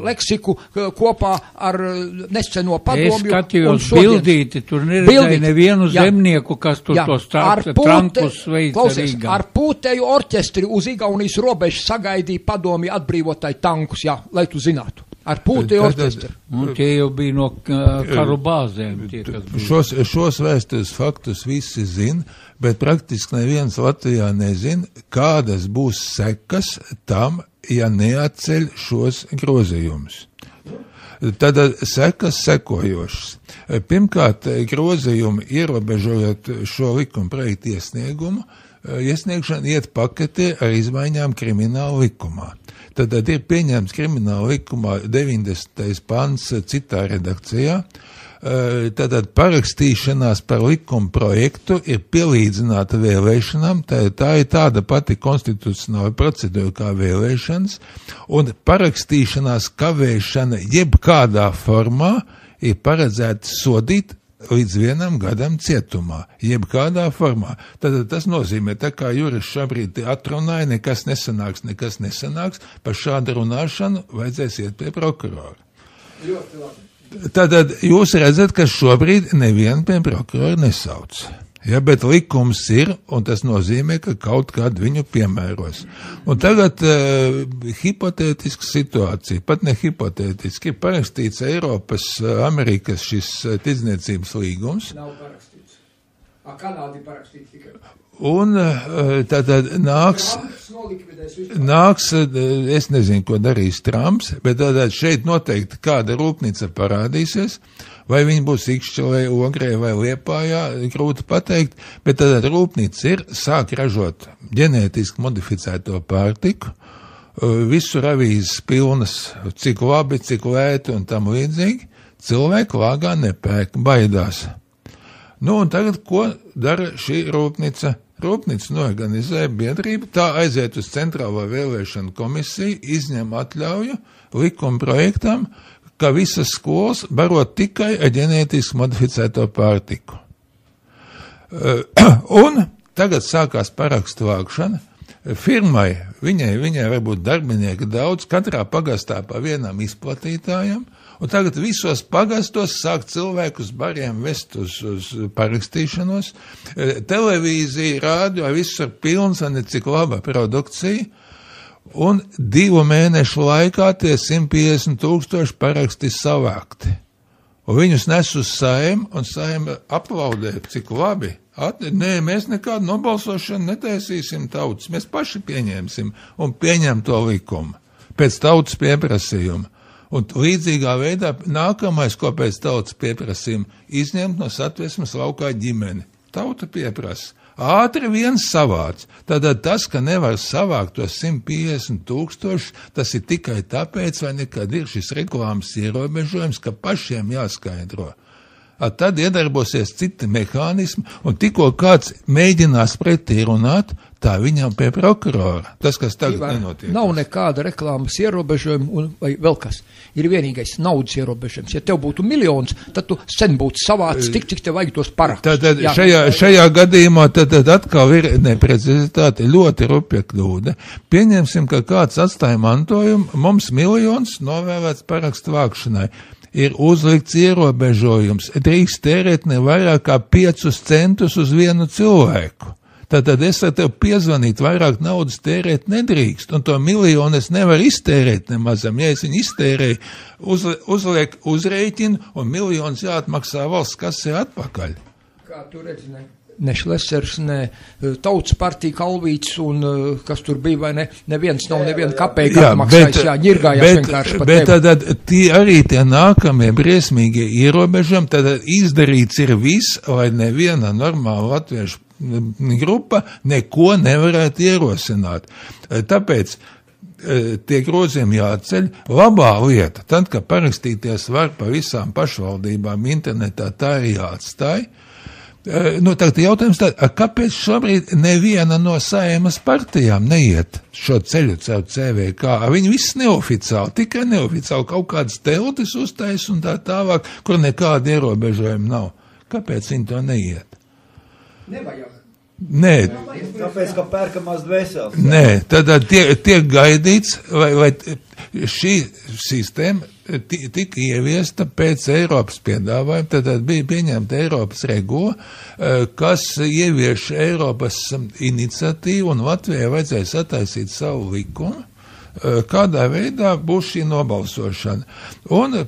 leksiku kopā ar neseno padomju. Es skatījos bildīti, tur neredzēja nevienu zemnieku, kas tur to trankus veica Rīgā. Ar pūteju orķestri uz Igaunijas robežu sagaidīja padomju atbrīvotāji tankus, jā, lai tu zinātu. Ar pūteju orķestri. Un tie jau bija no karu bāzēm. Šos vēstures faktus visi zina, bet praktiski neviens Latvijā nezina, kādas būs sekas tam, ja neatceļ šos grozījumus. Tad sekas sekojošas. Pirmkārt, grozījumi ierobežojot šo likuma projektu iesniegšanu iet paketē ar izmaiņām krimināla likumā. Tad ir pieņemts krimināla likumā 90. pants citā redakcijā. Tātad parakstīšanās par likuma projektu ir pielīdzināta vēlēšanām, tā ir tāda pati konstitucionāla procedūra kā vēlēšanas, un parakstīšanās kavēšana jebkādā formā ir paredzēta sodīt līdz 1 gadam cietumā, jebkādā formā. Tad tas nozīmē, tā kā Juris šobrīd atrunāja, nekas nesanāks, par šādu runāšanu vajadzēs iet pie prokurora. Ļoti labi. Tātad jūs redzat, ka šobrīd nevienu pie prokurora nesauc. Ja, bet likums ir, un tas nozīmē, ka kaut kādu viņu piemēros. Un tagad hipotētiska situācija, pat ne hipotētiski, ir parakstīts Eiropas, Amerikas šis tirdzniecības līgums. Nav parakstīts. Kanādi parakstīts tikai. Un tātad nāks, es nezinu, ko darīs Trumps, bet tātad šeit noteikti kāda rūpnīca parādīsies, vai viņi būs Ikšķelē, Ogrē vai Liepājā, grūti pateikt, bet tātad rūpnīca ir, sāk ražot ģenētiski modificēto pārtiku, visur avīzes pilnas, cik labi, cik lēti un tam līdzīgi, cilvēki lāgā nepērk, baidās. Nu, un tagad, ko dara šī rūpnīca? Rūpnīca norganizē biedrību, tā aiziet uz Centrālo vēlēšanu komisiju, izņem atļauju likuma projektam, ka visas skolas barot tikai ar ģenētiski modificēto pārtiku. Un tagad sākās parakstu vākšana. Firmai, viņai varbūt darbinieki daudz, katrā pagastā pa vienam izplatītājam, un tagad visos pagastos sāk cilvēkus bariem vest uz parakstīšanos. Televīzija, rādio, visur pilns, un cik laba produkcija. Un 2 mēnešu laikā tie 150,000 paraksti savākti. Un viņus nes uz Saeimu, un Saeima aplaudē, cik labi. Nē, mēs nekādu nobalsošanu netaisīsim tautas, mēs paši pieņemsim un pieņem to likumu pēc tautas pieprasījuma. Un līdzīgā veidā nākamais, ko pēc tautas pieprasījuma, izņemt no Satversmes laukā ģimeni. Tauta pieprasa. Ātri viens savāc. Tātad tas, ka nevar savākt tos 150,000, tas ir tikai tāpēc, vai nekad ir šis reklāmas ierobežojums, ka pašiem jāskaidro. Tad iedarbosies citi mehānismi, un tikko kāds mēģinās pretī runāt, tā viņam pie prokurora. Tas, kas tagad nenotiek. Nav nekāda reklāmas ierobežojuma, vai vēl kas. Ir vienīgais naudas ierobežojums. Ja tev būtu miljons, tad tu sen būtu savācis tik, cik tev vajag tos parakstus. Tad šajā gadījumā tad atkal ir neprecizitāte, ļoti rupja kļūda. Pieņemsim, ka kāds atstāja mantojumu, mums miljons novēlēts parakstu vākšanai. Ir uzlikts ierobežojums, drīkst tērēt ne vairāk kā 5 centus uz vienu cilvēku. Tātad es ar tev piezvanīt, vairāk naudas tērēt nedrīkst, un to miljonu es nevaru iztērēt nemazam. Ja es viņu iztērēju, uzliek uzreikinu, un miljons jāatmaksā valsts kasē atpakaļ. Kā tu redzi, ne Šlesers, ne Tautas partija Kalvīts, un kas tur bija, vai ne, neviens nav neviena kapēka atmaksājis, ņirgājās vienkārši pa tevi. Bet tad tie arī tie nākamie briesmīgie ierobežojumi, tad izdarīts ir viss, lai neviena normāla latviešu grupa neko nevarētu ierosināt. Tāpēc tie grozījumi jāceļ. Labā lieta, tad, ka parakstīties var pa visām pašvaldībām internetā, tā ir jāatstāj. Tagad jautājums tā, kāpēc šobrīd neviena no Saeimas partijām neiet šo ceļu caur CVK? Viņi viss neoficiāli, tikai neoficiāli kaut kādas teltis uztais un tā tālāk, kur nekāda ierobežojuma nav. Kāpēc viņi to neiet? Nevajag. Nē. Tāpēc, ka pērkamās dvēseles. Nē, tad tiek gaidīts, vai šī sistēma tika ieviesta pēc Eiropas piedāvājuma, tad bija pieņemta Eiropas regula, kas ievieš Eiropas iniciatīvu, un Latvijai vajadzēja sataisīt savu likumu, kādā veidā būs šī nobalsošana. Un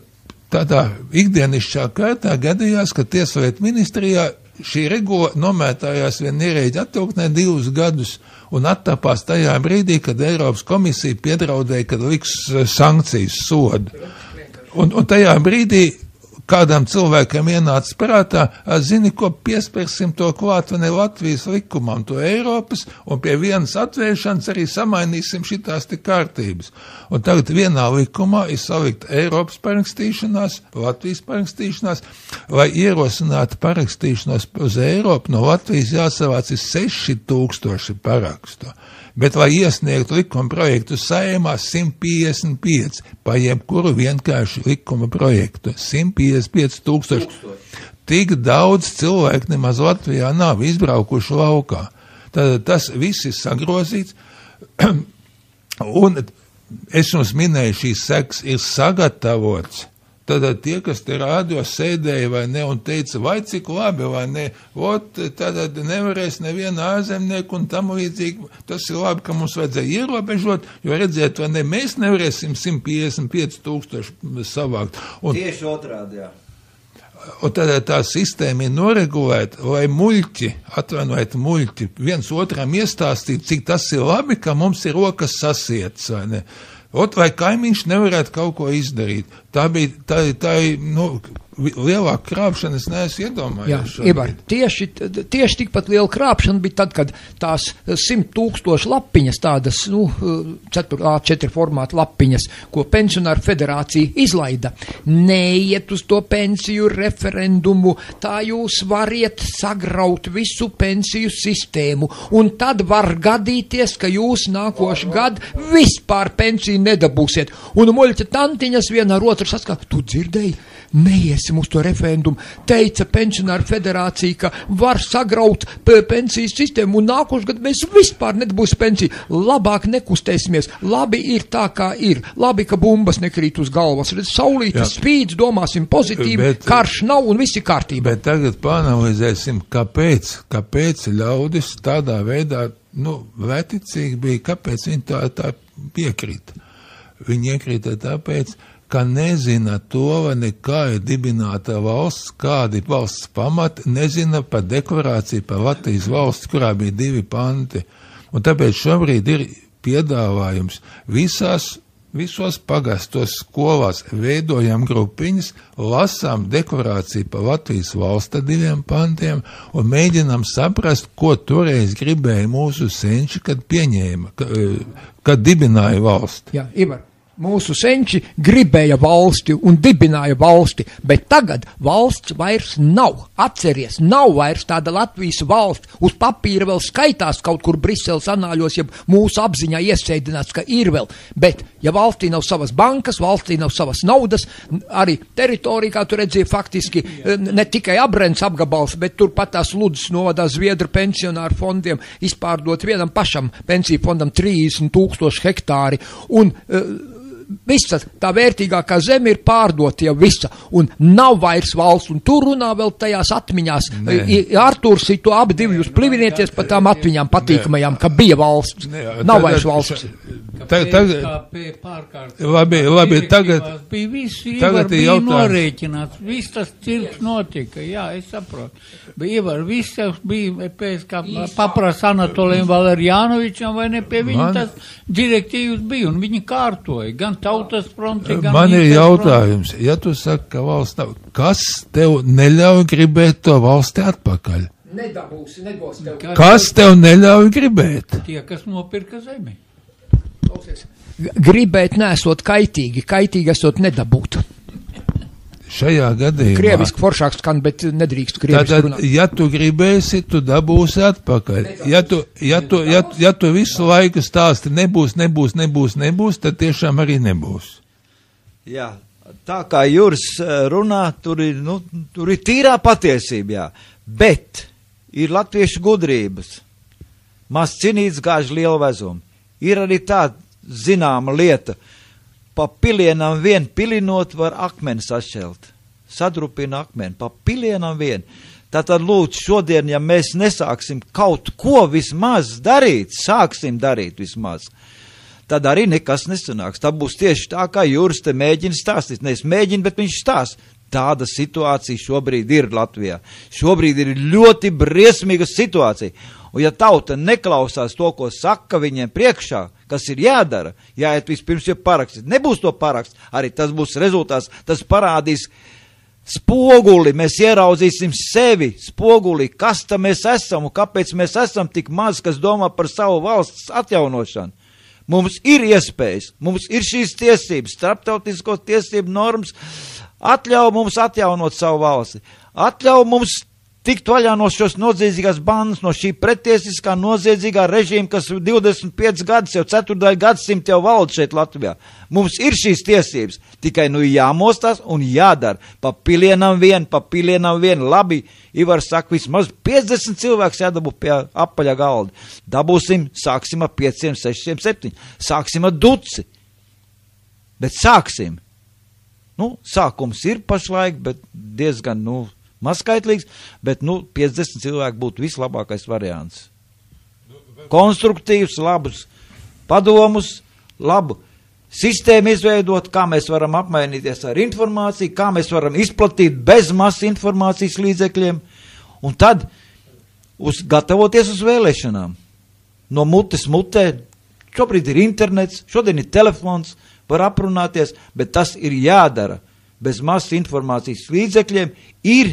tādā ikdienišķā kārtā gadījās, ka Tieslietu ministrijā šī regula nomētājās vien ierēģi atvilktnē 2 gadus un attapās tajā brīdī, kad Eiropas komisija piedraudēja, kad liks sankcijas sodu. Un tajā brīdī kādam cilvēkam ienāca prātā, zini, ko piespērsim to klāt, vai ne Latvijas likumam, to Eiropas, un pie vienas atvēršanas arī samainīsim šitās te kārtības. Un tagad vienā likumā ir salikt Eiropas parakstīšanās, Latvijas parakstīšanās, lai ierosinātu parakstīšanos uz Eiropu, no Latvijas jāsavāc 6,000 parakstu. Bet, lai iesniegtu likuma projektu Saeimā, 155, pa jebkuru vienkārši likuma projektu, 155,000. Tik daudz cilvēku nemaz Latvijā nav izbraukuši laukā. Tad tas viss ir sagrozīts, un es jums minēju, šīs sekas ir sagatavots. Tad tie, kas te rādio sēdēja vai ne, un teica, vai cik labi, vai ne, tad nevarēs nevienu ārzemnieku un tam līdzīgi. Tas ir labi, ka mums vajadzēja ierobežot, jo redziet, vai ne, mēs nevarēsim 155,000 savākt. Tieši otrādi, jā. Un tad tā sistēma ir noregulēta, lai muļķi, viens otram iestāstīt, cik tas ir labi, ka mums ir rokas sasietas, vai ne. Vai kaimiņš nevarētu kaut ko izdarīt. Tā ir, lielāka krāpšana, es neesmu iedomājies. Jā, Ivar, tieši tikpat liela krāpšana bija tad, kad tās 100,000 lapiņas, tādas, A4 formāta lapiņas, ko pensionāru federācija izlaida. Neiet uz to pensiju referendumu, tā jūs variet sagraut visu pensiju sistēmu, un tad var gadīties, ka jūs nākošu gadu vispār pensiju nedabūsiet. Un muļķa tantiņas viena ar otru saskā, tu dzirdēji? Neiesim uz to referendumu, teica pensionāru federācija, ka var sagraut pensijas sistēmu, un nākošu gadu mēs vispār nedabūsim pensiju. Labāk nekustēsimies, labi ir tā, kā ir, labi, ka bumbas nekrīt uz galvas, redz, saulītis spīdz, domāsim pozitīvi, karš nav un viss ir kārtībā. Bet tagad panalizēsim, kāpēc ļaudis tādā veidā, vēticīgi bija, kāpēc viņi tā piekrita. Viņi iekrita tāpēc, ka nezina to, vai nekā ir dibināta valsts, kādi valsts pamati, nezina par deklarāciju par Latvijas valsts, kurā bija 2 panti. Un tāpēc šobrīd ir piedāvājums visos pagastos skolās veidojam grupiņas, lasām deklarāciju par Latvijas valsts 2 pantiem un mēģinām saprast, ko toreiz gribēja mūsu senči, kad pieņēma, kad dibināja valsti. Jā, Ivar. Mūsu senči gribēja valsti un dibināja valsti, bet tagad valsts vairs nav. Atceries, nav vairs tāda Latvijas valsts. Uz papīra vēl skaitās kaut kur Briseles anāļos, ja mūsu apziņā iesēdināts, ka ir vēl. Bet, ja valstī nav savas bankas, valstī nav savas naudas, arī teritorija, kā tu redzēji, faktiski ne tikai Abrens apgabals, bet tur pat tās Ludzas novadā Zviedru pensionāru fondiem izpārdot vienam pašam pensiju fondam 30,000 hektāri. Un visa tā vērtīgākā zeme ir pārdota jau visa, un nav vairs valsts, un tur runā vēl tajās atmiņās. Artūrs, to abi divi jūs plivinieties par tām atmiņām patīkamajām, ka bija valsts. Nav vairs valsts. Labi, tagad bija norēķināts, viss tas cirks notika, jā, es saprotu. Viss bija pēc, kā paprasa Anatolijam Valerianovičam, vai ne, pie viņa tas direktīvas bija, un viņi kārtoja, gan Tautas fronti, gan man ir jautājums, ja tu saki, ka valsts nav, kas tev neļauj gribēt to valsti atpakaļ? Nedabūsi, nebūs tev. Kas tev neļauj gribēt? Tie, kas nopirka zemi. Gribēt nesot kaitīgi esot nedabūt. Šajā gadījumā. Krieviski foršāks skan, bet nedrīkst krieviski runāt. Ja tu gribēsi, tu dabūsi atpakaļ. Ja tu visu laiku stāsti nebūs, tad tiešām arī nebūs. Jā, tā kā Juris runā, tur ir tīrā patiesība, jā. Bet ir latviešu gudrības. Maz cinīts gāž lielu vezumu. Ir arī tā zināma lieta. Pa pilienam vien pilinot var akmeni sašķelt. Sadrupina akmeni. Pa pilienam vien. Tātad lūdzu šodien, ja mēs nesāksim kaut ko vismaz darīt, sāksim darīt vismaz, tad arī nekas nesanāks. Tā būs tieši tā, kā Juris te mēģina stāstīt. Ne es mēģinu, bet viņš stāst. Tāda situācija šobrīd ir Latvijā. Šobrīd ir ļoti briesmīga situācija. Un ja tauta neklausās to, ko saka viņiem priekšā, kas ir jādara, jāiet vispirms jau parakstīt. Nebūs to parakst, arī tas būs rezultāts, tas parādīs spoguli, mēs ieraudzīsim sevi spoguli, kas tam mēs esam un kāpēc mēs esam tik maz, kas domā par savu valsts atjaunošanu. Mums ir iespējas, mums ir šīs tiesības, starptautisko tiesību normas, atļauj mums atjaunot savu valsti, atļauj mums tikt vaļā no šos noziedzīgās bandas, no šī pretiesiskā noziedzīgā režīma, kas 25 gadus, jau 4. gadsimta jau valda šeit Latvijā. Mums ir šīs tiesības, tikai jāmostās un jādara. Pa pilienam vien, labi, Ivar saka, vismaz 50 cilvēks jādabū pie apaļa galda. Dabūsim, sāksim ar 5, 6, 7, sāksim ar duci. Bet sāksim. Sākums ir pašlaik, bet diezgan, mazskaitlīgs, bet 50 cilvēki būtu vislabākais variants. Konstruktīvs, labus padomus, labu sistēmu izveidot, kā mēs varam apmainīties ar informāciju, kā mēs varam izplatīt bez masu informācijas līdzekļiem, un tad gatavoties uz vēlēšanām. No mutes mutē, šobrīd ir internets, šodien ir telefons, var aprunāties, bet tas ir jādara. Bez masas informācijas līdzekļiem ir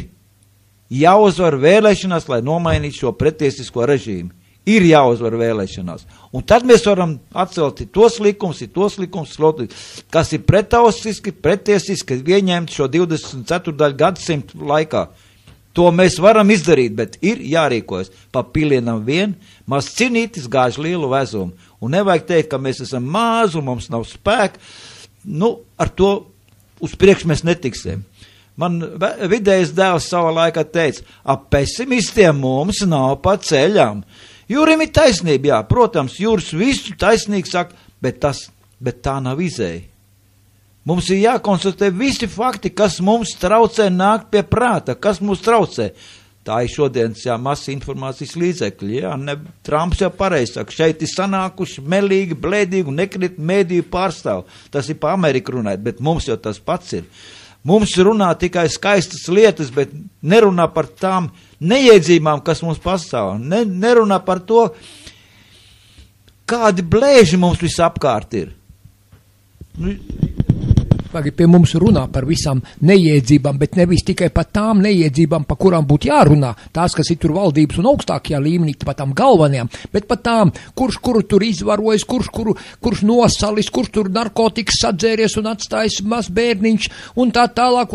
jāuzvar vēlēšanās, lai nomainītu šo pretiesisko režīmu. Ir jāuzvar vēlēšanās. Un tad mēs varam atcelt tos likums, kas ir pretautiski, pretiesiski, ieņemt šo 24. gadsimtu laikā. To mēs varam izdarīt, bet ir jārīkojas. Pa pilienam vien, maz cinītis gāž lielu vezumu. Un nevajag teikt, ka mēs esam mazu, mums nav spēka. Nu, ar to uz priekšu mēs netiksim. Man vidējais dēls savā laikā teica, ap pesimistiem mums nav pa ceļām. Jūrim ir taisnība, jā, protams, Jūris visu taisnīgi saka, bet tā nav izēja. Mums ir jākonstatē visi fakti, kas mums traucē nākt pie prāta, kas mums traucē. Tā ir šodienas, jā, masa informācijas līdzekļi, jā, Trumps jau pareizi saka, šeit ir sanākuši melīgi, blēdīgi un nekrit mēdīju pārstāv. Tas ir pa Ameriku runāt, bet mums jau tas pats ir. Mums runā tikai skaistas lietas, bet nerunā par tām neiedzībām, kas mums pastāv. Nerunā par to, kādi blēži mums visapkārt ir. Pie mums runā par visām neiedzībām, bet nevis tikai par tām neiedzībām, par kurām būtu jārunā, tās, kas ir tur valdības un augstākajā līmenī, par tām galvenajām, bet par tām, kurš kuru tur izvarojas, kurš nosalis, kurš tur narkotikas sadzēries un atstājis maz bērniņš, un tā tālāk,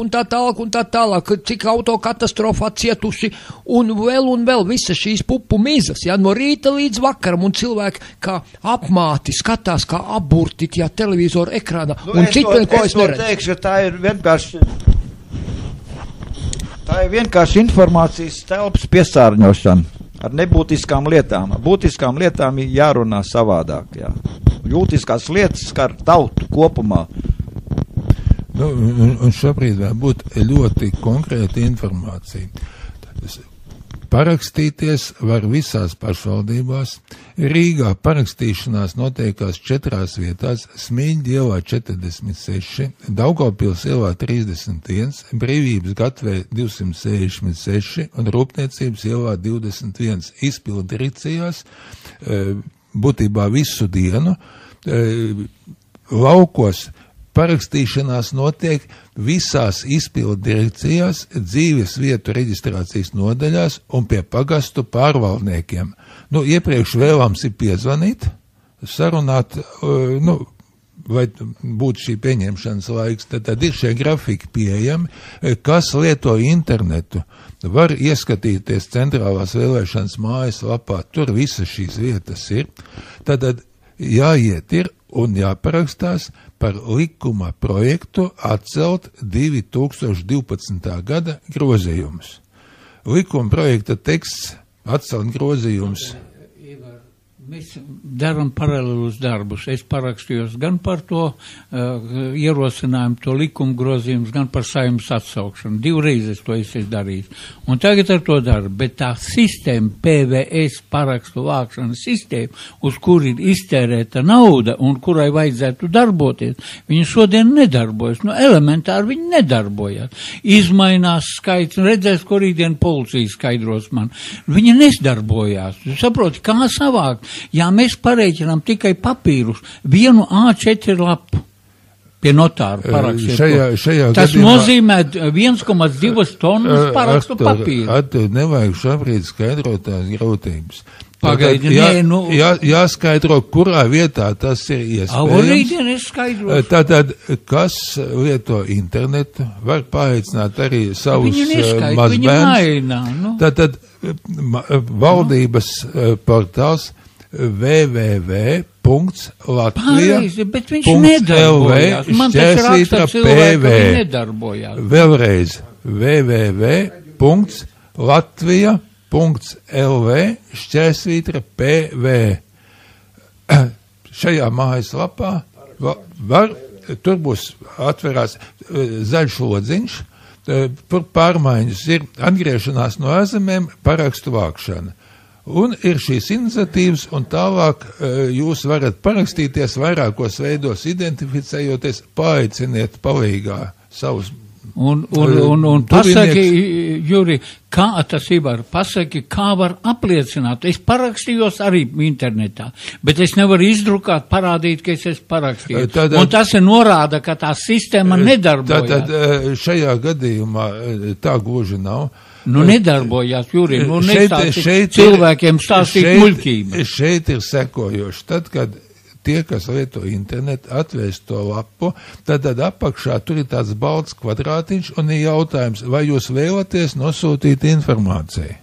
cik auto katastrofā cietuši, un vēl visas šīs pupu mizas, ja, no rīta līdz vakaram, un cilvēki kā apmāti skatās, kā apburti, ja, televizoru ekrānā, un citu, ko es neredzu. Teikšu, ka tā ir vienkārši informācijas telpas piesārņošana ar nebūtiskām lietām. Ar būtiskām lietām ir jārunā savādāk. Jā. Jūtiskās lietas skar tautu kopumā. Nu, un šobrīd vēl būtu ļoti konkrēta informācija. Parakstīties var visās pašvaldībās. Rīgā parakstīšanās notiekās 4 vietās, Smīļģa ielā 46, Daugavpils ielā 31, Brīvības gatvē 266 un Rūpniecības ielā 21. Izpildi ricījās būtībā visu dienu. Laukos parakstīšanās notiek visās izpildu direkcijās, dzīves vietu reģistrācijas nodaļās un pie pagastu pārvaldniekiem. Nu, iepriekš vēlams ir piezvanīt, sarunāt, vai būtu šī pieņemšanas laiks, tad ir šie grafiki pieejami, kas lieto internetu. Var ieskatīties centrālās vēlēšanas mājaslapā, tur visas šīs vietas ir. Tad jāiet ir un jāparakstās par likuma projektu atcelt 2012. gada grozījumus. Likuma projekta teksts atcelt grozījumus. Mēs darām paralēlus darbus. Es parakstījos gan par to ierosinājumu, to likumu grozījumus, gan par Saeimas atsaukšanu. 2 reizes to es darīju. Un tagad ar to daru. Bet tā sistēma, PVS parakstu vākšanas sistēma, uz kur ir iztērēta nauda un kurai vajadzētu darboties, viņa šodien nedarbojas. Nu, elementāri viņa nedarbojas. Izmainās skaits, un redzēs, ko rītdien policija skaidros man. Viņa nesdarbojās. Saproti, kā savākt? Ja mēs pareiķinām tikai papīrus, 1 A4 lapu pie notāru parakstīt, tas nozīmē 1,2 tonnas parakstu papīru. Nevajag šobrīd skaidrot tās grūtības. Pagaidi, jāskaidro, kurā vietā tas ir iespējams. Tātad, kas lieto internetu, var paaicināt arī savus mazbērnus. Tātad, valdības portāls www.latvija.lv/PV. Vēlreiz www.latvija.lv/PV. Šajā mājaslapā tur būs atverās zaļš lodziņš, tur pārmaiņas ir atgriešanās no ārzemēm, parakstu vākšana. Un ir šīs iniciatīvas, un tālāk jūs varat parakstīties vairākos veidos, identificējoties, paaiciniet palīgā savus Un pasaki, Juri, kā tas var, pasaki, kā var apliecināt. Es parakstījos arī internetā, bet es nevaru izdrukāt, parādīt, ka es esmu parakstījis. Un tas ir norāda, ka tā sistēma nedarbojās. Tātad šajā gadījumā tā gluži nav. Nu nedarbojās, Juri, nu nestāsti cilvēkiem stāstīt muļķību. Šeit ir sekojoši. Tad, kad tie, kas lieto internetu, atvēs to lapu, tad apakšā tur ir tāds balts kvadrātiņš un ir jautājums, vai jūs vēlaties nosūtīt informāciju.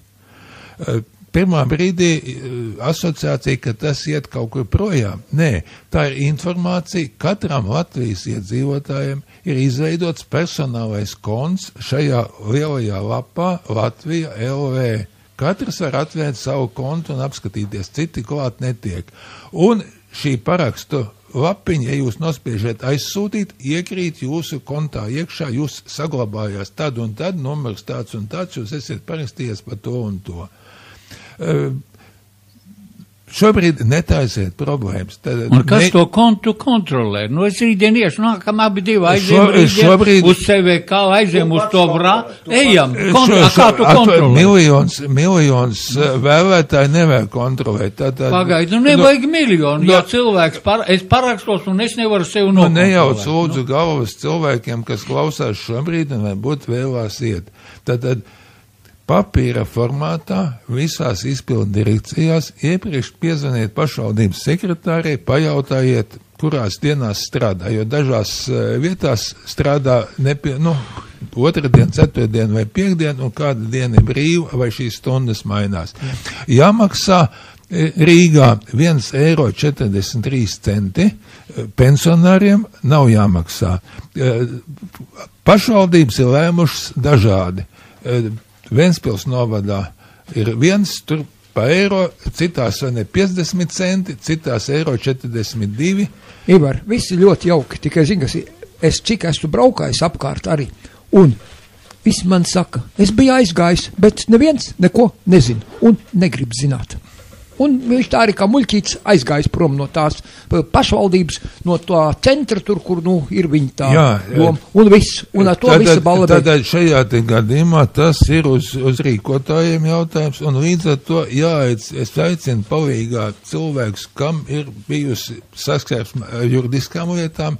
Pirmā brīdī asociācija, ka tas iet kaut kur projām. Nē, tā ir informācija. Katram Latvijas iedzīvotājiem ir izveidots personālais konts šajā lielajā lapā Latvija LV. Katrs var atvērt savu kontu un apskatīties, citi klāt netiek. Un šī parakstu lapiņa, ja jūs nospiežat aizsūtīt, iekrīt jūsu kontā iekšā, jūs saglabājās tad un tad, numurs tāds un tāds, jūs esat parakstījies par to un to. Šobrīd netaisiet problēmas. Un kas to kontu kontrolē? Nu, es rītdien iešu, nākam abi divi aiziem rītdien uz sevi, kā aiziem uz to ejam. Kā tu kontrolē? Miljons vēlētāji nevajag kontrolēt. Pagaidu, nevajag miljonu. Ja cilvēks, es parakstos un es nevaru sevi nokontrolēt. Nejauc lūdzu galvas cilvēkiem, kas klausās šobrīd un varbūt vēlās iet. Tad papīra formātā visās izpildu direkcijās iepriekš piezvaniet pašvaldības sekretārei, pajautājiet, kurās dienās strādā, jo dažās vietās strādā otrdien, ceturtdien vai piekdien, un kāda diena ir brīva, vai šīs stundas mainās. Jāmaksā Rīgā 1,43 eiro, pensionāriem nav jāmaksā. Pašvaldības ir lēmušas dažādi. Ventspils novadā ir viens, tur pa eiro, citās vai ne 50 centi, citās eiro 42. Ivar, visi ļoti jauki, tikai zinu, es cik esmu braukājis apkārt arī, un visi man saka, es biju aizgājis, bet neviens neko nezina un negrib zināt. Un viņš tā arī kā muļķīts aizgājis prom no tās pašvaldības, no tā centra tur, kur ir viņa tā doma, un viss, un ar to visa balla beidz. Tātad šajā te gadījumā tas ir uz rīkotājiem jautājums, un līdz ar to es aicinu palīgā cilvēks, kam ir bijusi saskarsme juridiskām lietām,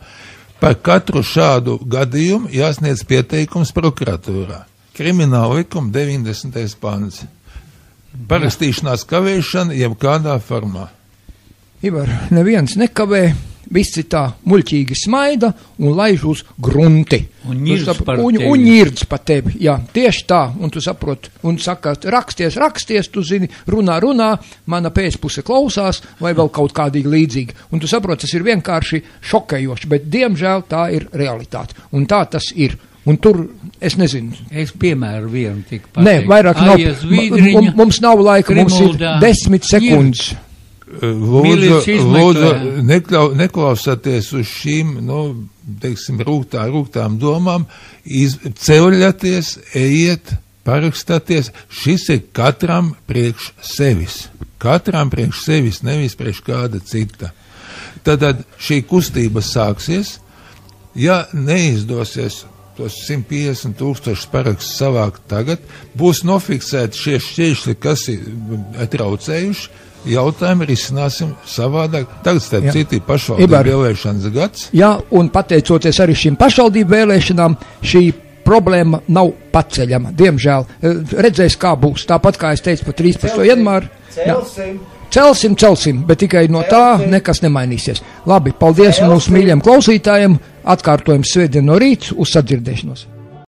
par katru šādu gadījumu jāsniedz pieteikums prokuratūrā. Krimināla likuma 90. pants. Parakstīšanās kavēšana jebkādā formā. Ivar, neviens nekavē, visi tā muļķīgi smaida un laiž uz grunti. Un ņirdz par tevi. Jā, tieši tā, un tu saproti, un saka, raksties, tu zini, runā, mana pēcpuse klausās, vai vēl kaut kādīgi līdzīgi. Un tu saproti, tas ir vienkārši šokējoši, bet diemžēl tā ir realitāte. Un tā tas ir. Un tur, es nezinu. Es piemēru vienu tik pateikt. Nē, vairāk nav. Mums nav laika, mums ir 10 sekundes. Lūdzu, neklausāties uz šīm, teiksim, rūgtām domām, ceļaties, ejiet, parakstāties. Šis ir katram priekš sevis. Katram priekš sevis, nevis priekš kāda cita. Tad šī kustība sāksies, ja neizdosies tos 150,000 parakstus savākt tagad, būs nofiksēti šie šķēršļi, kas ir traucējuši, jautājumi risināsim savādāk. Tagad starp citi pašvaldību vēlēšanas gads. Jā, un pateicoties arī šīm pašvaldību vēlēšanām, šī problēma nav paceļama, diemžēl. Redzēs, kā būs. Tāpat, kā es teicu par 13. janvāru. Celsim, bet tikai no tā nekas nemainīsies. Labi, paldies mūsu mīļiem klausītājiem. Atkārtojums svētdien no rīta uz sadzirdēšanos.